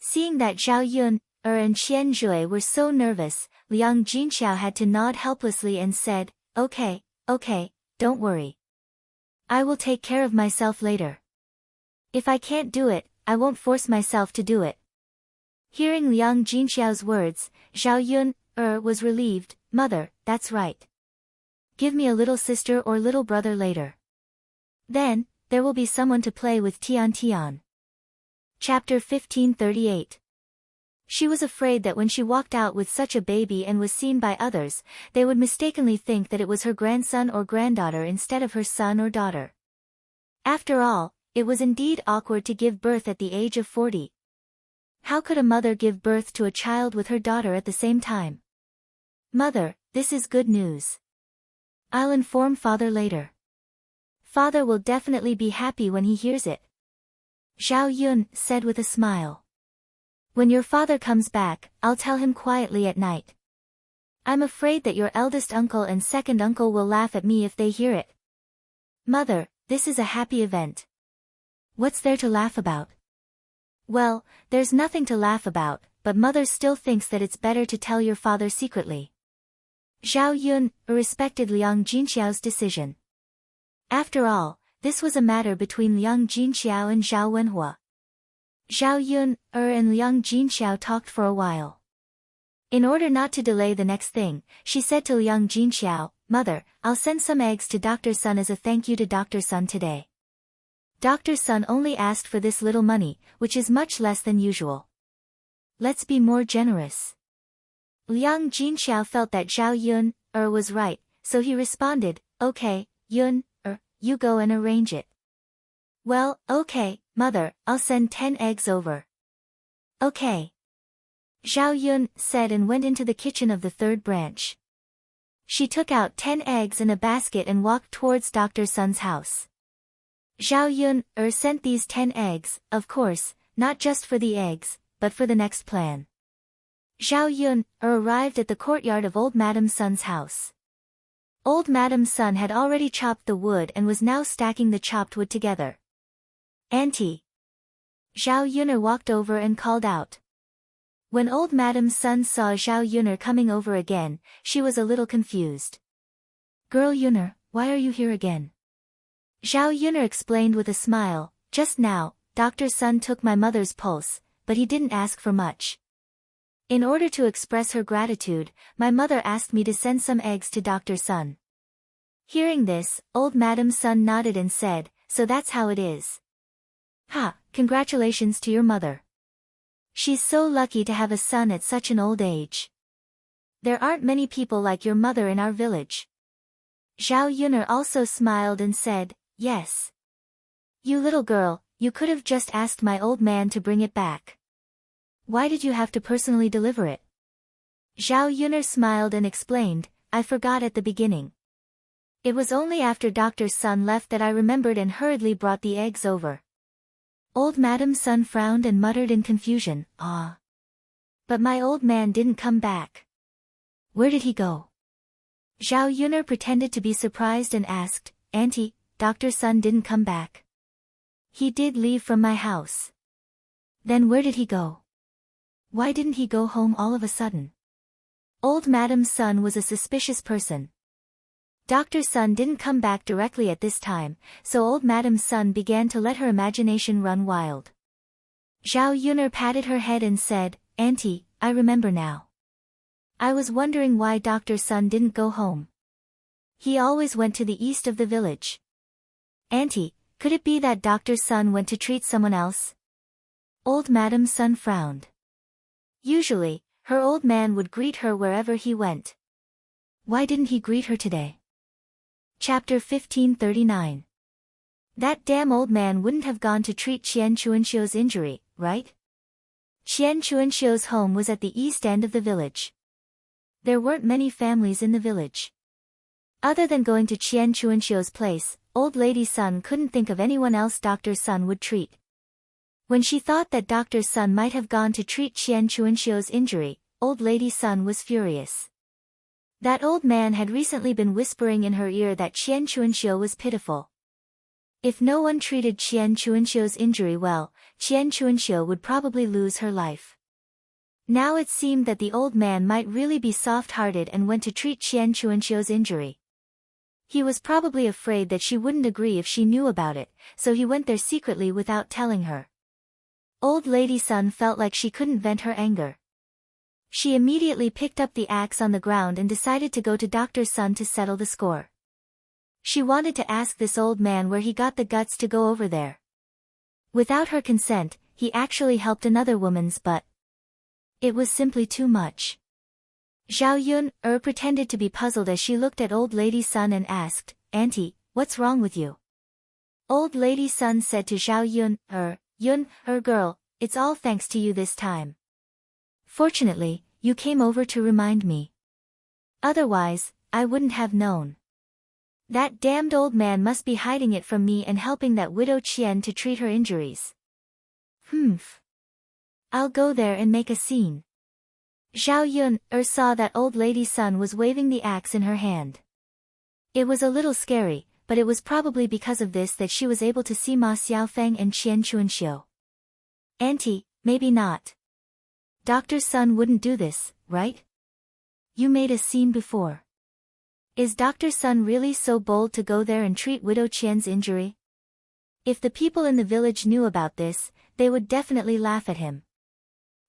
Seeing that Zhao Yun and Qian Jue were so nervous, Liang Jinxiao had to nod helplessly and said, okay, don't worry. I will take care of myself later. If I can't do it, I won't force myself to do it. Hearing Liang Jinxiao's words, Zhao Yun was relieved. Mother, that's right. Give me a little sister or little brother later. Then, there will be someone to play with. Tian Tian. Chapter 1538. She was afraid that when she walked out with such a baby and was seen by others, they would mistakenly think that it was her grandson or granddaughter instead of her son or daughter. After all, it was indeed awkward to give birth at the age of 40. How could a mother give birth to a child with her daughter at the same time? Mother, this is good news. I'll inform father later. Father will definitely be happy when he hears it. Zhao Yun said with a smile. When your father comes back, I'll tell him quietly at night. I'm afraid that your eldest uncle and second uncle will laugh at me if they hear it. Mother, this is a happy event. What's there to laugh about? Well, there's nothing to laugh about, but mother still thinks that it's better to tell your father secretly. Zhao Yun respected Liang Jinxiao's decision. After all, this was a matter between Liang Jinxiao and Zhao Wenhua. Zhao Yun and Liang Jinxiao talked for a while. In order not to delay the next thing, she said to Liang Jinxiao, Mother, I'll send some eggs to Dr. Sun as a thank you to Dr. Sun today. Dr. Sun only asked for this little money, which is much less than usual. Let's be more generous. Liang Jinxiao felt that Zhao Yun was right, so he responded, okay, Yun you go and arrange it. Well, okay, Mother, I'll send 10 eggs over. Okay. Zhao Yun said and went into the kitchen of the third branch. She took out 10 eggs in a basket and walked towards Dr. Sun's house. Zhao Yun sent these 10 eggs, of course, not just for the eggs, but for the next plan. Zhao Yun arrived at the courtyard of old Madame Sun's house. Old Madame Sun had already chopped the wood and was now stacking the chopped wood together. Auntie. Zhao Yun walked over and called out. When old Madame Sun saw Zhao Yun coming over again, she was a little confused. Girl Yun, why are you here again? Zhao Yun explained with a smile, just now, Dr. Sun took my mother's pulse, but he didn't ask for much. In order to express her gratitude, my mother asked me to send some eggs to Dr. Sun. Hearing this, old Madame Sun nodded and said, so that's how it is. Ha, congratulations to your mother. She's so lucky to have a son at such an old age. There aren't many people like your mother in our village. Zhao Yun also smiled and said, yes. You little girl, you could have just asked my old man to bring it back. Why did you have to personally deliver it? Zhao Yun smiled and explained, I forgot at the beginning. It was only after Dr. Sun left that I remembered and hurriedly brought the eggs over. Old Madame Sun frowned and muttered in confusion, ah. But my old man didn't come back. Where did he go? Zhao Yun pretended to be surprised and asked, Auntie, Dr. Sun didn't come back. He did leave from my house. Then where did he go? Why didn't he go home all of a sudden? Old Madame Sun was a suspicious person. Dr. Sun didn't come back directly at this time, so old Madame Sun began to let her imagination run wild. Zhao Yun patted her head and said, Auntie, I remember now. I was wondering why Dr. Sun didn't go home. He always went to the east of the village. Auntie, could it be that Doctor's son went to treat someone else? Old Madam's son frowned. Usually, her old man would greet her wherever he went. Why didn't he greet her today? Chapter 1539. That damn old man wouldn't have gone to treat Qian Chuanxiu's injury, right? Qian Chuanxiu's home was at the east end of the village. There weren't many families in the village. Other than going to Qian Chuanxiu's place, old lady Sun couldn't think of anyone else Doctor's son would treat. When she thought that Doctor's son might have gone to treat Qian Chuanxiu's injury, old lady Sun was furious. That old man had recently been whispering in her ear that Qian Chuanxiu was pitiful. If no one treated Qian Chuanxiu's injury well, Qian Chuanxiu would probably lose her life. Now it seemed that the old man might really be soft-hearted and went to treat Qian Chuanxiu's injury. He was probably afraid that she wouldn't agree if she knew about it, so he went there secretly without telling her. Old lady Sun felt like she couldn't vent her anger. She immediately picked up the axe on the ground and decided to go to Doctor's son to settle the score. She wanted to ask this old man where he got the guts to go over there. Without her consent, he actually helped another woman's butt. It was simply too much. Zhao Yun pretended to be puzzled as she looked at old lady Sun and asked, "Auntie, what's wrong with you?" Old lady Sun said to Zhao Yun, girl, it's all thanks to you this time. Fortunately, you came over to remind me. Otherwise, I wouldn't have known. That damned old man must be hiding it from me and helping that widow Qian to treat her injuries. Humph. I'll go there and make a scene. Zhao Yun saw that old lady Sun was waving the axe in her hand. It was a little scary, but it was probably because of this that she was able to see Ma Xiaofeng and Qian Chuanxiu. Auntie, maybe not. Doctor's son wouldn't do this, right? You made a scene before. Is Doctor's son really so bold to go there and treat widow Qian's injury? If the people in the village knew about this, they would definitely laugh at him.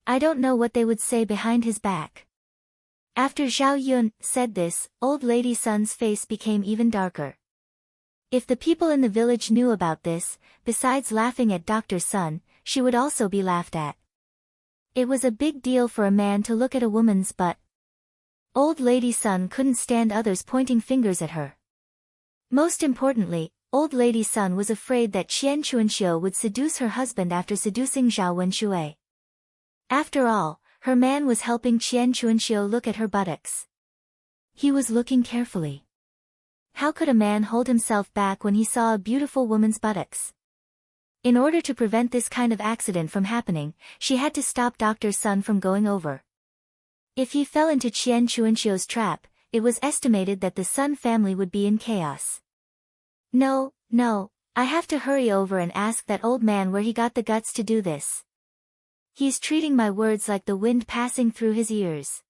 I don't know what they would say behind his back. After Zhao Yun said this, old lady Sun's face became even darker. If the people in the village knew about this, besides laughing at Doctor's son, she would also be laughed at. It was a big deal for a man to look at a woman's butt. Old lady Sun couldn't stand others pointing fingers at her. Most importantly, old lady Sun was afraid that Qian Chuanxiu would seduce her husband after seducing Zhao Wenxue. After all, her man was helping Qian Chuanxiu look at her buttocks. He was looking carefully. How could a man hold himself back when he saw a beautiful woman's buttocks? In order to prevent this kind of accident from happening, she had to stop Doctor's son from going over. If he fell into Qian Chuanxiu's trap, it was estimated that the Sun family would be in chaos. No, I have to hurry over and ask that old man where he got the guts to do this. He's treating my words like the wind passing through his ears.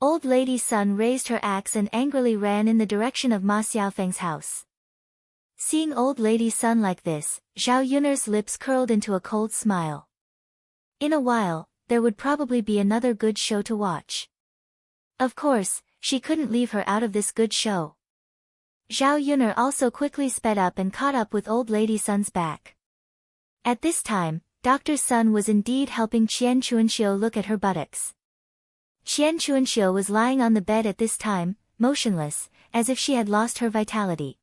Old lady Sun raised her axe and angrily ran in the direction of Ma Xiaofeng's house. Seeing old lady Sun like this, Zhao Yun's lips curled into a cold smile. In a while, there would probably be another good show to watch. Of course, she couldn't leave her out of this good show. Zhao Yun also quickly sped up and caught up with old lady Sun's back. At this time, Doctor's son was indeed helping Qian Chuanxiu look at her buttocks. Qian Chuanxiu was lying on the bed at this time, motionless, as if she had lost her vitality.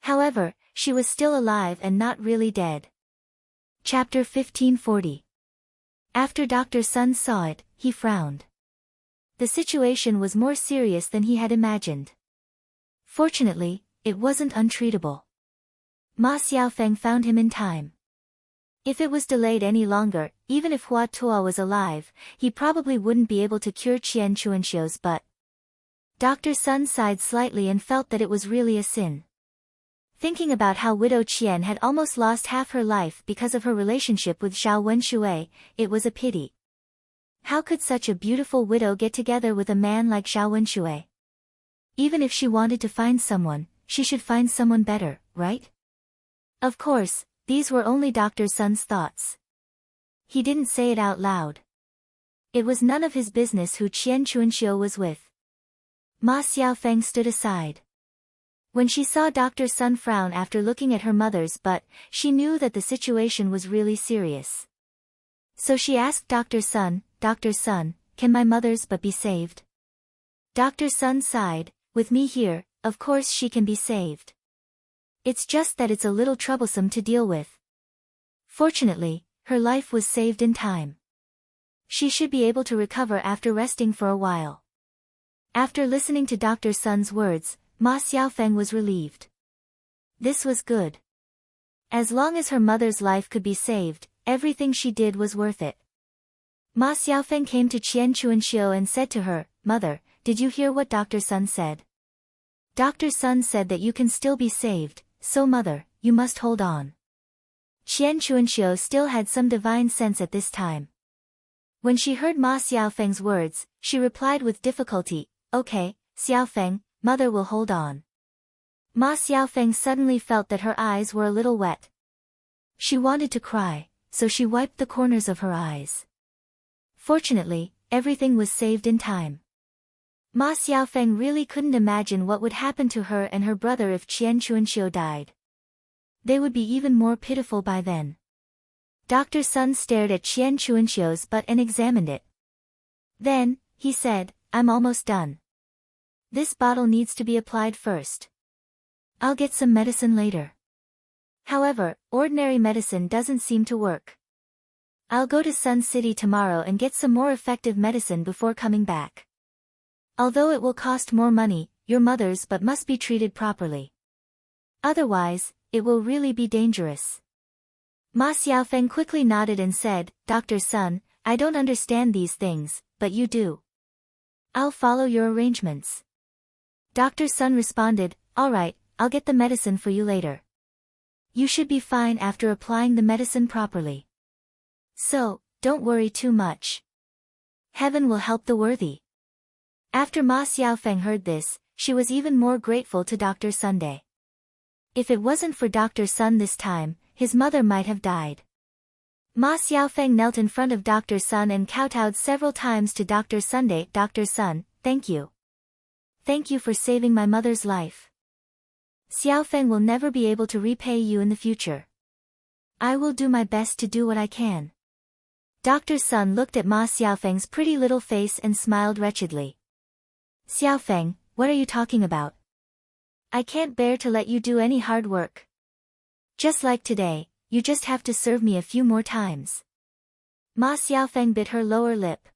However, she was still alive and not really dead. Chapter 1540. After Doctor's son saw it, he frowned. The situation was more serious than he had imagined. Fortunately, it wasn't untreatable. Ma Xiaofeng found him in time. If it was delayed any longer, even if Hua Tuo was alive, he probably wouldn't be able to cure Qian Chuanxiu's butt. Dr. Sun sighed slightly and felt that it was really a sin. Thinking about how widow Qian had almost lost half her life because of her relationship with Zhao Wenxue, it was a pity. How could such a beautiful widow get together with a man like Zhao Wenxue? Even if she wanted to find someone, she should find someone better, right? Of course, these were only Dr. Sun's thoughts. He didn't say it out loud. It was none of his business who Qian Chuanxiu was with. Ma Xiaofeng stood aside. When she saw Dr. Sun frown after looking at her mother's butt, she knew that the situation was really serious. So she asked Dr. Sun, "Dr. Sun, can my mother's butt be saved?" Dr. Sun sighed, "With me here, of course she can be saved. It's just that it's a little troublesome to deal with." Fortunately, her life was saved in time. She should be able to recover after resting for a while. After listening to Dr. Sun's words, Ma Xiaofeng was relieved. This was good. As long as her mother's life could be saved, everything she did was worth it. Ma Xiaofeng came to Qian Chuanxiu and said to her, "Mother, did you hear what Dr. Sun said? Dr. Sun said that you can still be saved, so mother, you must hold on." Qian Chuanxiu still had some divine sense at this time. When she heard Ma Xiaofeng's words, she replied with difficulty, "Okay, Xiaofeng, mother will hold on." Ma Xiaofeng suddenly felt that her eyes were a little wet. She wanted to cry, so she wiped the corners of her eyes. Fortunately, everything was saved in time. Ma Xiaofeng really couldn't imagine what would happen to her and her brother if Qian Chuanxiu died. They would be even more pitiful by then. Dr. Sun stared at Qian Chuanxiu's butt and examined it. Then, he said, "I'm almost done. This bottle needs to be applied first. I'll get some medicine later. However, ordinary medicine doesn't seem to work. I'll go to Sun City tomorrow and get some more effective medicine before coming back. Although it will cost more money, your mother's butt must be treated properly. Otherwise, it will really be dangerous." Ma Xiaofeng quickly nodded and said, "Dr. Sun, I don't understand these things, but you do. I'll follow your arrangements." Dr. Sun responded, "All right, I'll get the medicine for you later. You should be fine after applying the medicine properly. So, don't worry too much. Heaven will help the worthy." After Ma Xiaofeng heard this, she was even more grateful to Dr. Sunday. If it wasn't for Dr. Sun this time, his mother might have died. Ma Xiaofeng knelt in front of Dr. Sun and kowtowed several times to Dr. Sunday. "Dr. Sun, thank you. Thank you for saving my mother's life. Xiaofeng will never be able to repay you in the future. I will do my best to do what I can." Dr. Sun looked at Ma Xiaofeng's pretty little face and smiled wretchedly. "Xiaofeng, what are you talking about? I can't bear to let you do any hard work. Just like today, you just have to serve me a few more times." Ma Xiaofeng bit her lower lip.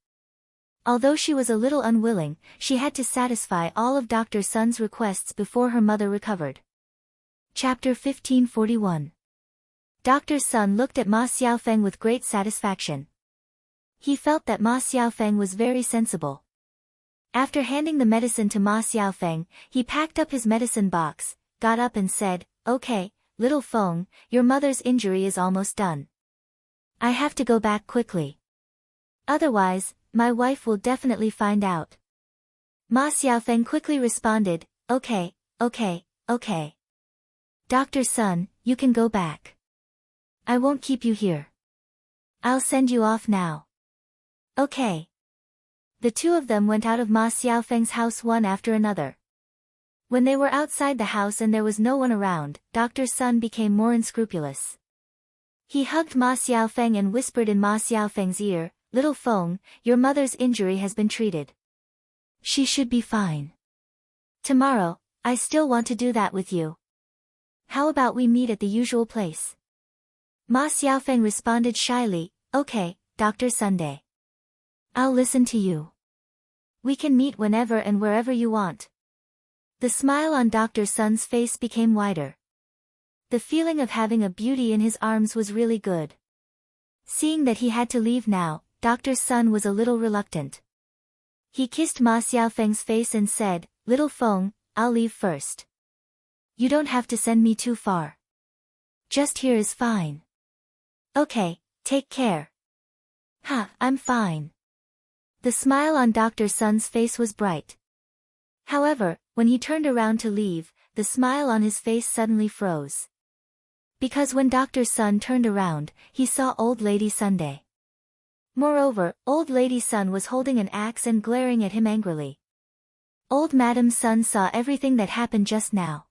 Although she was a little unwilling, she had to satisfy all of Dr. Sun's requests before her mother recovered. Chapter 1541. Dr. Sun looked at Ma Xiaofeng with great satisfaction. He felt that Ma Xiaofeng was very sensible. After handing the medicine to Ma Xiaofeng, he packed up his medicine box, got up and said, "Okay, little Feng, your mother's injury is almost done. I have to go back quickly. Otherwise, my wife will definitely find out." Ma Xiaofeng quickly responded, "Okay, okay, okay. Dr. Sun, you can go back. I won't keep you here. I'll send you off now." "Okay." The two of them went out of Ma Xiaofeng's house one after another. When they were outside the house and there was no one around, Dr. Sun became more unscrupulous. He hugged Ma Xiaofeng and whispered in Ma Xiaofeng's ear, "Little Feng, your mother's injury has been treated. She should be fine. Tomorrow, I still want to do that with you. How about we meet at the usual place?" Ma Xiaofeng responded shyly, "Okay, Dr. Sunday. I'll listen to you. We can meet whenever and wherever you want." The smile on Dr. Sun's face became wider. The feeling of having a beauty in his arms was really good. Seeing that he had to leave now, Dr. Sun was a little reluctant. He kissed Ma Xiaofeng's face and said, "Little Feng, I'll leave first. You don't have to send me too far. Just here is fine." "Okay, take care." I'm fine." The smile on Dr. Sun's face was bright. However, when he turned around to leave, the smile on his face suddenly froze. Because when Dr. Sun turned around, he saw Old Lady Sunday. Moreover, Old Lady Sun was holding an axe and glaring at him angrily. Old Madam Sun saw everything that happened just now.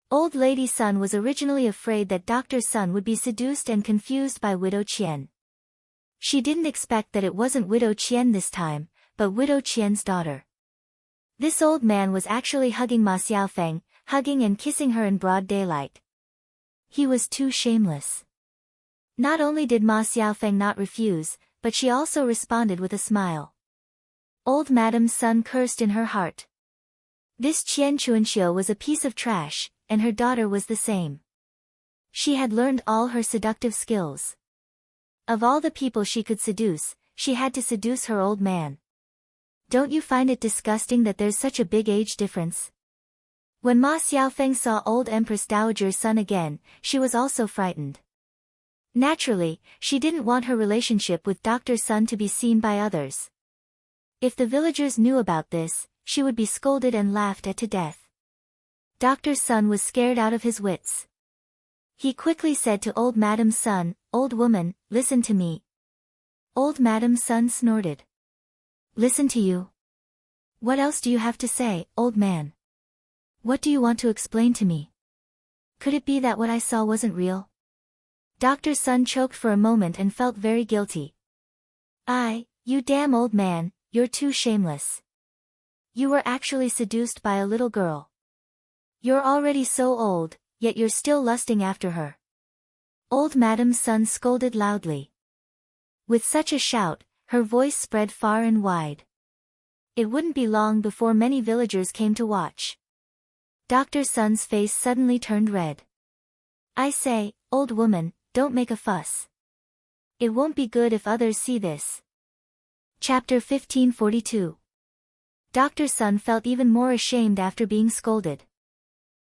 Old Lady Sun was originally afraid that Dr. Sun would be seduced and confused by Widow Qian. She didn't expect that it wasn't Widow Qian this time, but Widow Qian's daughter. This old man was actually hugging Ma Xiaofeng, hugging and kissing her in broad daylight. He was too shameless. Not only did Ma Xiaofeng not refuse, but she also responded with a smile. Old Madame Sun cursed in her heart. This Qian Chuanxiu was a piece of trash, and her daughter was the same. She had learned all her seductive skills. Of all the people she could seduce, she had to seduce her old man. Don't you find it disgusting that there's such a big age difference? When Ma Xiaofeng saw old Empress Dowager's son again, she was also frightened. Naturally, she didn't want her relationship with Dr. Sun to be seen by others. If the villagers knew about this, she would be scolded and laughed at to death. Dr. Sun was scared out of his wits. He quickly said to old Madame Sun, "Old woman, listen to me." Old Madame Sun snorted. "Listen to you? What else do you have to say, old man? What do you want to explain to me? Could it be that what I saw wasn't real?" Dr. Sun choked for a moment and felt very guilty. You damn old man, you're too shameless. You were actually seduced by a little girl. You're already so old, yet you're still lusting after her. Old Madame Sun scolded loudly. With such a shout, her voice spread far and wide. It wouldn't be long before many villagers came to watch. Dr. Sun's face suddenly turned red. "I say, old woman, don't make a fuss. It won't be good if others see this." Chapter 1542. Dr. Sun felt even more ashamed after being scolded.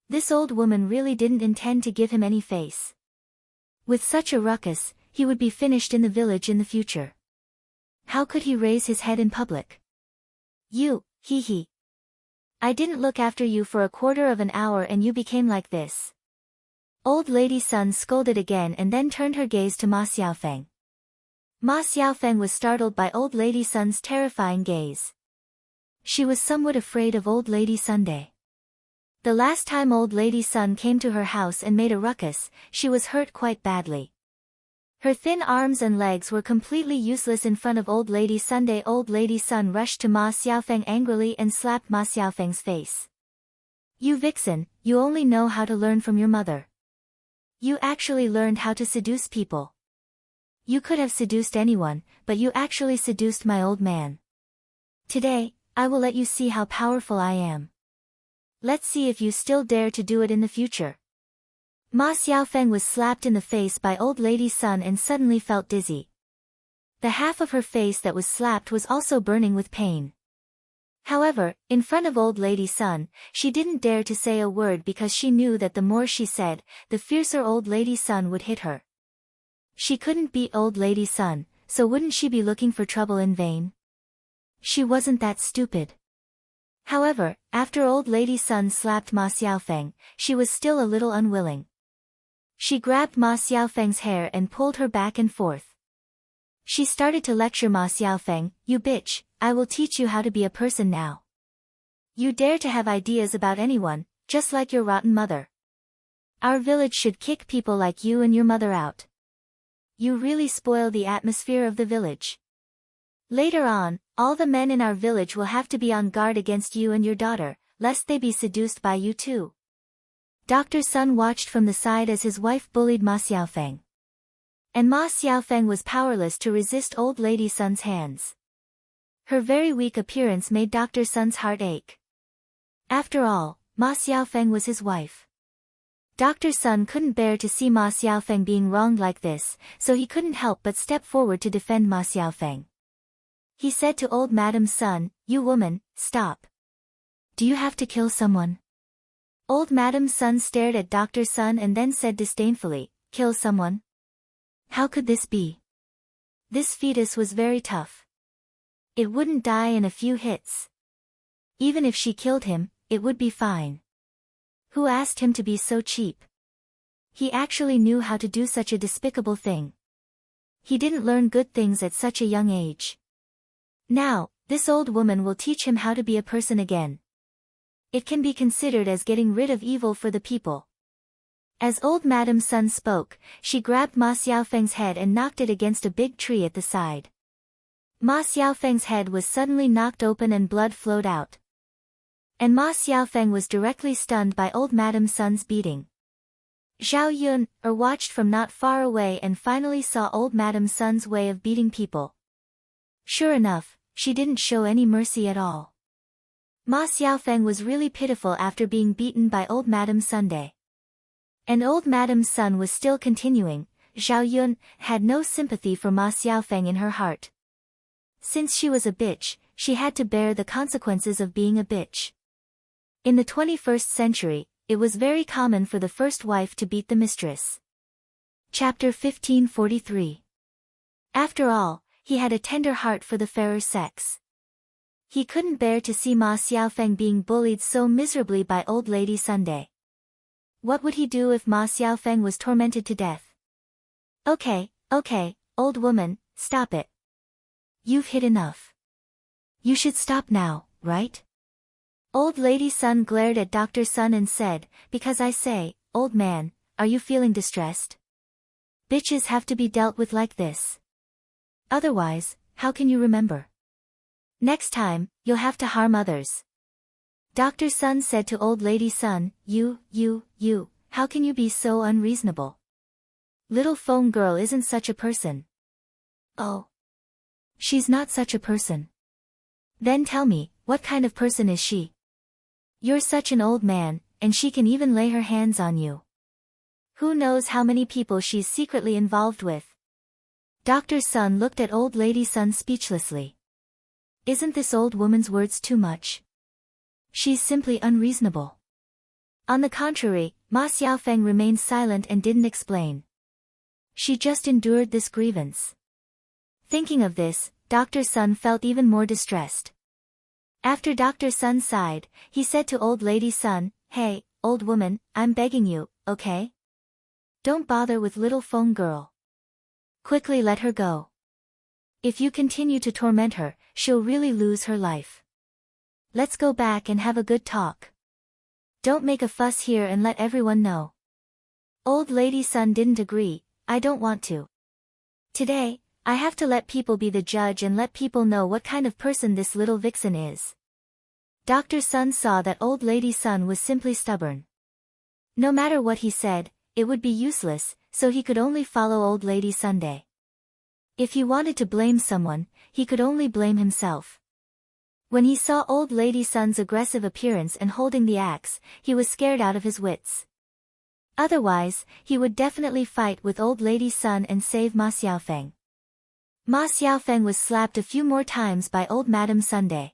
This old woman really didn't intend to give him any face. With such a ruckus, he would be finished in the village in the future. How could he raise his head in public? "You, hee. I didn't look after you for a quarter of an hour and you became like this." Old Lady Sun scolded again and then turned her gaze to Ma Xiaofeng. Ma Xiaofeng was startled by Old Lady Sun's terrifying gaze. She was somewhat afraid of Old Lady Sunday. The last time Old Lady Sun came to her house and made a ruckus, she was hurt quite badly. Her thin arms and legs were completely useless in front of Old Lady Sunday. Old Lady Sun rushed to Ma Xiaofeng angrily and slapped Ma Xiaofeng's face. "You vixen, you only know how to learn from your mother. You actually learned how to seduce people. You could have seduced anyone, but you actually seduced my old man. Today, I will let you see how powerful I am. Let's see if you still dare to do it in the future." Ma Xiaofeng was slapped in the face by Old Lady Sun and suddenly felt dizzy. The half of her face that was slapped was also burning with pain. However, in front of Old Lady Sun, she didn't dare to say a word because she knew that the more she said, the fiercer Old Lady Sun would hit her. She couldn't beat Old Lady Sun, so wouldn't she be looking for trouble in vain? She wasn't that stupid. However, after Old Lady Sun slapped Ma Xiaofeng, she was still a little unwilling. She grabbed Ma Xiaofeng's hair and pulled her back and forth. She started to lecture Ma Xiaofeng, "You bitch, I will teach you how to be a person now. You dare to have ideas about anyone, just like your rotten mother. Our village should kick people like you and your mother out. You really spoil the atmosphere of the village. Later on, all the men in our village will have to be on guard against you and your daughter, lest they be seduced by you too." Dr. Sun watched from the side as his wife bullied Ma Xiaofeng. And Ma Xiaofeng was powerless to resist Old Lady Sun's hands. Her very weak appearance made Dr. Sun's heart ache. After all, Ma Xiaofeng was his wife. Dr. Sun couldn't bear to see Ma Xiaofeng being wronged like this, so he couldn't help but step forward to defend Ma Xiaofeng. He said to old Madame Sun, "You woman, stop. Do you have to kill someone?" Old Madame Sun stared at Dr. Sun and then said disdainfully, "Kill someone? How could this be? This fetus was very tough. It wouldn't die in a few hits. Even if she killed him, it would be fine. Who asked him to be so cheap? He actually knew how to do such a despicable thing. He didn't learn good things at such a young age. Now, this old woman will teach him how to be a person again. It can be considered as getting rid of evil for the people." As old Madam Sun spoke, she grabbed Ma Xiaofeng's head and knocked it against a big tree at the side. Ma Xiaofeng's head was suddenly knocked open and blood flowed out. And Ma Xiaofeng was directly stunned by old Madam Sun's beating. Zhao Yun watched from not far away and finally saw old Madam Sun's way of beating people. Sure enough, she didn't show any mercy at all. Ma Xiaofeng was really pitiful after being beaten by old Madam Sunday. And old Madam Sun was still continuing. Zhao Yun had no sympathy for Ma Xiaofeng in her heart. Since she was a bitch, she had to bear the consequences of being a bitch. In the 21st century, it was very common for the first wife to beat the mistress. Chapter 1543. After all, he had a tender heart for the fairer sex. He couldn't bear to see Ma Xiaofeng being bullied so miserably by old Lady Sunday. What would he do if Ma Xiaofeng was tormented to death? Okay, old woman, stop it. You've hit enough. You should stop now, right? Old Lady Sun glared at Dr. Sun and said, because I say, old man, are you feeling distressed? Bitches have to be dealt with like this. Otherwise, how can you remember? Next time, you'll have to harm others. Dr. Sun said to Old Lady Sun, you, how can you be so unreasonable? Little Feng girl isn't such a person. Oh. She's not such a person. Then tell me, what kind of person is she? You're such an old man, and she can even lay her hands on you. Who knows how many people she's secretly involved with? Dr. Sun looked at Old Lady Sun speechlessly. Isn't this old woman's words too much? She's simply unreasonable. On the contrary, Ma Xiaofeng remained silent and didn't explain. She just endured this grievance. Thinking of this, Dr. Sun felt even more distressed. After Dr. Sun sighed, he said to Old Lady Sun, hey, old woman, I'm begging you, okay? Don't bother with little Feng girl. Quickly let her go. If you continue to torment her, she'll really lose her life. Let's go back and have a good talk. Don't make a fuss here and let everyone know. Old Lady Sun didn't agree. I don't want to. Today, I have to let people be the judge and let people know what kind of person this little vixen is. Dr. Sun saw that Old Lady Sun was simply stubborn. No matter what he said, it would be useless, so he could only follow Old Lady Sunday. If he wanted to blame someone, he could only blame himself. When he saw Old Lady Sun's aggressive appearance and holding the axe, he was scared out of his wits. Otherwise, he would definitely fight with Old Lady Sun and save Ma Xiaofeng. Ma Xiaofeng was slapped a few more times by Old Madam Sunday.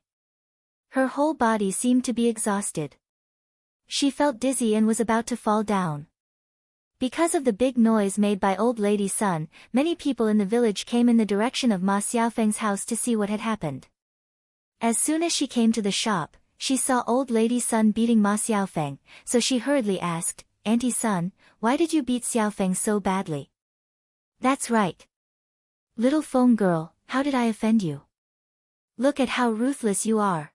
Her whole body seemed to be exhausted. She felt dizzy and was about to fall down. Because of the big noise made by Old Lady Sun, many people in the village came in the direction of Ma Xiaofeng's house to see what had happened. As soon as she came to the shop, she saw Old Lady Sun beating Ma Xiaofeng, so she hurriedly asked, Auntie Sun, why did you beat Xiaofeng so badly? That's right. Little Feng girl, how did I offend you? Look at how ruthless you are.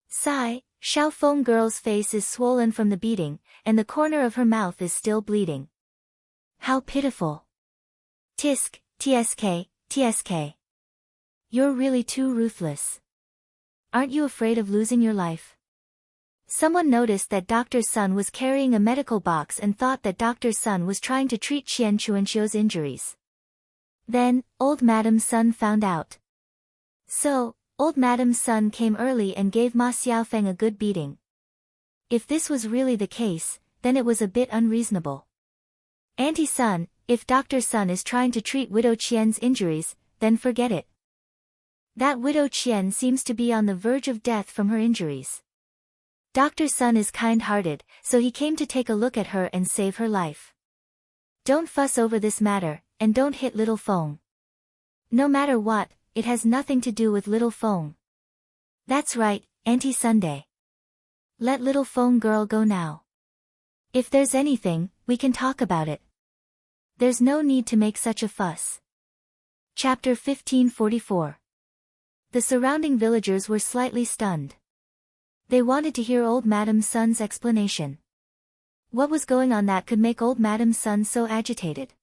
Sigh, Xiao Feng girl's face is swollen from the beating, and the corner of her mouth is still bleeding. How pitiful. Tisk, tsk. You're really too ruthless. Aren't you afraid of losing your life? Someone noticed that Dr. Sun was carrying a medical box and thought that Dr. Sun was trying to treat Qian Chuanqiu's injuries. Then, Old Madam Sun found out. So, Old Madam Sun came early and gave Ma Xiaofeng a good beating. If this was really the case, then it was a bit unreasonable. Auntie Sun, if Dr. Sun is trying to treat Widow Qian's injuries, then forget it. That Widow Qian seems to be on the verge of death from her injuries. Dr. Sun is kind-hearted, so he came to take a look at her and save her life. Don't fuss over this matter, and don't hit little Feng. No matter what, it has nothing to do with little Feng. That's right, Auntie Sunday. Let little Feng girl go now. If there's anything, we can talk about it. There's no need to make such a fuss. Chapter 1544. The surrounding villagers were slightly stunned. They wanted to hear Old Madam Sun's explanation. What was going on that could make old Madam's son so agitated?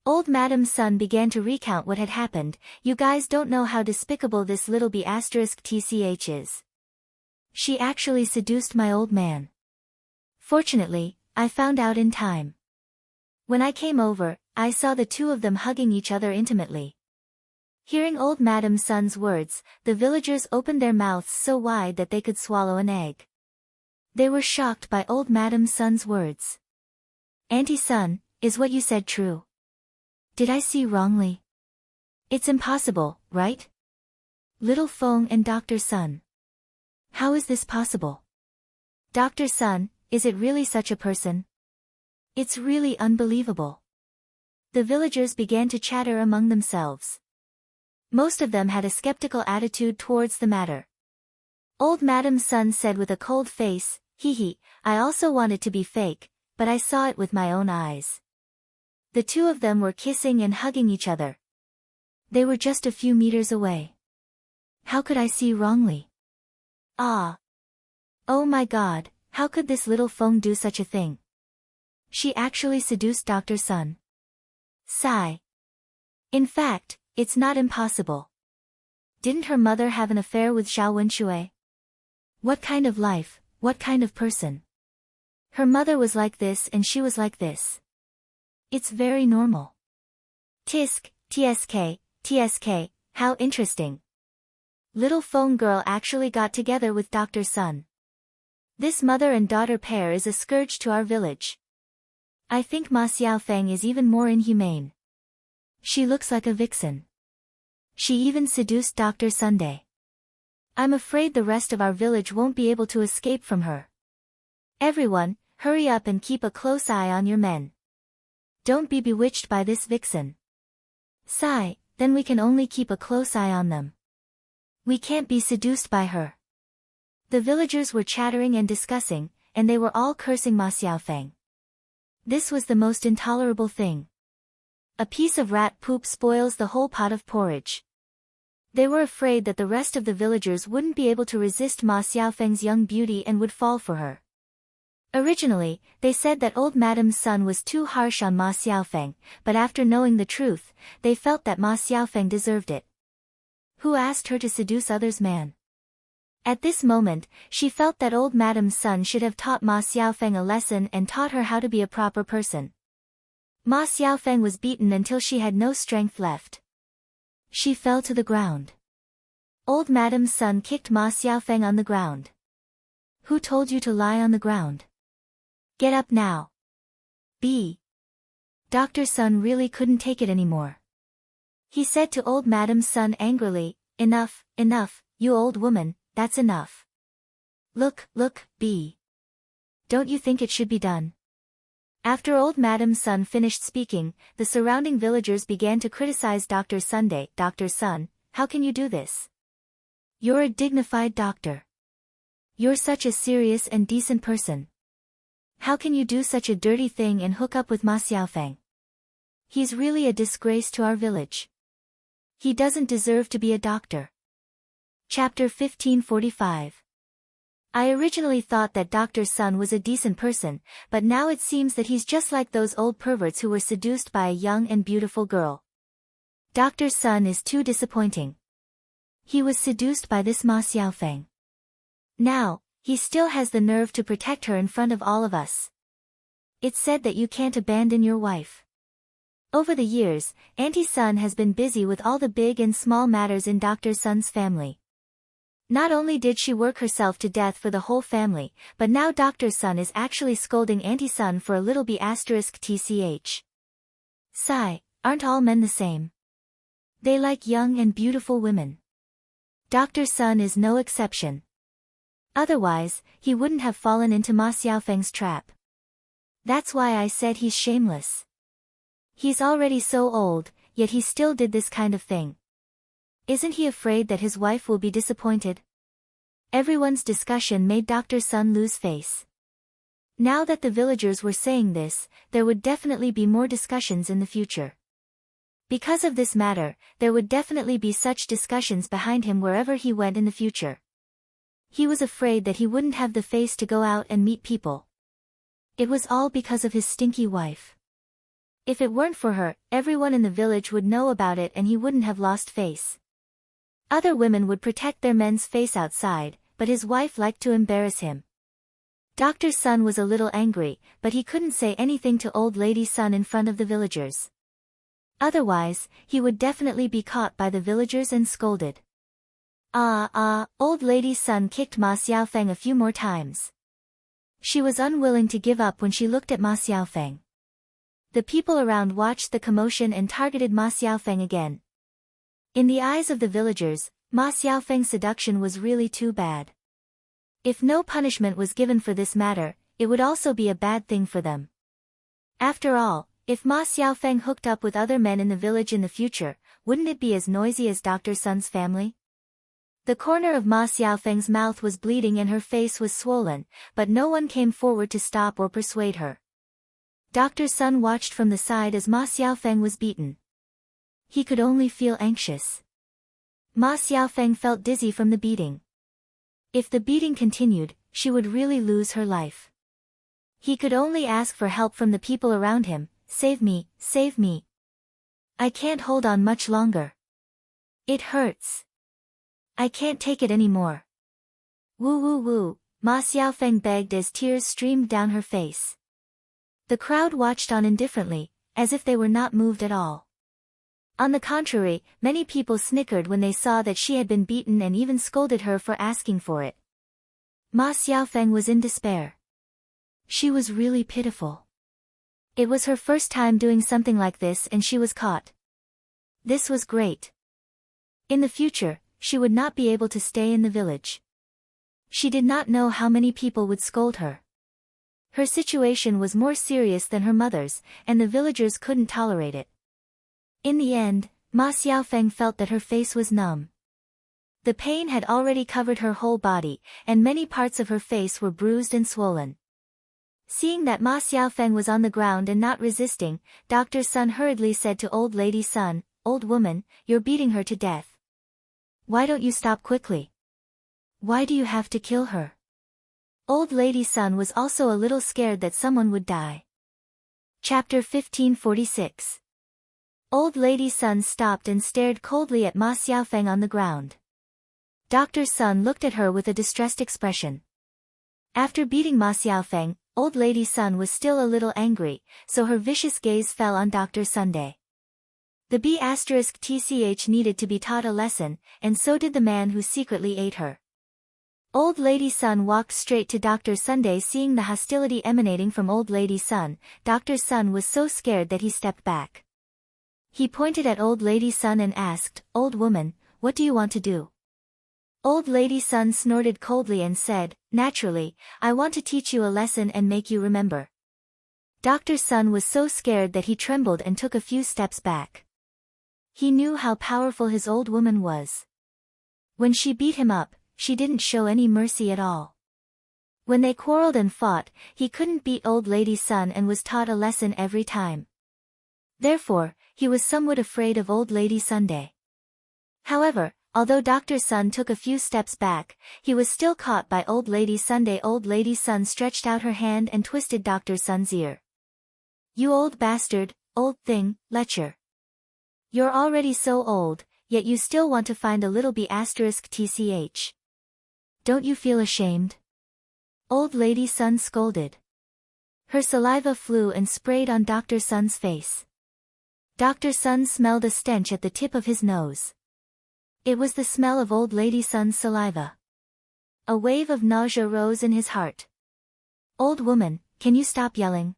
Old Madam's son began to recount what had happened. You guys don't know how despicable this little B***tch is. She actually seduced my old man. Fortunately, I found out in time. When I came over, I saw the two of them hugging each other intimately. Hearing old Madam's son's words, the villagers opened their mouths so wide that they could swallow an egg. They were shocked by old Madam's son's words. Auntie Son, is what you said true? Did I see wrongly? It's impossible, right? Little Feng and Dr. Sun. How is this possible? Dr. Sun, is it really such a person? It's really unbelievable. The villagers began to chatter among themselves. Most of them had a skeptical attitude towards the matter. Old Madam's son said with a cold face, "Hee, I also wanted to be fake, but I saw it with my own eyes." The two of them were kissing and hugging each other. They were just a few meters away. How could I see wrongly? Ah! Oh my God, how could this little Feng do such a thing? She actually seduced Dr. Sun. Sigh. In fact, it's not impossible. Didn't her mother have an affair with Xiao Wenshui? What kind of life, what kind of person? Her mother was like this and she was like this. It's very normal. Tisk, tsk, how interesting. Little Feng girl actually got together with Dr. Sun. This mother and daughter pair is a scourge to our village. I think Ma Xiaofeng is even more inhumane. She looks like a vixen. She even seduced Dr. Sunday. I'm afraid the rest of our village won't be able to escape from her. Everyone, hurry up and keep a close eye on your men. Don't be bewitched by this vixen. Sigh, then we can only keep a close eye on them. We can't be seduced by her. The villagers were chattering and discussing, and they were all cursing Ma Xiaofeng. This was the most intolerable thing. A piece of rat poop spoils the whole pot of porridge. They were afraid that the rest of the villagers wouldn't be able to resist Ma Xiaofeng's young beauty and would fall for her. Originally, they said that old Madam's son was too harsh on Ma Xiaofeng, but after knowing the truth, they felt that Ma Xiaofeng deserved it. Who asked her to seduce others, man? At this moment, she felt that old Madam's son should have taught Ma Xiaofeng a lesson and taught her how to be a proper person. Ma Xiaofeng was beaten until she had no strength left. She fell to the ground. Old Madam's son kicked Ma Xiaofeng on the ground. Who told you to lie on the ground? Get up now. Dr. Sun really couldn't take it anymore. He said to old Madam's son angrily, enough, you old woman, that's enough. Look, Don't you think it should be done? After old Madam's son finished speaking, the surrounding villagers began to criticize Dr. Sunday. Dr. Sun, how can you do this? You're a dignified doctor. You're such a serious and decent person. How can you do such a dirty thing and hook up with Ma Xiaofeng? He's really a disgrace to our village. He doesn't deserve to be a doctor. Chapter 1545. I originally thought that Dr. Sun was a decent person, but now it seems that he's just like those old perverts who were seduced by a young and beautiful girl. Dr. Sun is too disappointing. He was seduced by this Ma Xiaofeng. Now, he still has the nerve to protect her in front of all of us. It's said that you can't abandon your wife. Over the years, Auntie Sun has been busy with all the big and small matters in Dr. Sun's family. Not only did she work herself to death for the whole family, but now Dr. Sun is actually scolding Auntie Sun for a little B***tch. Sigh, aren't all men the same? They like young and beautiful women. Dr. Sun is no exception. Otherwise, he wouldn't have fallen into Ma Xiaofeng's trap. That's why I said he's shameless. He's already so old, yet he still did this kind of thing. Isn't he afraid that his wife will be disappointed? Everyone's discussion made Dr. Sun lose face. Now that the villagers were saying this, there would definitely be more discussions in the future. Because of this matter, there would definitely be such discussions behind him wherever he went in the future. He was afraid that he wouldn't have the face to go out and meet people. It was all because of his stinky wife. If it weren't for her, everyone in the village would know about it and he wouldn't have lost face. Other women would protect their men's face outside, but his wife liked to embarrass him. Dr. Sun was a little angry, but he couldn't say anything to Old Lady Sun in front of the villagers. Otherwise, he would definitely be caught by the villagers and scolded. Old Lady Sun kicked Ma Xiaofeng a few more times. She was unwilling to give up when she looked at Ma Xiaofeng. The people around watched the commotion and targeted Ma Xiaofeng again. In the eyes of the villagers, Ma Xiaofeng's seduction was really too bad. If no punishment was given for this matter, it would also be a bad thing for them. After all, if Ma Xiaofeng hooked up with other men in the village in the future, wouldn't it be as noisy as Dr. Sun's family? The corner of Ma Xiaofeng's mouth was bleeding and her face was swollen, but no one came forward to stop or persuade her. Dr. Sun watched from the side as Ma Xiaofeng was beaten. He could only feel anxious. Ma Xiaofeng felt dizzy from the beating. If the beating continued, she would really lose her life. He could only ask for help from the people around him. Save me, save me. I can't hold on much longer. It hurts. I can't take it anymore. Woo woo woo, Ma Xiaofeng begged as tears streamed down her face. The crowd watched on indifferently, as if they were not moved at all. On the contrary, many people snickered when they saw that she had been beaten and even scolded her for asking for it. Ma Xiaofeng was in despair. She was really pitiful. It was her first time doing something like this and she was caught. This was great. In the future, she would not be able to stay in the village. She did not know how many people would scold her. Her situation was more serious than her mother's, and the villagers couldn't tolerate it. In the end, Ma Xiaofeng felt that her face was numb. The pain had already covered her whole body, and many parts of her face were bruised and swollen. Seeing that Ma Xiaofeng was on the ground and not resisting, Dr. Sun hurriedly said to Old Lady Sun, "Old woman, you're beating her to death. Why don't you stop quickly? Why do you have to kill her?" Old Lady Sun was also a little scared that someone would die. Chapter 1546. Old Lady Sun stopped and stared coldly at Ma Xiaofeng on the ground. Dr. Sun looked at her with a distressed expression. After beating Ma Xiaofeng, Old Lady Sun was still a little angry, so her vicious gaze fell on Dr. Sunday. The B***TCH needed to be taught a lesson, and so did the man who secretly ate her. Old Lady Sun walked straight to Dr. Sunday. Seeing the hostility emanating from Old Lady Sun, Dr. Sun was so scared that he stepped back. He pointed at Old Lady Sun and asked, "Old woman, what do you want to do?" Old Lady Sun snorted coldly and said, "Naturally, I want to teach you a lesson and make you remember." Dr. Sun was so scared that he trembled and took a few steps back. He knew how powerful his old woman was. When she beat him up, she didn't show any mercy at all. When they quarreled and fought, he couldn't beat Old Lady Sun and was taught a lesson every time. Therefore, he was somewhat afraid of Old Lady Sunday. However, although Dr. Sun took a few steps back, he was still caught by Old Lady Sunday. Old Lady Sun stretched out her hand and twisted Dr. Sun's ear. "You old bastard, old thing, lecher. You're already so old, yet you still want to find a little B***TCH. Don't you feel ashamed?" Old Lady Sun scolded. Her saliva flew and sprayed on Dr. Sun's face. Dr. Sun smelled a stench at the tip of his nose. It was the smell of Old Lady Sun's saliva. A wave of nausea rose in his heart. "Old woman, can you stop yelling?"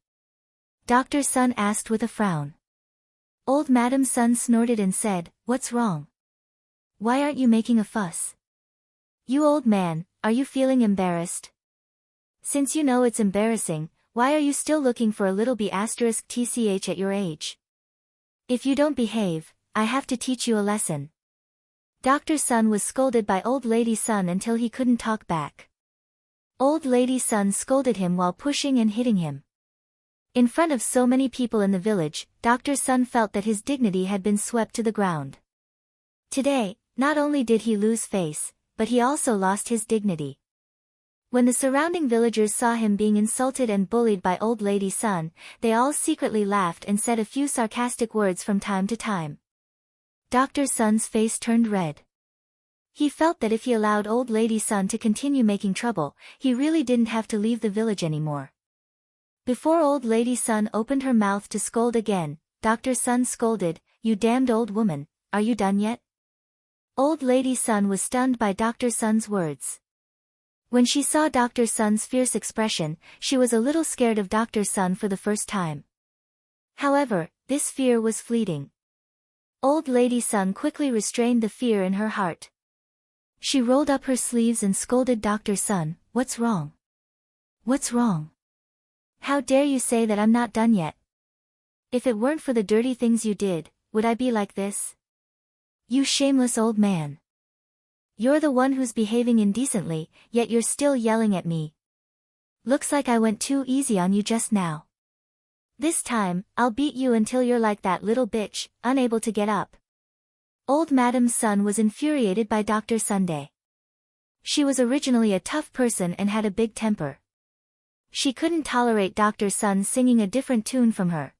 Dr. Sun asked with a frown. Old Madam Sun snorted and said, "What's wrong? Why aren't you making a fuss? You old man, are you feeling embarrassed? Since you know it's embarrassing, why are you still looking for a little B***TCH at your age? If you don't behave, I have to teach you a lesson." Dr. Sun was scolded by Old Lady Sun until he couldn't talk back. Old Lady Sun scolded him while pushing and hitting him. In front of so many people in the village, Dr. Sun felt that his dignity had been swept to the ground. Today, not only did he lose face, but he also lost his dignity. When the surrounding villagers saw him being insulted and bullied by Old Lady Sun, they all secretly laughed and said a few sarcastic words from time to time. Dr. Sun's face turned red. He felt that if he allowed Old Lady Sun to continue making trouble, he really didn't have to leave the village anymore. Before Old Lady Sun opened her mouth to scold again, Dr. Sun scolded, "You damned old woman, are you done yet?" Old Lady Sun was stunned by Dr. Sun's words. When she saw Dr. Sun's fierce expression, she was a little scared of Dr. Sun for the first time. However, this fear was fleeting. Old Lady Sun quickly restrained the fear in her heart. She rolled up her sleeves and scolded Dr. Sun, "What's wrong? What's wrong? How dare you say that I'm not done yet? If it weren't for the dirty things you did, would I be like this? You shameless old man. You're the one who's behaving indecently, yet you're still yelling at me. Looks like I went too easy on you just now. This time, I'll beat you until you're like that little bitch, unable to get up." Old Madam Sun was infuriated by Dr. Sunday. She was originally a tough person and had a big temper. She couldn't tolerate Dr. Sun singing a different tune from her.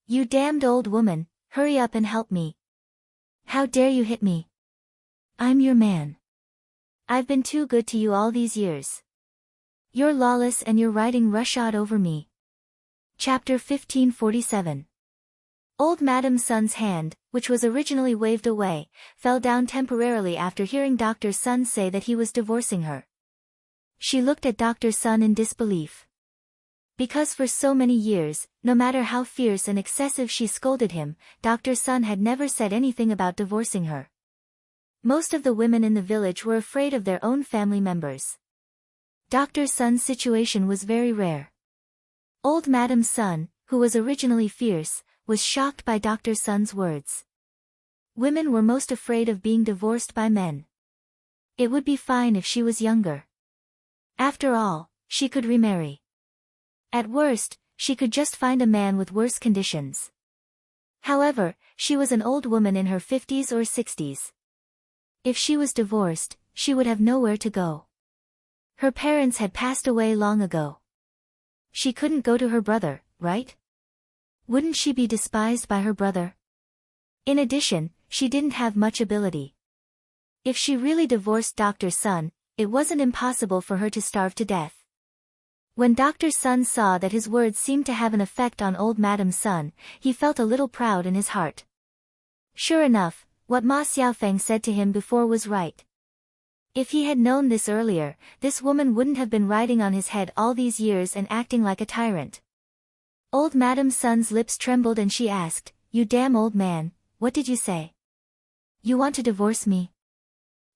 "You damned old woman, hurry up and help me. How dare you hit me? I'm your man. I've been too good to you all these years. You're lawless and you're riding roughshod over me." Chapter 1547. Old Madam Sun's hand, which was originally waved away, fell down temporarily after hearing Dr. Sun say that he was divorcing her. She looked at Dr. Sun in disbelief. Because for so many years, no matter how fierce and excessive she scolded him, Dr. Sun had never said anything about divorcing her. Most of the women in the village were afraid of their own family members. Dr. Sun's situation was very rare. Old Madam Sun, who was originally fierce, was shocked by Dr. Sun's words. Women were most afraid of being divorced by men. It would be fine if she was younger. After all, she could remarry. At worst, she could just find a man with worse conditions. However, she was an old woman in her 50s or 60s. If she was divorced, she would have nowhere to go. Her parents had passed away long ago. She couldn't go to her brother, right? Wouldn't she be despised by her brother? In addition, she didn't have much ability. If she really divorced Dr. Sun, it wasn't impossible for her to starve to death. When Dr. Sun saw that his words seemed to have an effect on old Madam Sun, he felt a little proud in his heart. Sure enough, what Ma Xiaofeng said to him before was right. If he had known this earlier, this woman wouldn't have been riding on his head all these years and acting like a tyrant. Old Madam Sun's lips trembled and she asked, "You damn old man, what did you say? You want to divorce me?"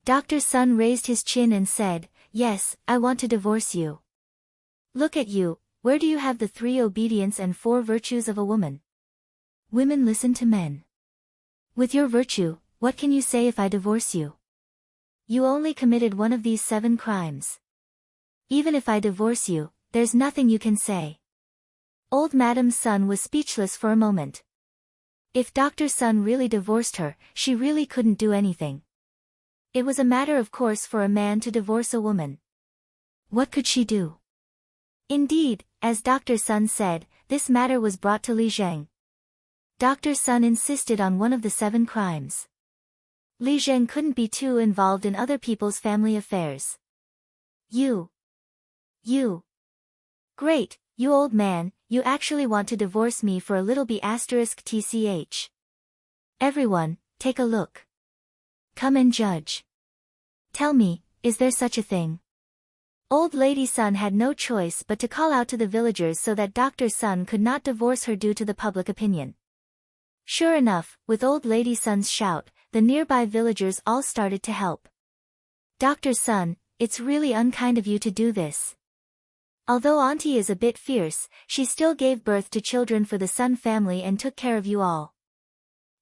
Dr. Sun raised his chin and said, "Yes, I want to divorce you." "Look at you, where do you have the 3 obedience and 4 virtues of a woman? Women listen to men. With your virtue, what can you say if I divorce you? You only committed one of these 7 crimes. Even if I divorce you, there's nothing you can say." Old Madam Sun was speechless for a moment. If Dr. Sun really divorced her, she really couldn't do anything. It was a matter of course for a man to divorce a woman. What could she do? Indeed, as Dr. Sun said, this matter was brought to Li Zheng. Dr. Sun insisted on one of the 7 crimes. Li Zheng couldn't be too involved in other people's family affairs. You. Great, you old man, you actually want to divorce me for a little b******. Everyone, take a look. Come and judge. Tell me, is there such a thing? Old Lady Sun had no choice but to call out to the villagers so that Dr. Sun could not divorce her due to the public opinion. Sure enough, with Old Lady Sun's shout, the nearby villagers all started to help. "Dr. Sun, it's really unkind of you to do this. Although Auntie is a bit fierce, she still gave birth to children for the Sun family and took care of you all.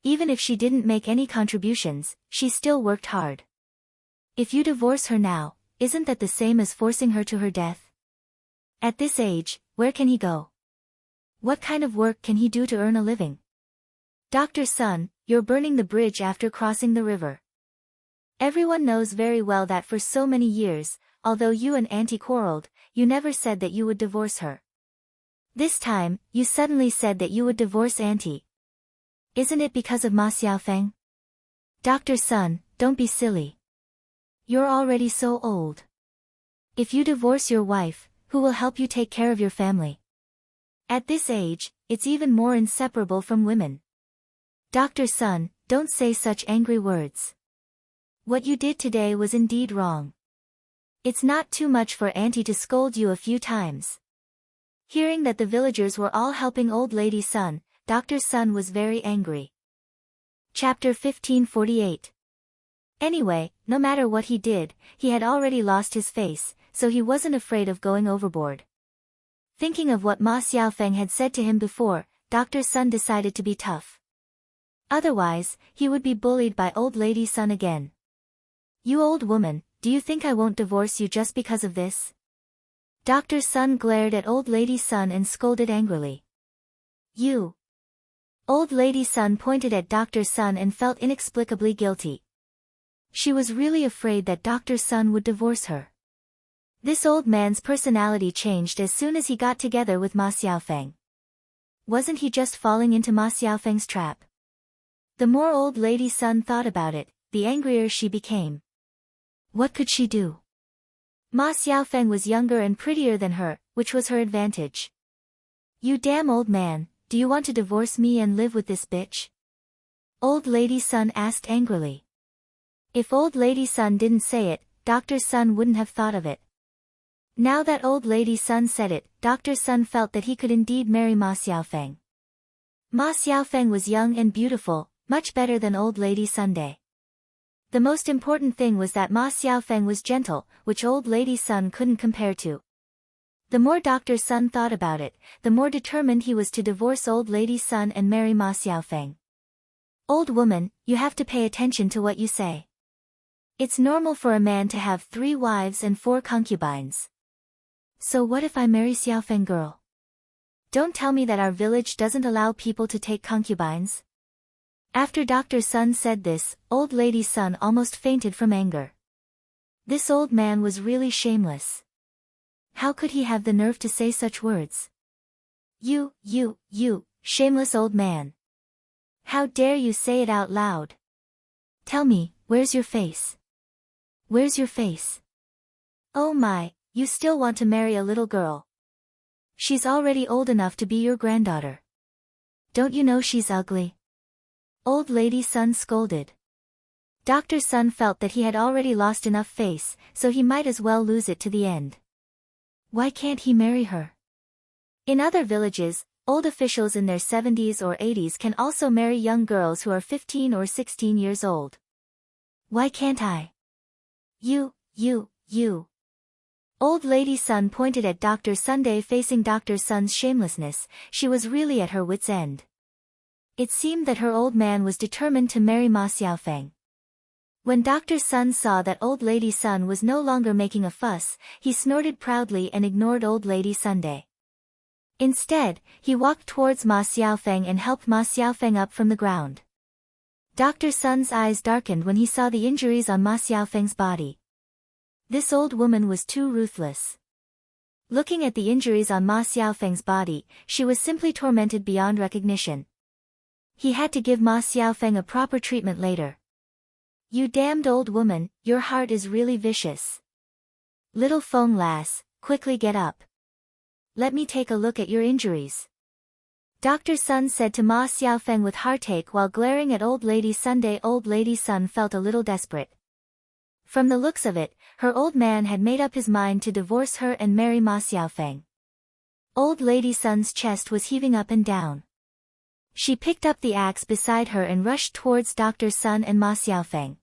Even if she didn't make any contributions, she still worked hard. If you divorce her now, isn't that the same as forcing her to her death? At this age, where can he go? What kind of work can he do to earn a living? Dr. Sun, you're burning the bridge after crossing the river." Everyone knows very well that for so many years, although you and Auntie quarreled, you never said that you would divorce her. This time, you suddenly said that you would divorce Auntie. Isn't it because of Ma Xiaofeng? Dr. Sun, don't be silly. You're already so old. If you divorce your wife, who will help you take care of your family? At this age, it's even more inseparable from women. Dr. Sun, don't say such angry words. What you did today was indeed wrong. It's not too much for Auntie to scold you a few times. Hearing that the villagers were all helping old lady Sun, Dr. Sun was very angry. Chapter 1548. Anyway, no matter what he did, he had already lost his face, so he wasn't afraid of going overboard. Thinking of what Ma Xiaofeng had said to him before, Dr. Sun decided to be tough. Otherwise, he would be bullied by old lady Sun again. You old woman, do you think I won't divorce you just because of this? Dr. Sun glared at old lady Sun and scolded angrily. You. Old lady Sun pointed at Dr. Sun and felt inexplicably guilty. She was really afraid that Dr. Sun would divorce her. This old man's personality changed as soon as he got together with Ma Xiaofeng. Wasn't he just falling into Ma Xiaofeng's trap? The more old lady Sun thought about it, the angrier she became. What could she do? Ma Xiaofeng was younger and prettier than her, which was her advantage. You damn old man, do you want to divorce me and live with this bitch? Old lady Sun asked angrily. If old lady Sun didn't say it, Dr. Sun wouldn't have thought of it. Now that old lady Sun said it, Dr. Sun felt that he could indeed marry Ma Xiaofeng. Ma Xiaofeng was young and beautiful, much better than old lady Sunday. The most important thing was that Ma Xiaofeng was gentle, which old lady Sun couldn't compare to. The more Dr. Sun thought about it, the more determined he was to divorce old lady Sun and marry Ma Xiaofeng. Old woman, you have to pay attention to what you say. It's normal for a man to have 3 wives and 4 concubines. So what if I marry Xiaofeng girl? Don't tell me that our village doesn't allow people to take concubines. After Dr. Sun said this, old lady Sun almost fainted from anger. This old man was really shameless. How could he have the nerve to say such words? You, shameless old man. How dare you say it out loud? Tell me, where's your face? Where's your face? Oh my, you still want to marry a little girl. She's already old enough to be your granddaughter. Don't you know she's ugly? Old lady Sun scolded. Dr. Sun felt that he had already lost enough face, so he might as well lose it to the end. Why can't he marry her? In other villages, old officials in their 70s or 80s can also marry young girls who are 15 or 16 years old. Why can't I? You. Old lady Sun pointed at Dr. Sunday. Facing Dr. Sun's shamelessness, she was really at her wit's end. It seemed that her old man was determined to marry Ma Xiaofeng. When Dr. Sun saw that old lady Sun was no longer making a fuss, he snorted proudly and ignored old lady Sunday. Instead, he walked towards Ma Xiaofeng and helped Ma Xiaofeng up from the ground. Dr. Sun's eyes darkened when he saw the injuries on Ma Xiaofeng's body. This old woman was too ruthless. Looking at the injuries on Ma Xiaofeng's body, she was simply tormented beyond recognition. He had to give Ma Xiaofeng a proper treatment later. You damned old woman, your heart is really vicious. Little Feng lass, quickly get up. Let me take a look at your injuries. Dr. Sun said to Ma Xiaofeng with heartache while glaring at old lady Sunday. Old lady Sun felt a little desperate. From the looks of it, her old man had made up his mind to divorce her and marry Ma Xiaofeng. Old lady Sun's chest was heaving up and down. She picked up the axe beside her and rushed towards Dr. Sun and Ma Xiaofeng.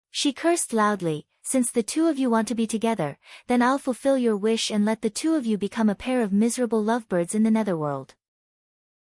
She cursed loudly, since the two of you want to be together, then I'll fulfill your wish and let the two of you become a pair of miserable lovebirds in the netherworld.